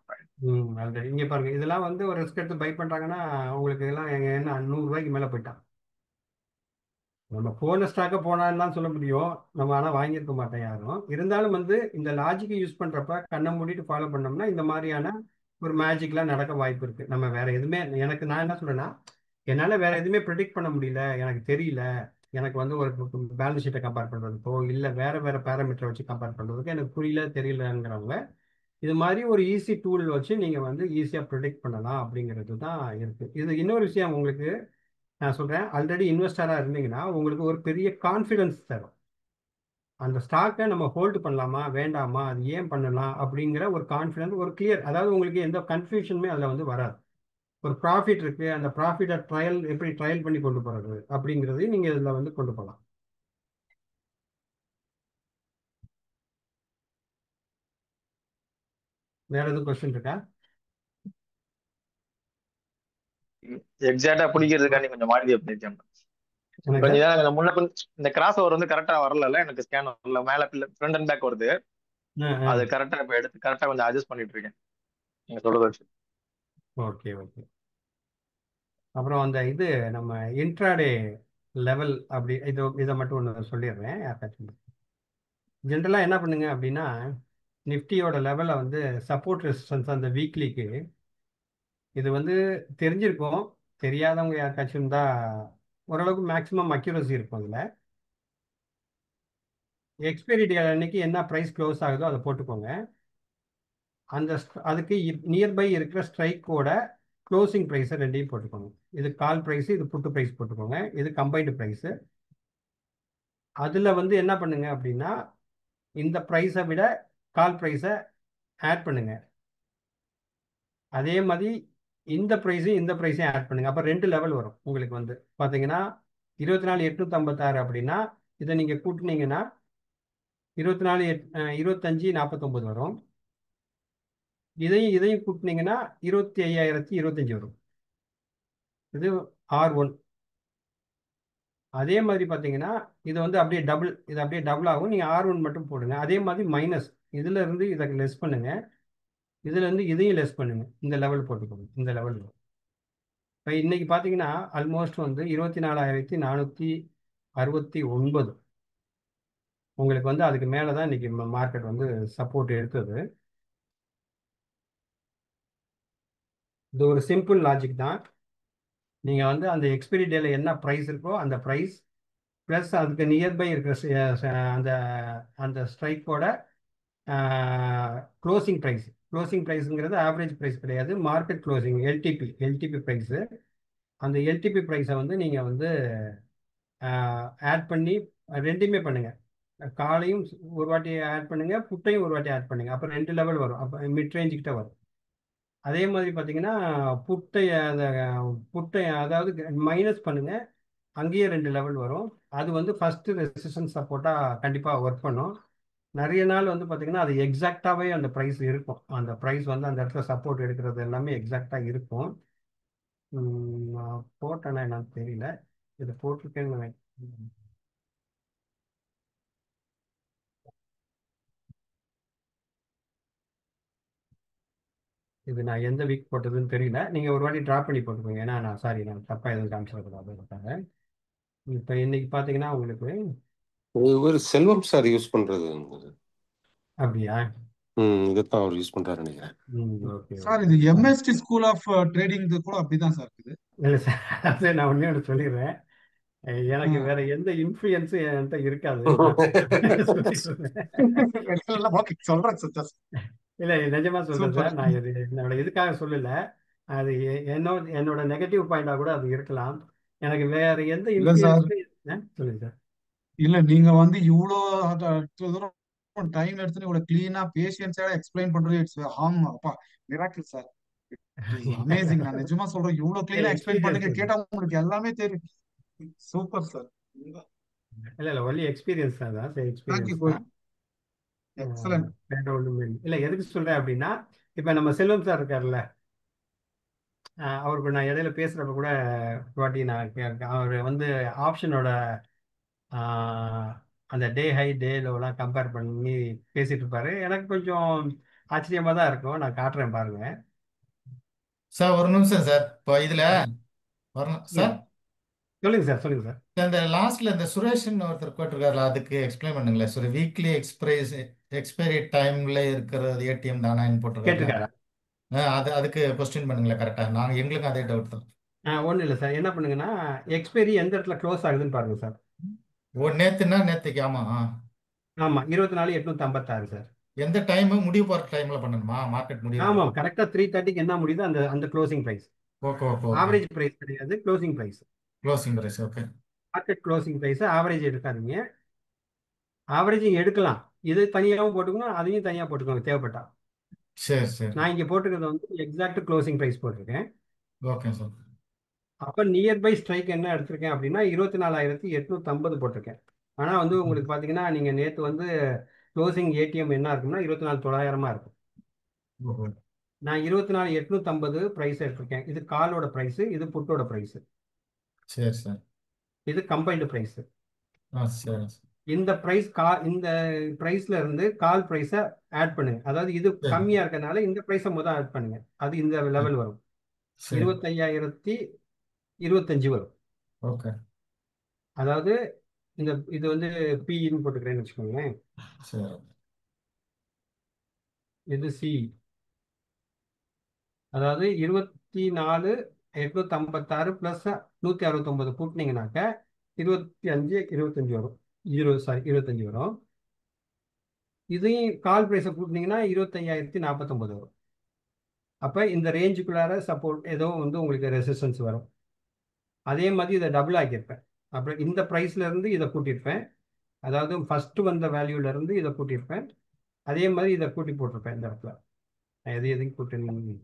ஆல்ரெடி இங்கே பாருங்க, இதெல்லாம் வந்து ஒரு ரிஸ்க் எடுத்து பை பண்ணுறாங்கன்னா உங்களுக்கு இதெல்லாம் என்ன 100 ரூபாய்க்கு மேலே போயிட்டான். நம்ம போன ஸ்டாக்கை போனான்னு தான் சொல்ல முடியும். நம்ம ஆனால் வாங்கியிருக்க மாட்டோம் யாரும். இருந்தாலும் வந்து இந்த லாஜிக்கை யூஸ் பண்ணுறப்ப கண்ணை மூடிட்டு ஃபாலோ பண்ணோம்னா இந்த மாதிரியான ஒரு மேஜிக்லாம் நடக்க வாய்ப்பு இருக்குது. நம்ம வேற எதுவுமே நான் என்ன சொல்றேன்னா, என்னால் வேற எதுவுமே ப்ரெடிக்ட் பண்ண முடியல, எனக்கு தெரியல. எனக்கு வந்து ஒரு பேலன்ஸ் ஷீட்டை கம்பேர் பண்ணுறதுக்கோ இல்லை வேற பேராமீட்டரை வச்சு கம்பேர் பண்ணுறதுக்கோ எனக்கு புரியல தெரியலங்கிறவங்க இது மாதிரி ஒரு ஈஸி டூல் வச்சு நீங்கள் வந்து ஈஸியாக ப்ரொடெக்ட் பண்ணலாம் அப்படிங்கிறது தான் இருக்குது. இது இன்னொரு விஷயம் உங்களுக்கு நான் சொல்கிறேன், ஆல்ரெடி இன்வெஸ்டராக இருந்தீங்கன்னா உங்களுக்கு ஒரு பெரிய கான்ஃபிடன்ஸ் தரும். அந்த ஸ்டாக்கை நம்ம ஹோல்டு பண்ணலாமா வேண்டாமா, அது ஏன் பண்ணலாம் அப்படிங்கிற ஒரு கான்ஃபிடன்ஸ், ஒரு கிளியர், அதாவது உங்களுக்கு எந்த கன்ஃபியூஷனுமே அதில் வந்து வராது. ஒரு ப்ராஃபிட் இருக்குது, அந்த ப்ராஃபிட்டை எப்படி ட்ரையல் பண்ணி கொண்டு போகிறது அப்படிங்கிறதையும் நீங்கள் இதில் வந்து கொண்டு போகலாம். வேற எதுவும் கொஸ்டின் இருக்கா? எக்ஸாக்டா பிடிக்கிறதுக்காண்டி கொஞ்சம் மாடி பண்ணிருக்கேன். எனக்கு கொஞ்சம் நேரம் இந்த முன்ன இந்த கிராஸ் ஓவர் வந்து கரெக்டா வரல, எனக்கு ஸ்கேன் வரல, மேல ஃப்ரண்ட் அண்ட் பேக் வருது. அது கரெக்டா இப்ப எடுத்து கரெக்டா கொஞ்சம் அட்ஜஸ்ட் பண்ணிட்டு இருக்கேன் நீங்க சொல்றது வச்சு. Okay okay. அப்புறம் அந்த இது நம்ம இன்ட்ராடே லெவல் அப்படி இதை மட்டும் ஒன்று சொல்லிடுறேன். யாருக்காச்சும் ஜென்ரலாக என்ன பண்ணுங்க அப்படின்னா, நிஃப்டியோட லெவலை வந்து சப்போர்ட் ரெசிஸ்டன்ஸ் அந்த வீக்லிக்கு இது வந்து தெரிஞ்சிருக்கும். தெரியாதவங்க யாருக்காச்சும் இருந்தால் ஓரளவுக்கு மேக்ஸிமம் அக்யூரசி இருக்கும். அதில் எக்ஸ்பைரி டே அன்னைக்கு என்ன ப்ரைஸ் க்ளோஸ் ஆகுதோ அதை போட்டுக்கோங்க. அதுக்கு நியர்பை இருக்கிற ஸ்ட்ரைக்கோட க்ளோசிங் ப்ரைஸை ரெண்டையும் போட்டுக்கோங்க. இது கால் ப்ரைஸு, இது புட்டு ப்ரைஸ் போட்டுக்கோங்க. இது கம்பைன்டு ப்ரைஸு. அதில் வந்து என்ன பண்ணுங்க அப்படின்னா, இந்த ப்ரைஸை விட கால் ப்ரைஸை ஆட் பண்ணுங்க. அதே மாதிரி இந்த ப்ரைஸையும் ஆட் பண்ணுங்க. அப்போ 2 லெவல் வரும் உங்களுக்கு வந்து பார்த்தீங்கன்னா 24,856 அப்படின்னா இதை நீங்கள் கூட்டினீங்கன்னா 25,49 வரும். இதையும் கூட்டினீங்கன்னா 25,025 வரும். இது R1. அதே மாதிரி பார்த்தீங்கன்னா இது வந்து அப்படியே டபுள் ஆகும். நீங்கள் R1 மட்டும் போடுங்க. அதே மாதிரி மைனஸ் இதுல இருந்து இதை லெஸ் பண்ணுங்க, இதுல இருந்து இதையும் லெஸ் பண்ணுங்க. இந்த லெவல் போட்டுக்கோங்க. இந்த லெவல் இப்போ இன்னைக்கு பார்த்தீங்கன்னா ஆல்மோஸ்ட் வந்து 24,469 உங்களுக்கு வந்து அதுக்கு மேலே தான் இன்னைக்கு மார்க்கெட் வந்து சப்போர்ட் எடுத்தது. இது ஒரு சிம்பிள் லாஜிக் தான். நீங்கள் வந்து அந்த எக்ஸ்பைரி டேல என்ன ப்ரைஸ் இருக்கோ அந்த ப்ரைஸ் ப்ளஸ் அதுக்கு நியர்பை இருக்கிற அந்த அந்த ஸ்ட்ரைக்கோட க்ளோசிங் ப்ரைஸுங்கிறது ஆவரேஜ் ப்ரைஸ் கிடையாது, மார்க்கெட் க்ளோசிங் எல்டிபி ப்ரைஸு. அந்த எல்டிபி ப்ரைஸை வந்து நீங்கள் வந்து ஆட் பண்ணி ரெண்டுமே பண்ணுங்கள். காலையும் ஒரு வாட்டி ஆட் பண்ணுங்கள், புட்டையும் ஒரு வாட்டி ஆட் பண்ணுங்கள். அப்போ 2 லெவல் வரும். அப்போ மிட் ரேஞ்சுக்கிட்ட வரும். அதே மாதிரி பார்த்தீங்கன்னா புட்டை அதாவது மைனஸ் பண்ணுங்கள், அங்கேயே 2 லெவல் வரும். அது வந்து ஃபஸ்ட்டு ரெசிஸ்டன்ஸ் சப்போர்ட்டாக கண்டிப்பாக ஒர்க் பண்ணும். நிறைய நாள் வந்து பார்த்தீங்கன்னா அது எக்ஸாக்டாகவே அந்த ப்ரைஸ் இருக்கும். அந்த ப்ரைஸ் வந்து அந்த இடத்துல சப்போர்ட் எடுக்கிறது எல்லாமே எக்ஸாக்டாக இருக்கும். போட்டேன்னா என்னன்னு தெரியல, இது போட்டிருக்கேன்னு இது நான் எந்த வீக் போட்டதுன்னு தெரியல. நீங்கள் ஒரு வாட்டி ட்ராப் பண்ணி போட்டுக்கோங்க. ஏன்னா நான் தப்பாக எதுவும் காமிச்சிடக்கூடாது. இப்போ இன்னைக்கு பார்த்தீங்கன்னா உங்களுக்கு ஒரு செல்வம் சார் யூஸ் பண்றது அப்படியா? இதைத்தான் அவர் யூஸ் பண்றாரு நினைக்கிறேன். ஓகே சார் இது எம்எஸ்டி ஸ்கூல் ஆஃப் ட்ரேடிங் கூட அப்படிதான் சார் இருக்குது. இல்லை சார், அது நான் ஒன்று சொல்லிடுறேன். எனக்கு வேற எந்த இன்ஃப்ளூயன்ஸும் என்கிட்ட இருக்காது. சொல்றேன் சார். இல்லை நிஜமா சொல்றேன் சார். நான் இது என்னோட இதுக்காக சொல்லல, அது என்னோட நெகட்டிவ் பாயிண்டா கூட அது இருக்கலாம். எனக்கு வேற எந்த இன்ஃப்ளூயன்ஸும் சொல்லுங்க சார். இல்ல நீங்க வந்து இவ்வளோ தூரம் டைம் எடுத்து இவ்வளவு கிளீனா பேஷியன்ஸோட எக்ஸ்பிளைன் பண்றது இட்ஸ் அப்பா மிராக்கிள் சார். அமேசிங். நான் நிஜமா சொல்றேன், இவ்வளவு கிளீனா எக்ஸ்பிளைன் பண்ணுங்க, கேட்டா உங்களுக்கு எல்லாமே தெரியும். Super sir. இல்ல ஒன்லி எக்ஸ்பீரியன்ஸ் தான் சார். எக்ஸ்பீரியன்ஸ் தான். எக்ஸலென்ட். இல்ல எதுக்கு சொல்றேன் அப்படின்னா, இப்ப நம்ம செல்வம் சார் இருக்காருல்ல, அவருக்கு நான் இடையில பேசுறப்ப கூட வாட்டி நான் அவர் வந்து ஆப்ஷனோட அந்த டே ஹை டே லோலாம் கம்பேர் பண்ணி பேசிட்டு இருப்பாரு. எனக்கு கொஞ்சம் ஆச்சரியமா தான் இருக்கும். நான் காட்டுறேன் பாருங்க சார். ஒரு நிமிஷம் சார். இப்போ இதுல வரணும் சார். சொல்லுங்க சார். இந்த லாஸ்ட்ல இந்த சுரேஷன் ஒருத்தர் போட்டிருக்காருல, அதுக்கு எக்ஸ்பிளைன் பண்ணுங்களேன் சார். வீக்லி எக்ஸ்பைரி டைம்ல இருக்கிறது ஏடிஎம் தானான்னு போட்டிருக்காரு. அதுக்கு கொஸ்டின் பண்ணுங்களேன் கரெக்டா. எங்களுக்கும் அதே டவுட் தான். ஒன்றும் இல்லை சார். என்ன பண்ணுங்கன்னா, எக்ஸ்பைரி எந்த இடத்துல க்ளோஸ் ஆகுதுன்னு பாருங்க சார். நேத்துன்னா நேத்துக்கு. ஆமா 24,856 சார். எந்த டைம் முடிவு போற டைம்ல பண்ணணுமா? மார்க்கெட் முடிவு ஆமாம், கரெக்டாக 3:30க்கு என்ன முடியுதோ அந்த அந்த closing price. Okay okay okay. Average price கிடையாது, closing price. Closing price. Okay market closing price average எடுக்காதீங்க. ஆவரேஜிங் எடுக்கலாம், இது தனியாகவும் போட்டுக்கணும், அதையும் தனியாக போட்டுக்கோங்க தேவைப்பட்டா. சரி சரி. நான் இங்கே போட்டிருக்கிறது வந்து எக்ஸாக்ட் க்ளோசிங் ப்ரைஸ் போட்டிருக்கேன். Okay sir. அப்போ நியர்பை ஸ்ட்ரைக் என்ன எடுத்திருக்கேன் அப்படின்னா 24,850 போட்டிருக்கேன். ஆனால் வந்து உங்களுக்கு பார்த்தீங்கன்னா நீங்கள் நேற்று வந்து க்ளோசிங் ஏடிஎம் என்ன இருக்குன்னா 24,900 இருக்கும். ஓஹோ. நான் 24,850 ப்ரைஸ் எடுத்திருக்கேன். இது காலோட ப்ரைஸு, இது புட்டோட ப்ரைஸு, சரி சார். இது கம்பைன்டு ப்ரைஸு. சரி இந்த இந்த ப்ரைஸ்ல இருந்து கால் ப்ரைஸை ஆட் பண்ணுங்க. அதாவது இது சரி கம்மியா இருக்கறனால இந்த ப்ரைஸை முதல் ஆட் பண்ணுங்க, அது இந்த லெவல் வரும். சரி. 25,025 வரும். ஓகே அதாவது இது வந்து பின்னு போட்டுக்கிறேன்னு வச்சுக்கோங்களேன். சரி. இது சி, அதாவது 24,856 ப்ளஸ் 169 கூட்டினீங்கன்னாக்க 25 வரும். 25 வரும். இதையும் கால் ப்ரைஸை கூட்டினீங்கன்னா 25,049 வரும். அப்போ இந்த ரேஞ்சுக்குள்ளார சப்போர்ட் ஏதோ வந்து உங்களுக்கு ரெசிஸ்டன்ஸ் வரும். அதே மாதிரி இதை டபுள் ஆக்கியிருப்பேன். அப்புறம் இந்த ப்ரைஸ்ல இருந்து இதை கூட்டியிருப்பேன், அதாவது ஃபர்ஸ்ட் வந்த வேல்யூல இருந்து இதை கூட்டியிருப்பேன். அதே மாதிரி இதை கூட்டி போட்டிருப்பேன் இந்த இடத்துல. நான் எதையும் கூட்டினேன்.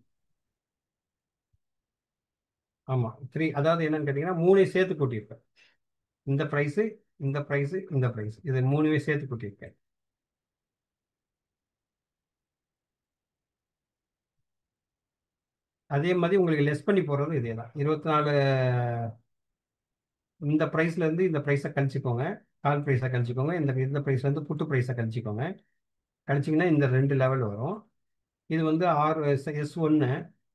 ஆமாம் 3, அதாவது என்னன்னு கேட்டிங்கன்னா 3 சேர்த்து கூட்டியிருப்பேன். இந்த ப்ரைஸு, இந்த ப்ரைஸு, இந்த ப்ரைஸ், இது 3 சேர்த்து கூட்டியிருப்பேன். அதே மாதிரி உங்களுக்கு லெஸ் பண்ணி போடுறது இதே தான். 24 இந்த ப்ரைஸ்ல இருந்து இந்த ப்ரைஸை கழிச்சிக்கோங்க, கால் ப்ரைஸை கழிச்சிக்கோங்க, இந்த ப்ரைஸ்ல இருந்து புட்டு ப்ரைஸை கழிச்சிக்கோங்க. கழிச்சிங்கன்னா இந்த 2 லெவல் வரும். இது வந்து S1.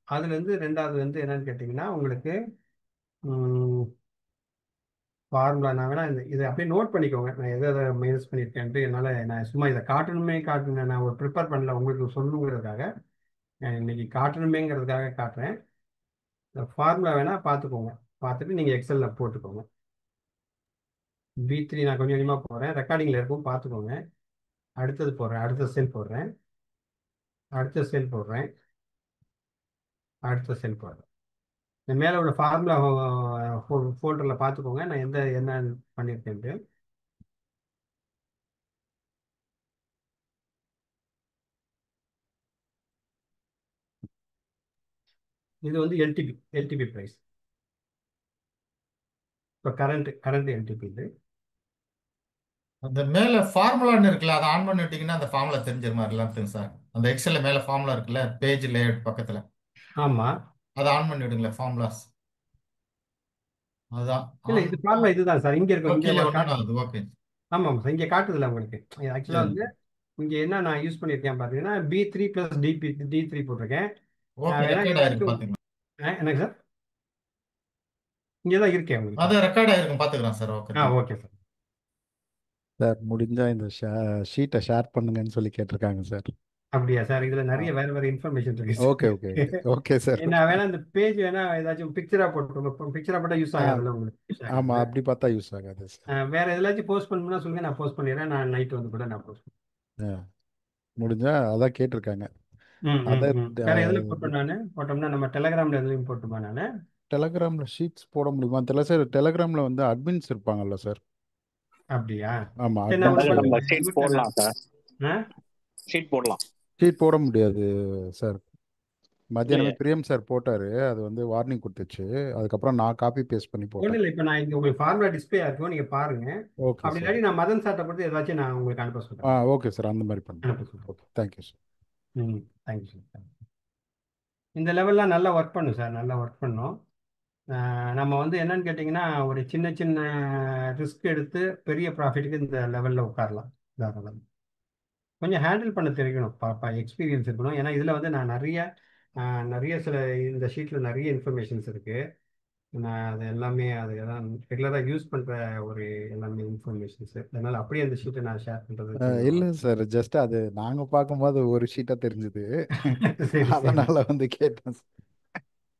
அதுலேருந்து ரெண்டாவது வந்து என்னன்னு கேட்டிங்கன்னா உங்களுக்கு ஃபார்முலா. நான் வேணா இதை அப்படியே நோட் பண்ணிக்கோங்க, நான் எதை மைனஸ் பண்ணியிருக்கேன்ட்டு. என்னால் நான் சும்மா இதை காட்டணுமே நான் ஒரு ப்ரிப்பேர் பண்ணல, உங்களுக்கு சொல்லணுங்கிறதுக்காக இன்னைக்கு காட்டணுமேங்கிறதுக்காக காட்டுறேன். இந்த ஃபார்முலா வேணால் பார்த்துக்கோங்க, பார்த்துட்டு நீங்கள் எக்ஸலில் போட்டுக்கோங்க. B3 நான் கொஞ்சம் கொஞ்சமாக போடுறேன், ரெக்கார்டிங்கில் இருக்கும் பார்த்துக்கோங்க. அடுத்தது போடுறேன், அடுத்த செல் போடுறேன், அடுத்த செல் போடுறேன், அடுத்த செல் போடுறேன். இந்த மேலே உள்ள ஃபார்முலா ஃபோல்டரில் பார்த்துக்கோங்க நான் என்ன பண்ணியிருக்கேன்ட்டு. இது வந்து எல்டிபி ப்ரைஸ். இப்போ கரண்ட் எல்டிபி இது. அந்த மேல ஃபார்முலான்னு இருக்குல்ல, அதை ஆன் பண்ணி விட்டீங்கன்னா அந்த ஃபார்முலா தெரிஞ்சிரு மாதிரி எல்லாத்தையும் சார். அந்த எக்ஸல்ல மேல ஃபார்முலா இருக்குல்ல, பேஜ் லேஅவுட் பக்கத்துல, ஆமாம், அதை ஆன் பண்ணி விடுங்களேன் ஃபார்முலாஸ். அதுதான் இல்லை இது ஃபார்முலா இதுதான் சார். இங்கே இருக்கும், இங்கே கீழே ஒரு ஒன்றும் அது. ஓகே ஆமாம் சார், இங்கே காட்டுதில்ல உங்களுக்கு. ஆக்சுவலாக சரி. வந்து இங்கே என்ன நான் யூஸ் பண்ணியிருக்கேன் பார்த்தீங்கன்னா B3 + D3 போட்டிருக்கேன். ஓகே வேணா ரெக்கார்ட் ஆயிருக்கு ஏதாச்சும் பாத்துக்கலாம். என்னங்க சார், இங்கே தான் இருக்கேன் உங்களுக்கு. அது ரெக்கார்ட் ஆயிருக்கும் பாத்துக்கிறேன் sir. Okay okay sir. Sir முடிஞ்சா இந்த ஷீட்டை ஷேர் பண்ணுங்கன்னு சொல்லி கேட்டிருக்காங்க சார். அப்படியா சார், இதில் நிறைய வேற இன்ஃபர்மேஷன் இருக்கு sir. Okay okay okay sir. நான் வேணா இந்த பேஜ் வேணா ஏதாச்சும் பிக்சராக போட்டுருங்க, பிக்சராக போட்டால் யூஸ் ஆகாதுல்ல உங்களுக்கு. ஆமாம், அப்படி பார்த்தா யூஸ் ஆகாது சார். வேற எதாச்சும் போஸ்ட் பண்ணணும்னா சொல்லுங்க, நான் போஸ்ட் பண்ணிடுறேன். நான் நைட் வந்து கூட நான் போஸ்ட் பண்ணுறேன். முடிஞ்சா அதான் கேட்டிருக்காங்க. வேற எதுல போட்டோம் நான் போட்டோம்னா நம்ம டெலகிராம்ல எதுலையும் போட்டுமா நான்? டெலகிராம்ல ஷீட்ஸ் போட முடியுமா தெரியல சார். டெலகிராம்ல வந்து அட்மின்ஸ் இருப்பாங்கல்ல சார். அப்படியா? ஆமா, சரி, நான் admins ஒரு ஷீட் போடலாம் சார். ஷீட் போடலாம். ஷீட் போட முடியாது சார். மத்தியானமே பிரியம் சார் போட்டாரு, அது வந்து வார்னிங் கொடுத்துச்சு. அதுக்கப்புறம் நான் காப்பி பேஸ்ட் பண்ணி ஒன்றும் போட்டேன். இல்லை, இப்போ நான் இங்கே உங்களுக்கு ஃபார்முலா டிஸ்பிளே இருக்கும், நீங்கள் பாருங்க. ஓகே அப்படி சார். இல்லாட்டி நான் மதன் சார்ட்ட பொறுத்து ஏதாச்சும் நான் உங்களுக்கு அனுப்ப சொல்கிறேன். ஓகே சார், அந்த மாதிரி பண்ணுறேன். அனுப்ப சொல்கிறேன். Okay, thank you sir. Thank you sir. இந்த லெவல்லாம் நல்லா ஒர்க் பண்ணும் சார், நல்லா ஒர்க் பண்ணும். நம்ம வந்து என்னன்னு கேட்டிங்கன்னா ஒரு சின்ன சின்ன ரிஸ்க் எடுத்து பெரிய ப்ராஃபிட்டுக்கு இந்த லெவலில் உட்காரலாம். தாராளமாக கொஞ்சம் ஹேண்டில் பண்ண தெரியணும், எக்ஸ்பீரியன்ஸ் இருக்கணும். ஏன்னா இதில் வந்து நான் நிறைய இந்த ஷீட்டில் நிறைய இன்ஃபர்மேஷன்ஸ் இருக்குது. நான் அது எல்லாமே எல்லாம் ரெகுலராக யூஸ் பண்ணுற ஒரு எல்லாமே இன்ஃபர்மேஷன்ஸு. அதனால் அப்படியே அந்த ஷீட்டை நான் ஷேர் பண்ணுறது இல்லை சார், ஜஸ்ட் அது நாங்கள் பார்க்கும்போது ஒரு ஷீட்டாக தெரிஞ்சுது, சரி அதனால வந்து கேட்டேன் sir.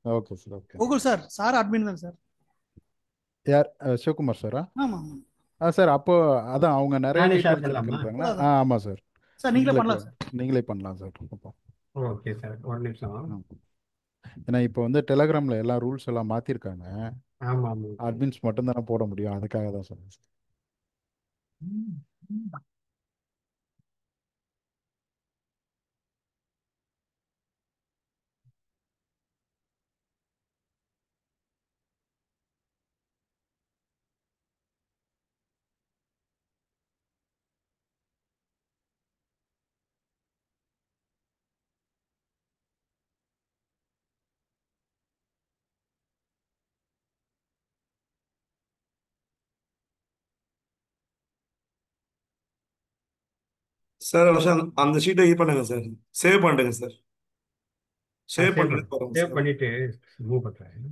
Okay sir. Okay Google sir admin தான் சார். யார்? சிவகுமார் சாரா? ஆமா சார் அப்போ அதான் அவங்க நிறைய நானே வீட்டில் ஷேர் பண்ணலாமா? கொடுத்துருக்காங்க. ஆமாம் சார். சார் நீங்களே நீங்களே பண்ணலாம் சார். நீங்களே பண்ணலாம் சார். அப்போ ஓகே சார், ஒரு நிமிஷம். ஏன்னா இப்போ வந்து டெலகிராமில் எல்லா ரூல்ஸ் எல்லாம் மாற்றிருக்காங்க. ஆமாம் ஆமாம். அட்மின்ஸ் மட்டும் தானே போட முடியும், அதுக்காக தான் சொன்னேன் சார். சார் அந்த ஷீட்டை இது பண்ணுங்க சார், சேவ் பண்ணுங்க சார். சேவ் பண்ணுறது பாருங்க சேவ் சார். பண்ணிட்டு மூவ் பண்ணுறேன்.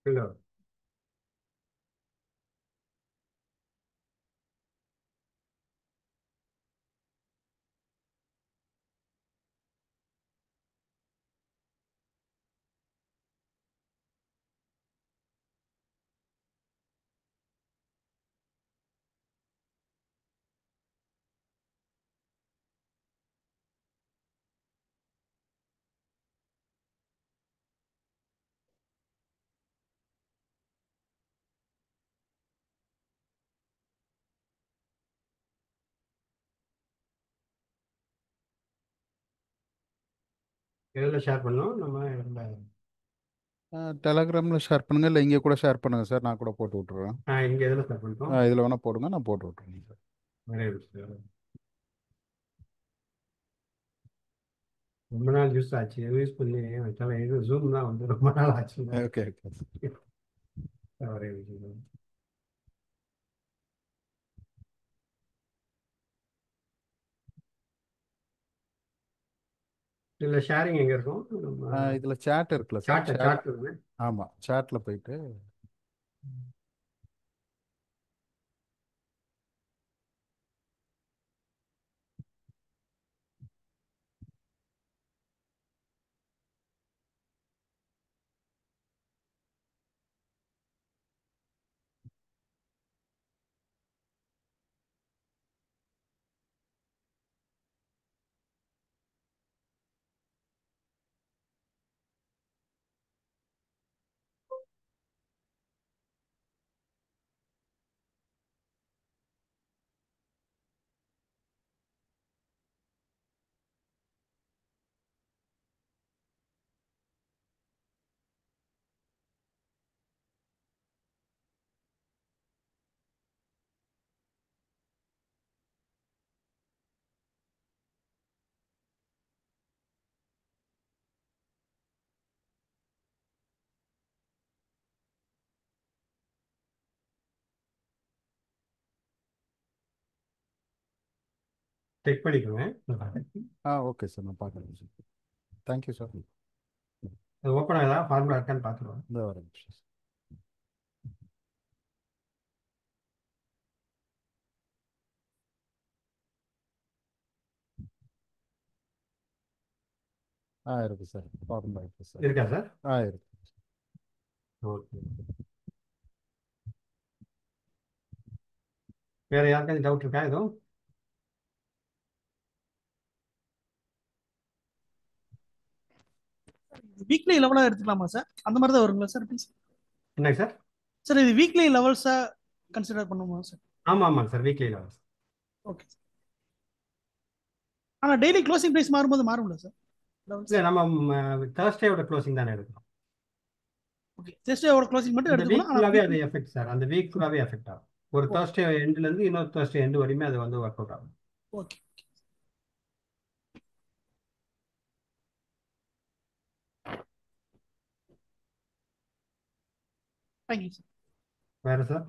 இல்லை எதில் ஷேர் பண்ணோம் நம்ம இல்லை. டெலகிராமில் ஷேர் பண்ணுங்கள், இல்லை இங்கே கூட ஷேர் பண்ணுங்கள் சார், நான் கூட போட்டு விட்ருவேன். இங்கே எதில் ஷேர் பண்ணிட்டோம்? இதில் வேணால் போடுங்க, நான் போட்டு விட்ருவேன் சார். ஒரே விஷயம். ரொம்ப நாள் யூஸ் ஆச்சு, யூஸ் பண்ணி வச்சாலும் இது ஜூம் தான் வந்து ரொம்ப நாள் ஆச்சு. Okay okay. ஒரே விஷயம். இதில் ஷேரிங் எங்கே இருக்கும்? இதில் சேட் இருக்குல்ல சார், சாட் சாட் இருக்கு. ஆமாம், சேட்டில் போயிட்டு செக் பண்ணிக்குவேன். ஓகே சார், நான் பார்க்குறேன் சார். Thank you sir. அது ஓப்பன் ஆகுதா, ஃபார்முலா இருக்கான்னு பார்த்துருவோம். இந்த வர நிமிஷம். இருக்கு சார், ஃபார்முலா இருக்கு சார். இருக்கா சார்? இருக்கு. ஓகே. வேற யாருக்காச்சும் டவுட் இருக்கா எதுவும்? வீக்லி லெவலா எடுத்துக்கலாமா சார்? அந்த மாதிரி தான் வருங்களா சார்? ப்ளீஸ். என்ன சார்? சார் இது வீக்லி லெவல்ஸா கன்சிடர் பண்ணுமா சார்? ஆமாம் ஆமாம் சார், வீக்லி லெவல்ஸ். ஓகே. ஆனால் டெய்லி க்ளோசிங் ப்ரைஸ் மாறும்போது மாறும்ல சார்? இல்லை, நம்ம தேர்ஸ்டேயோட க்ளோசிங் தானே எடுக்கணும். ஓகே, தேர்ஸ்டேயோட க்ளோசிங் மட்டும் அந்த வீக் எடுத்துக்கணும். ஃபுல்லாகவே அது எஃபெக்ட் சார், அந்த வீக் ஃபுல்லாகவே எஃபெக்ட் ஆகும். ஒரு தேர்ஸ்டே எண்ட்லேருந்து இன்னொரு தேர்ஸ்டே எண்டு வரையுமே அது வந்து ஒர்க் அவுட் ஆகும். ஓகே. Thank you sir. வேறு சார்?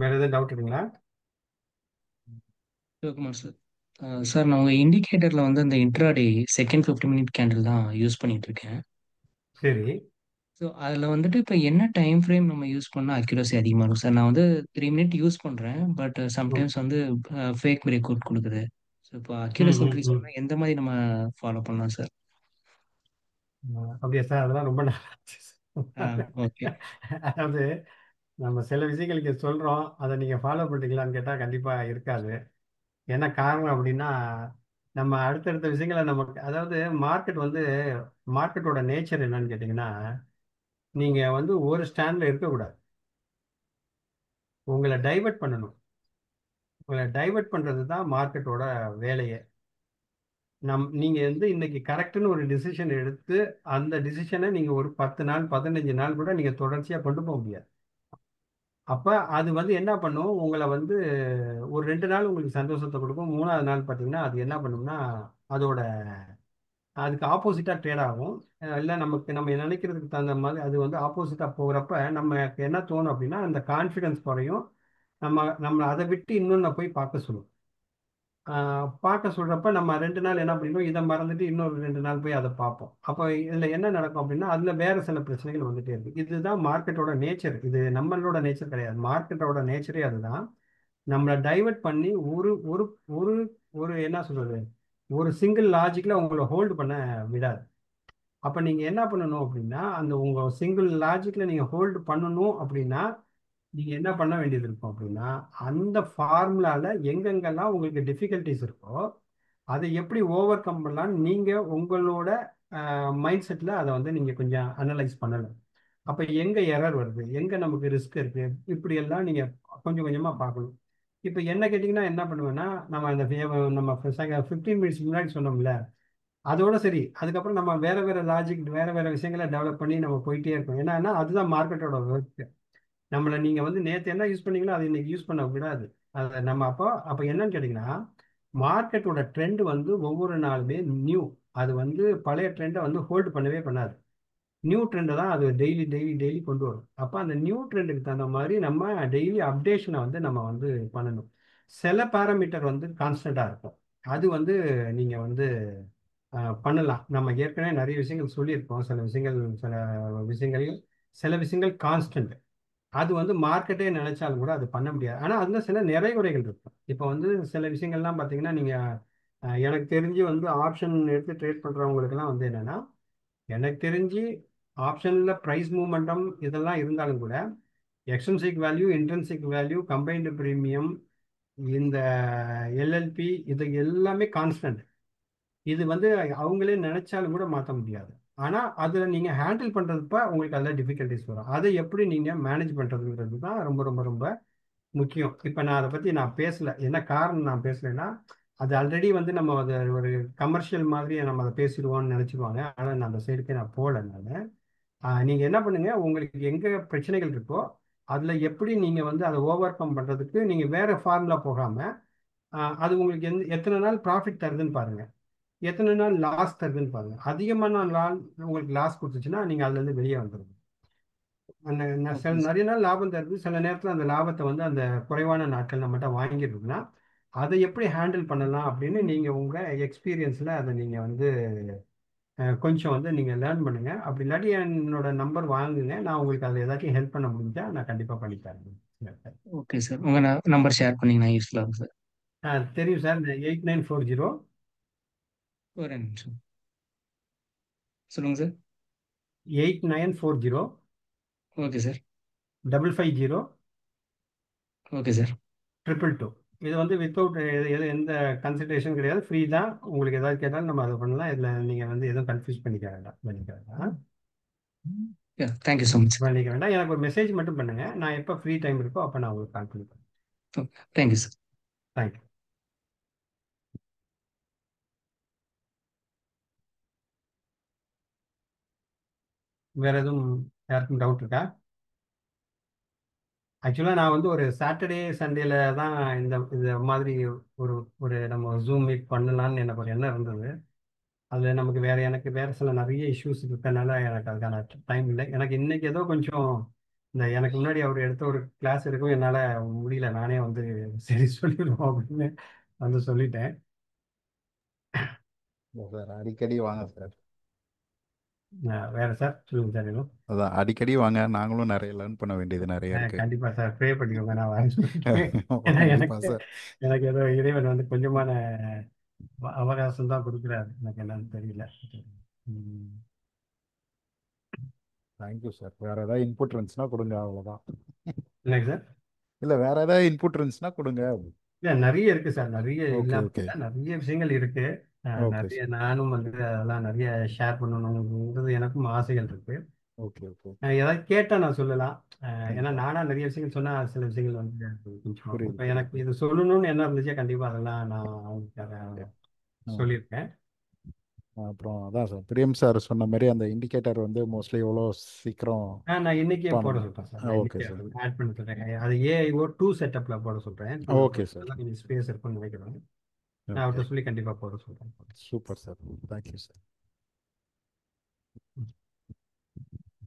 வேற எதுவும் டவுட் இருக்குங்களா? சிவகுமார் சார். சார் நான் உங்கள் இண்டிகேட்டரில் வந்து அந்த இன்ட்ராடே செகண்ட் 50 மினிட் கேண்டில் தான் யூஸ் பண்ணிட்டு இருக்கேன். சரி. ஸோ அதில் வந்துட்டு இப்போ என்ன டைம் ஃப்ரேம் நம்ம யூஸ் பண்ணால் அக்யூரசி அதிகமாக இருக்கும் சார்? நான் வந்து 3 மினிட் யூஸ் பண்ணுறேன், பட் ம், சம்டைம்ஸ் வந்து ஃபேக் பிரேக் அவுட் கொடுக்குது. ஸோ இப்போ ம், அக்யூரசி ம், இன்க்ரீஸ் ம். பண்ணால் எந்த மாதிரி நம்ம ஃபாலோ பண்ணலாம் சார்? அப்படியா சார்? அதெல்லாம் ரொம்ப நல்லா இருந்துச்சு சார். ஓகே. அதாவது நம்ம சில விஷயங்களுக்கு சொல்றோம், அதை நீங்க ஃபாலோ பண்றீங்களான்னு கேட்டா கண்டிப்பா இருக்காது. என்ன காரணம் அப்படின்னா, நம்ம அடுத்தடுத்த விஷயங்களை நமக்கு, அதாவது மார்க்கெட்டோட நேச்சர் என்னன்னு கேட்டீங்கன்னா, நீங்க வந்து ஒரு ஸ்டாண்ட்ல இருக்கக்கூடாது. உங்களை டைவர்ட் பண்ணணும். உங்களை டைவர்ட் பண்றது தான் மார்க்கெட்டோட வேலையே. நீங்க வந்து இன்னைக்கு கரெக்ட்னு ஒரு டிசிஷன் எடுத்து அந்த டிசிஷனை நீங்க ஒரு 10 நாள் 15 நாள் கூட நீங்க தொடர்ச்சியா கொண்டு போக முடியாது. அப்ப அது வந்து என்ன பண்ணும், உங்களை வந்து ஒரு 2 நாள் உங்களுக்கு சந்தோஷத்தை கொடுக்கும். 3வது நாள் பார்த்தீங்கன்னா அது என்ன பண்ணும்னா, அதோட அதுக்கு ஆப்போசிட்டா ட்ரேட் ஆகும். இல்லை நம்ம நினைக்கிறதுக்கு தகுந்த மாதிரி அது வந்து ஆப்போசிட்டா போகிறப்ப நமக்கு என்ன தோணும் அப்படின்னா, அந்த கான்ஃபிடன்ஸ் குறையும். நம்ம அதை விட்டு இன்னொன்று போய் பார்க்க சொல்லும். பார்க்க சொல்றப்ப நம்ம 2 நாள் என்ன பண்ணிடுவோம், இதை மறந்துட்டு இன்னொரு 2 நாள் போய் அதை பார்ப்போம். அப்போ இதில் என்ன நடக்கும் அப்படின்னா, அதில் வேற சில பிரச்சனைகள் வந்துட்டே இருக்கு. இதுதான் மார்க்கெட்டோட நேச்சர். இது நம்மளோட நேச்சர் கிடையாது, மார்க்கெட்டோட நேச்சரே அதுதான். நம்மளை டைவர்ட் பண்ணி ஒரு ஒரு ஒரு ஒரு என்ன சொல்றது, ஒரு சிங்கிள் லாஜிக்ல உங்களை ஹோல்டு பண்ண விடாது. அப்ப நீங்க என்ன பண்ணணும் அப்படின்னா, அந்த உங்க சிங்கிள் லாஜிக்ல நீங்க ஹோல்டு பண்ணணும் அப்படின்னா, நீங்க என்ன பண்ண வேண்டியது இருக்கும் அப்படின்னா, அந்த ஃபார்முலால எங்கெங்கெல்லாம் உங்களுக்கு டிஃபிகல்டிஸ் இருக்கோ அதை எப்படி ஓவர் கம் பண்ணலாம்னு நீங்க உங்களோட மைண்ட் செட்ல அதை வந்து நீங்க கொஞ்சம் அனலைஸ் பண்ணணும். அப்ப எங்க எரர் வருது, எங்க நமக்கு ரிஸ்க் இருக்கு, இப்படி எல்லாம் நீங்க கொஞ்சம் கொஞ்சமா பார்க்கணும். இப்ப என்ன கேட்டீங்கன்னா என்ன பண்ணுவேன்னா, நம்ம 15 மினிட்ஸ் முன்னாடி சொன்னோம்ல, அதோட சரி. அதுக்கப்புறம் நம்ம வேற வேற லாஜிக், வேற வேற விஷயங்களை டெவலப் பண்ணி நம்ம போயிட்டே இருக்கோம். ஏன்னா அதுதான் மார்க்கெட்டோட ஒர்க். நம்மளை நீங்க வந்து நேற்று என்ன யூஸ் பண்ணீங்களோ அதை இன்னைக்கு யூஸ் பண்ண விடாது. அதை நம்ம அப்போ என்னன்னு கேட்டீங்கன்னா, மார்க்கெட்டோட ட்ரெண்ட் வந்து ஒவ்வொரு நாளுமே நியூ. அது வந்து பழைய ட்ரெண்டை வந்து ஹோல்டு பண்ணவே பண்ணாது. நியூ ட்ரெண்டை தான் அது டெய்லி டெய்லி டெய்லி கொண்டு வரும். அப்போ அந்த நியூ ட்ரெண்டுக்கு தகுந்த மாதிரி நம்ம டெய்லி அப்டேஷனை வந்து நம்ம வந்து பண்ணணும். சில பேராமீட்டர் வந்து கான்ஸ்டண்ட்டாக இருக்கும். அது வந்து நீங்கள் வந்து பண்ணலாம். நம்ம ஏற்கனவே நிறைய விஷயங்கள் சொல்லியிருக்கோம். சில விஷயங்கள் கான்ஸ்டன்ட். அது வந்து மார்க்கெட்டே நினைச்சாலும் கூட அது பண்ண முடியாது. ஆனால் அதில் சில நிறைகுறைகள் இருக்கும். இப்போ வந்து சில விஷயங்கள்லாம் பார்த்தீங்கன்னா, நீங்கள் எனக்கு தெரிஞ்சு வந்து ஆப்ஷன் எடுத்து ட்ரேட் பண்ணுறவங்களுக்குலாம் வந்து என்னென்னா, எனக்கு தெரிஞ்சு ஆப்ஷனில் ப்ரைஸ் மூமெண்டம் இதெல்லாம் இருந்தாலும் கூட extrinsic value, intrinsic value, combined premium, இந்த எல்எல்பி, இது எல்லாமே கான்ஸ்டன்ட். இது வந்து அவங்களே நினைச்சாலும் கூட மாற்ற முடியாது. ஆனால் அதில் நீங்கள் ஹேண்டில் பண்ணுறதுப்ப உங்களுக்கு அதில் டிஃபிகல்ட்டிஸ் வரும். அதை எப்படி நீங்கள் மேனேஜ் பண்ணுறதுங்கிறது தான் ரொம்ப ரொம்ப ரொம்ப முக்கியம். இப்போ நான் அதை பற்றி நான் பேசலை. என்ன காரணம் நான் பேசலைன்னா, அது ஆல்ரெடி வந்து நம்ம அதை ஒரு கமர்ஷியல் மாதிரி நம்ம அதை பேசிடுவோம்னு நினச்சிடுவாங்க. ஆனால் நான் அந்த சைடுக்கே நான் போகல. நீங்கள் என்ன பண்ணுங்க, உங்களுக்கு எங்கே பிரச்சனைகள் இருக்கோ அதில் எப்படி நீங்கள் வந்து அதை ஓவர் கம் பண்ணுறதுக்கு நீங்கள் வேறு ஃபார்முலா போகாமல், அது உங்களுக்கு எத்தனை நாள் ப்ராஃபிட் தருதுன்னு பாருங்கள், எத்தனை நாள் லாஸ் தருதுன்னு பாருங்கள். அதிகமான நாள் உங்களுக்கு லாஸ் கொடுத்துச்சுன்னா நீங்கள் அதுலேருந்து வெளியே வந்துடுங்க. நிறைய நாள் லாபம் தருது, சில நேரத்தில் அந்த லாபத்தை வந்து அந்த குறைவான நாட்கள் நம்மகிட்ட வாங்கிடுதுன்னா அதை எப்படி ஹேண்டில் பண்ணலாம் அப்படின்னு நீங்கள் உங்கள் எக்ஸ்பீரியன்ஸில் அதை நீங்கள் வந்து கொஞ்சம் வந்து நீங்கள் லேர்ன் பண்ணுங்க. அப்படி இல்லாட்டி என்னோட நம்பர் வாங்குங்க, நான் உங்களுக்கு அதில் ஏதாச்சும் ஹெல்ப் பண்ண முடிஞ்சா நான் கண்டிப்பாக பண்ணி தரேன். ஓகே சார், உங்கள் நம்பர் ஷேர் பண்ணிங்கன்னா யூஸ்ஃபுல்லாக இருக்கும் சார். தெரியும் சார். 8940 ஒரு நிமிஷம் சொல்லுங்கள் sir. 8940 okay sir. 550 okay sir. 222. இது வந்து வித்தவுட் எந்த கன்சல்டேஷன் கிடையாது, ஃப்ரீ தான். உங்களுக்கு ஏதாவது கேட்டாலும் நம்ம அதை பண்ணலாம். இதில் நீங்கள் வந்து எதுவும் கன்ஃபியூஸ் பண்ணிக்க வேண்டாம். Thank you so much. பண்ணிக்க வேண்டாம். எனக்கு ஒரு மெசேஜ் மட்டும் பண்ணுங்க, நான் எப்போ ஃப்ரீ டைம் இருக்கோ அப்போ நான் உங்களுக்கு கால் பண்ணிப்பேன். Thank you sir. தேங்க்யூ. வேற எதுவும் யாருக்கும் டவுட் இருக்கா? ஆக்சுவலாக நான் வந்து ஒரு சாட்டர்டே சண்டேல தான் இந்த மாதிரி ஒரு ஒரு நம்ம ஜூம் மீட் பண்ணலான்னு எனக்கு ஒரு எண்ணம் இருந்தது. அதில் எனக்கு வேற சில நிறைய இஷ்யூஸ் இருக்கனால எனக்கு அதுக்கான டைம் இல்லை. எனக்கு இன்னைக்கு ஏதோ கொஞ்சம் எனக்கு முன்னாடி அவர் எடுத்த ஒரு கிளாஸ் எடுக்கவும் என்னால் முடியல, நானே வந்து சரி சொல்லிடுவோம் அப்படின்னு வந்து சொல்லிட்டேன். சார் அடிக்கடி வாங்க சார். வேற சார் சொல்லுங்க சார். எதுவும் அதான் அடிக்கடி வாங்க, நாங்களும் நிறைய லேர்ன் பண்ண வேண்டியது நிறைய இருக்கு. கண்டிப்பா சார், ப்ரே பண்ணிக்கோங்க நான் வரேன்னு சொல்லிட்டேன். ஏன்னா கண்டிப்பா சார். எனக்கு ஏதோ இறைவன் வந்து கொஞ்சமான அவகாசம் தான் கொடுக்குறாரு, எனக்கு என்னன்னு தெரியல. Thank you sir. வேற ஏதாவது இன்புட் இருந்துச்சுன்னா கொடுங்க, அவ்வளோதான். இல்லைங்க சார். இல்லை வேற ஏதாவது இன்புட் இருந்துச்சுன்னா கொடுங்க. இல்லை நிறைய இருக்கு சார், நிறைய ஓகே இல்லாம ஓகே இல்ல, நிறைய விஷயங்கள் இருக்கு. ஓகே நிறைய சார். நானும் வந்து அதெல்லாம் நிறைய ஷேர் பண்ணணுங்கிறது எனக்கும் ஆசைகள் இருக்கு. ஓகே ஓகே ஏதாவது கேட்டால் நான் சொல்லலாம். ஏன்னா நானா நிறைய விஷயங்கள் சொன்னா சில விஷயங்கள் வந்து கொஞ்சம் புரியுது இப்போ எனக்கு இது சொல்லணும்னு என்ன இருந்துச்சு, கண்டிப்பா அதெல்லாம் நான் அவங்களுக்காக ஆ. சொல்லியிருக்கேன். அப்புறம் அதான் சார் பிரியம் சார் சொன்ன மாதிரி அந்த இண்டிகேட்டர் வந்து மோஸ்ட்லி எவ்வளோ சீக்கிரம் நான் இன்னைக்கே போட பண்ணணும். சொல்றேன் சார், நான் ஓகே இன்னைக்கே சார். ஆட் பண்ண சொல்றேன். அது AIO2 செட்டப்ல போட சொல்றேன். Okay sir. கொஞ்சம் ஸ்பேஸ் இருக்கும்னு நினைக்கிறேன். நான் ஓகே அவர்கிட்ட சொல்லி கண்டிப்பா போட சொல்றேன். Super sir. Thank you sir.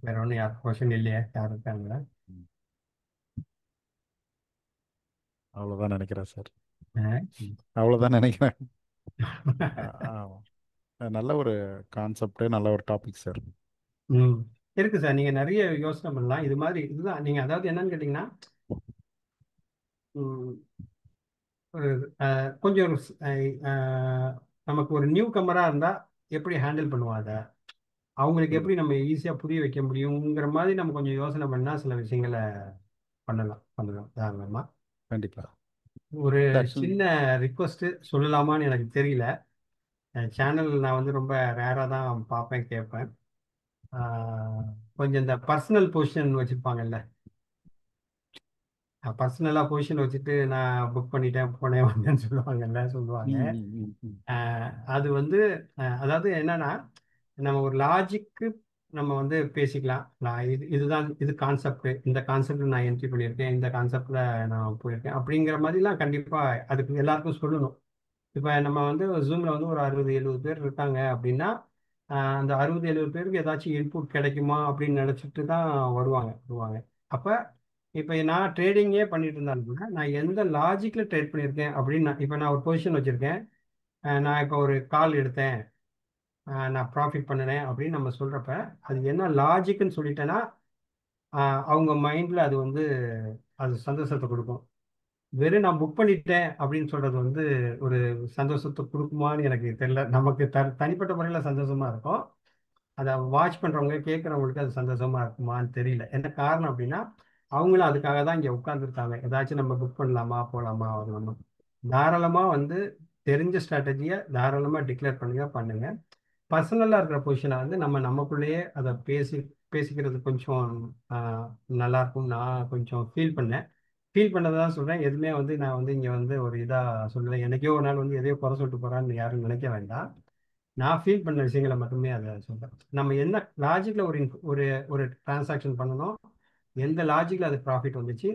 வேற ஒன்றும் யார் கொஸ்டின் இல்லையா? யாரும் இருக்காங்களா? அவ்வளோதான் நினைக்கிறேன் சார். ஆ. அவ்வளோதான் நினைக்கிறேன். நல்ல ஒரு கான்செப்ட், நல்ல ஒரு டாபிக் சார். இருக்கு சார், நீங்க நிறைய யோசனை பண்ணலாம். இது மாதிரி இதுதான் நீங்க, அதாவது என்னன்னு கேட்டீங்கன்னா, ம், ஒரு கொஞ்சம் ஒரு நமக்கு ஒரு நியூ கமரா இருந்தா எப்படி ஹேண்டில் பண்ணுவோம் அதை, அவங்களுக்கு எப்படி நம்ம ஈஸியா புரிய வைக்க முடியுங்கிற மாதிரி நம்ம கொஞ்சம் யோசனை பண்ணா சில விஷயங்களை பண்ணலாம் தாராளமா. கண்டிப்பா. ஒரு ஆக்சுவலி சின்ன ரிக்வஸ்ட் சொல்லலாமான்னு எனக்கு தெரியல. சேனல் நான் வந்து ரொம்ப ரேரா தான் பார்ப்பேன், கேட்பேன். கொஞ்சம் இந்த பர்சனல் பொசிஷன் வச்சுருப்பாங்கல்ல, பர்சனலாக பொசிஷன் வச்சுட்டு நான் புக் பண்ணிட்டேன் போனேன் வந்தேன்னு சொல்லுவாங்க. அது வந்து அதாவது என்னன்னா, நம்ம ஒரு லாஜிக்கு நம்ம வந்து பேசிக்கலாம். இது கான்செப்ட், இந்த கான்செப்ட்ல நான் என்ட்ரி பண்ணியிருக்கேன், இந்த கான்செப்ட்ல நான் போயிருக்கேன் அப்படிங்கிற மாதிரிலாம் கண்டிப்பாக அதுக்கு எல்லாருக்கும் சொல்லணும். இப்போ நம்ம வந்து ஜூமில் வந்து ஒரு 60-70 பேர் இருக்காங்க அப்படின்னா, அந்த 60-70 பேருக்கு ஏதாச்சும் இன்புட் கிடைக்குமா அப்படின்னு நினச்சிட்டு தான் வருவாங்க. அப்போ இப்போ நான் ட்ரேடிங்கே பண்ணிட்டு இருந்தாலும் கூட நான் எந்த லாஜிக்கில் ட்ரேட் பண்ணியிருக்கேன் அப்படின்னு இப்போ நான் ஒரு பொசிஷன் வச்சுருக்கேன், நான் இப்போ ஒரு கால் எடுத்தேன், நான் ப்ராஃபிட் பண்ணினேன் அப்படின்னு நம்ம சொல்கிறப்ப அது என்ன லாஜிக்குன்னு சொல்லிட்டேன்னா அவங்க மைண்டில் அது வந்து அது சந்தோஷத்தை கொடுக்கும். வெறும் நான் புக் பண்ணிட்டேன் அப்படின்னு சொல்றது வந்து ஒரு சந்தோஷத்தை கொடுக்குமான்னு எனக்கு தெரியல. நமக்கு தனிப்பட்ட முறையில் சந்தோஷமா இருக்கும், அதை வாட்ச் பண்றவங்க கேட்குறவங்களுக்கு அது சந்தோஷமா இருக்குமான்னு தெரியல. என்ன காரணம் அப்படின்னா, அவங்களும் அதுக்காக தான் இங்கே உட்காந்துருக்காங்க. ஏதாச்சும் நம்ம புக் பண்ணலாமா போகலாமா வரலாமா. தாராளமாக வந்து தெரிஞ்ச ஸ்ட்ராட்டஜியை தாராளமாக டிக்ளேர் பண்ணுங்க. பர்சனலாக இருக்கிற பொசிஷனை வந்து நமக்குள்ளேயே அதை பேசிக்கிறது கொஞ்சம் நல்லா இருக்கும். நான் கொஞ்சம் ஃபீல் பண்ணதை தான் சொல்கிறேன். எதுவுமே வந்து நான் வந்து இங்கே வந்து ஒரு இதாக சொல்லலை. எனக்கே ஒரு நாள் வந்து எதையோ குறை சொல்லிட்டு போகிறான்னு யாரும் நினைக்க வேண்டாம். நான் ஃபீல் பண்ண விஷயங்களை மட்டுமே அதை சொல்கிறேன். நம்ம என்ன லாஜிக்கில் ஒரு ஒரு டிரான்சாக்ஷன் பண்ணணும், எந்த லாஜிக்கில் அது ப்ராஃபிட் வந்துச்சு,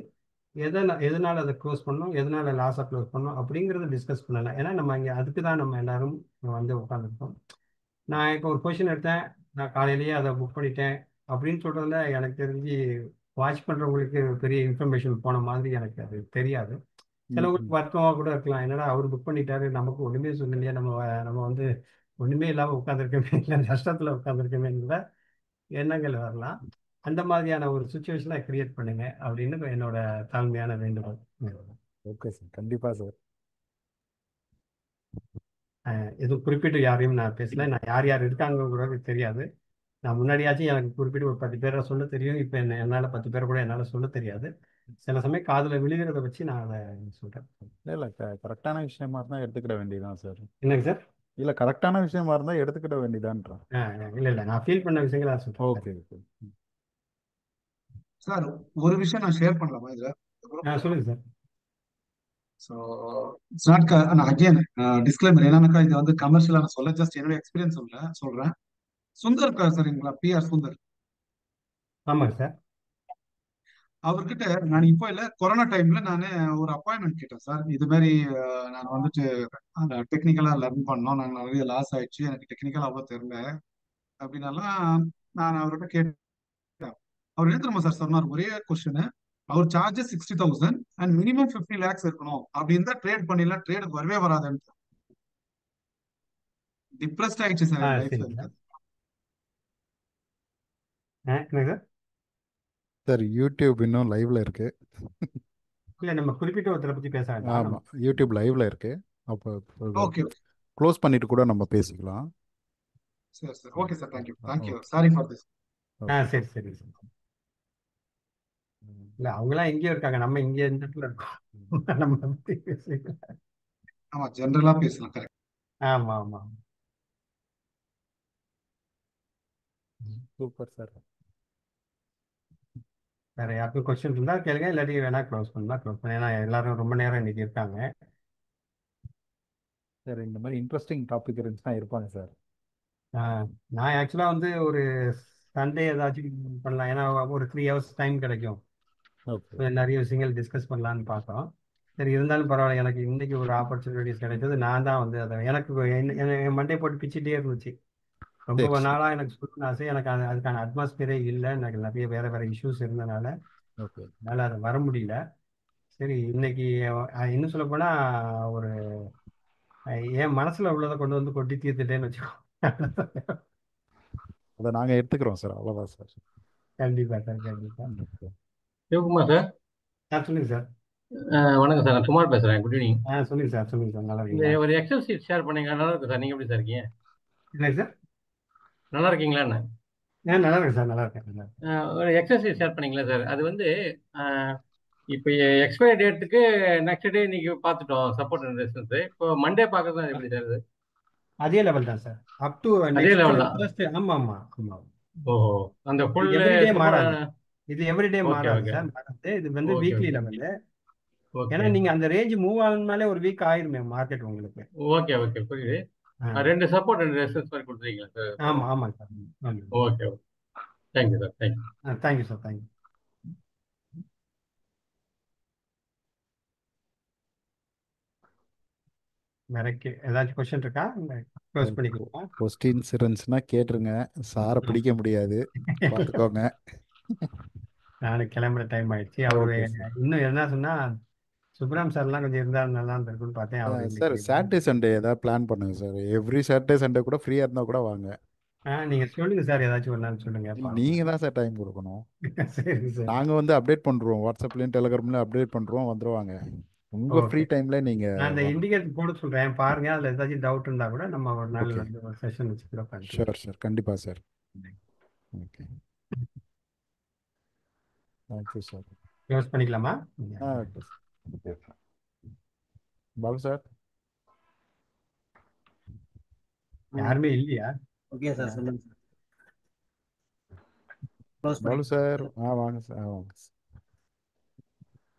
எதனால் அதை க்ளோஸ் பண்ணணும், எதனால் லாஸாக க்ளோஸ் பண்ணணும் அப்படிங்கிறத டிஸ்கஸ் பண்ணலாம். ஏன்னா நம்ம இங்கே அதுக்கு தான் நம்ம எல்லாரும் வந்து உட்காந்துருக்கோம். நான் இப்போ ஒரு பொசிஷன் எடுத்தேன், நான் காலையிலேயே அதை புக் பண்ணிட்டேன் அப்படின்னு சொல்கிறதுல எனக்கு தெரிஞ்சு வாட்ச் பண்ணுறவங்களுக்கு பெரிய இன்ஃபர்மேஷன் போன மாதிரி எனக்கு அது தெரியாது. சிலவங்களுக்கு வருத்தமாக கூட இருக்கலாம், என்னடா அவர் புக் பண்ணிட்டாரு, நமக்கு ஒன்றுமே சொல்லலையே, நம்ம வந்து ஒன்றுமே இல்லாமல் உட்காந்துருக்கோமே, இல்லை நஷ்டத்தில் உட்காந்துருக்கோமேங்கிற எண்ணங்கள் வரலாம். அந்த மாதிரியான ஒரு சுச்சுவேஷனை கிரியேட் பண்ணுங்க அப்படின்னு என்னோட தாழ்மையான வேண்டுகோள். ஓகே சார், கண்டிப்பா சார். எதுவும் குறிப்பிட்டு யாரையும் நான் பேசல, நான் யார் யார் இருக்காங்க கூட தெரியாது. நான் முன்னாடியாச்சும் எனக்கு குறிப்பிட்டு ஒரு 10 பேரை சொல்ல தெரியும், இப்போ என்னால் 10 பேரை கூட என்னால் சொல்ல தெரியாது. சில சமயம் காதில் விழுகிறத வச்சு நான் அதை சொல்கிறேன். இல்லை கரெக்டான விஷயமா இருந்தால் எடுத்துக்கிட வேண்டியதுதான் சார். என்னங்க சார்? இல்லை கரெக்டான விஷயமா இருந்தால் எடுத்துக்கிட வேண்டியதான்றான். இல்லை நான் ஃபீல் பண்ண விஷயங்களா சொல்கிறேன். ஓகே ஓகே சார், ஒரு விஷயம் நான் ஷேர் பண்ணலாமா இதுல? சொல்லுங்க sir. So it's not again disclaimer, என்னன்னாக்கா இது வந்து கமர்ஷியலா நான் சொல்ல, ஜஸ்ட் என்னோட எக்ஸ்பீரியன்ஸ் சொல்றேன். சுந்தர் இருக்கார் சரிங்களா, PR சுந்தர். ஆமாங்க சார். அவர்கிட்ட நான் இப்போ இல்ல, கொரோனா டைம்ல நான் ஒரு அப்பாயின்மெண்ட் கேட்டேன் சார். இது மாதிரி நான் வந்துட்டு டெக்னிக்கலா லர்ன் பண்ணோம், நான் நிறைய லாஸ் ஆயிடுச்சு, எனக்கு டெக்னிக்கலா அவ்வளோ தெரியல அப்படின்னாலாம் நான் அவர்கிட்ட கேட்டேன். அவர் என்ன தெரியுமா சார் சொன்னார்? ஒரே கொஸ்டின், அவர் சார்ஜஸ் 60,000 அண்ட் மினிமம் 50 lakhs இருக்கணும். அப்படி இருந்தா ட்ரேட் பண்ணிடலாம், ட்ரேடுக்கு வரவே வராதுன்னு. டிப்ரெஸ்ட் ஆயிடுச்சு சார் என் லைஃப்ல. சரிங்க சார். சார் யூடியூப் இன்னும் லைவ்ல இருக்கு. இல்லை, நம்ம குறிப்பிட்ட ஒருத்தரை பற்றி பேச வேண்டாம். ஆமாம், யூடியூப் லைவ்ல இருக்கு. அப்போ ஓகே க்ளோஸ் பண்ணிட்டு கூட நம்ம பேசிக்கலாம். Sir. Sir okay sir, thank you sorry for this. சரி சரி சார். இல்லை, அவங்களாம் எங்கேயோ இருக்காங்க, நம்ம இங்கே இந்த இடத்துல இருக்கோம். நம்ம பற்றி பேசிக்கலாம். ஆமா, ஜென்ரலா பேசலாம். கரெக்ட். ஆமாம் ஆமாம். Super sir. வேற யாருக்கும் கொஸ்டின் இருந்தால் கேளுங்க, இல்லாட்டி வேணா க்ளோஸ் பண்ணலாம். க்ளோஸ் பண்ண, ஏன்னா எல்லாரும் ரொம்ப நேரம் இன்னைக்கு இருக்காங்க. சார் இந்த மாதிரி இன்ட்ரெஸ்டிங் டாபிக் இருந்துச்சுன்னா இருப்பாங்க சார். நான் ஆக்சுவலாக வந்து ஒரு சண்டே ஏதாச்சும் பண்ணலாம், ஏன்னா ஒரு 3 hours டைம் கிடைக்கும். ஓகே. நிறைய விஷயங்கள் டிஸ்கஸ் பண்ணலான்னு பார்த்தோம். சரி, இருந்தாலும் பரவாயில்ல, எனக்கு இன்னைக்கு ஒரு ஆப்பர்ச்சுனிட்டிஸ் கிடைச்சது. நான் தான் வந்து அதை எனக்கு என் மண்டே போட்டு பிச்சுட்டே இருந்துச்சு. ரொம்ப சரி நாளாக எனக்கு சொல்லணும்னு ஆசை. எனக்கு அதுக்கான அட்மாஸ்பியரே இல்லை. எனக்கு நிறைய வேற இஷ்யூஸ் இருந்தனால ஓகே. என்னால் அது வர முடியல. சரி, இன்னைக்கு இன்னும் சொல்ல போனா ஒரு என் மனசுல உள்ளதை கொண்டு வந்து கொட்டி தீர்த்துட்டேன்னு வச்சுக்கோ. அதை நாங்கள் எடுத்துக்கிறோம் சார், அவ்வளோதான் சார். கண்டிப்பா சார், கண்டிப்பா. ஓகே. சிவகுமார் சார். சொல்லுங்க சார். வணக்கம் சார், நான் குமார் பேசுறேன். Good evening. சொல்லுங்க சார், சொல்லுங்க சார். நல்லா இந்த இருக்கீங்களா? ஒரு எக்ஸல் சீட் ஷேர் பண்ணீங்க, நல்லா இருக்கு சார். நீங்க எப்படி சார் இருக்கீங்க? இல்லை சார். நல்லா இருக்கீங்களா? நல்லா இருக்கேன் சார், நல்லா இருக்கேன், நல்லா இருக்கேன். ஒரு எக்ஸல் சீட் ஷேர் பண்ணீங்களா சார்? அது வந்து இப்போ எக்ஸ்பைரி டேட்டுக்கு நெக்ஸ்ட் டே இன்னைக்கு பார்த்துட்டோம் சப்போர்ட் அண்ட் ரெசிஸ்டன்ஸ். இப்போ மண்டே பார்க்கறது எப்படி சார்? அது அதே லெவல் தான் சார், அப் டு அதே லெவல் தான். ஆமா ஆமா ஆமா. ஓஹோ, அந்த ஃபுல் எவ்ரிடே மாறாது. இது எவ்ரிடே ஓகே மாறாது ஓகே சார். மாறாது. இது வந்து okay weekly okay level. Okay ஏன்னா நீங்க அந்த ரேஞ்ச் மூவ் ஆகணும்னாலே ஒரு வீக் ஆயிருமே மார்க்கெட் உங்களுக்கு. ஓகே ஓகே புரியுது. ரெண்டு சப்போர்ட் அண்ட் ரெசிஸ்டன்ஸ் மாதிரி கொடுத்துருக்கீங்களா சார்? ஆமா ஆமாங்க sir. Okay okay, thank you sir. Thank you. Thank you sir, thank you. வேற ஏதாச்சும் கொஸ்டின் இருக்கா? க்ளோஸ் பண்ணிக்கலாம். கொஸ்டின்ஸ் இருந்துச்சுன்னா கேட்டுருங்க. சாரை பிடிக்க முடியாது, பார்த்துக்கோங்க. நானும் கிளம்புற டைம் ஆயிடுச்சு. அவரு ஓகே சார். இன்னும் என்ன சொன்னா, சுப்ராம் சார்லாம் கொஞ்சம் இருந்தா நல்லா இருக்குன்னு பார்த்தேன். அவரு சார் இன்னைக்கு சாட்டர்டே சண்டே ஏதாவது பிளான் பண்ணுங்க சார். எவ்ரி சாட்டர்டே சண்டே கூட ஃப்ரீயாக இருந்தால் கூட வாங்க. நீங்க சொல்லுங்க சார், ஏதாச்சும் ஒரு நாள் சொல்லுங்க. நீங்கள் தான் சார் டைம் கொடுக்கணும். சரி சார். நாங்கள் வந்து அப்டேட் பண்ணுறோம், வாட்ஸ்அப்லேயும் டெலிகிராம்லேயும் அப்டேட் பண்ணுறோம், வந்துடுவாங்க. உங்கள் ஃப்ரீ டைமில் நான் அந்த நீங்கள். இண்டிகேட்டர் போட சொல்றேன் பாருங்க. அதுல ஏதாச்சும் டவுட் இருந்தா கூட நம்ம ஒரு நாள் ஓகே. வந்து ஒரு செஷன் வச்சு கூட பண்ணிக்கலாம். ஷூர் சார், கண்டிப்பாக சார். Okay, thank you sir. க்ளோஸ் பண்ணிக்கலாமா? Okay sir. பாலு சார். யாருமே இல்லையா? ஓகே சார், சொல்லுங்க சார். Close Balu sir. பண்ணிக்கலாம். வாங்க சார், வாங்க sir.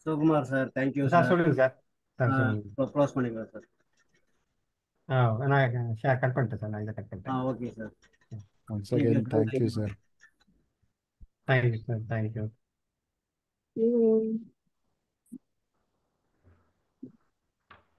Sivakumar sir, thank you sir sir. சொல்லுங்க சார். சொல்லுங்க. க்ளோஸ் பண்ணிக்கலாம் சார். நான் கட் பண்ணிட்டேன் சார். நான் இதை கட் பண்ணிட்டேன். Okay sir. Once again thank you sir. Thank you sir, thank you.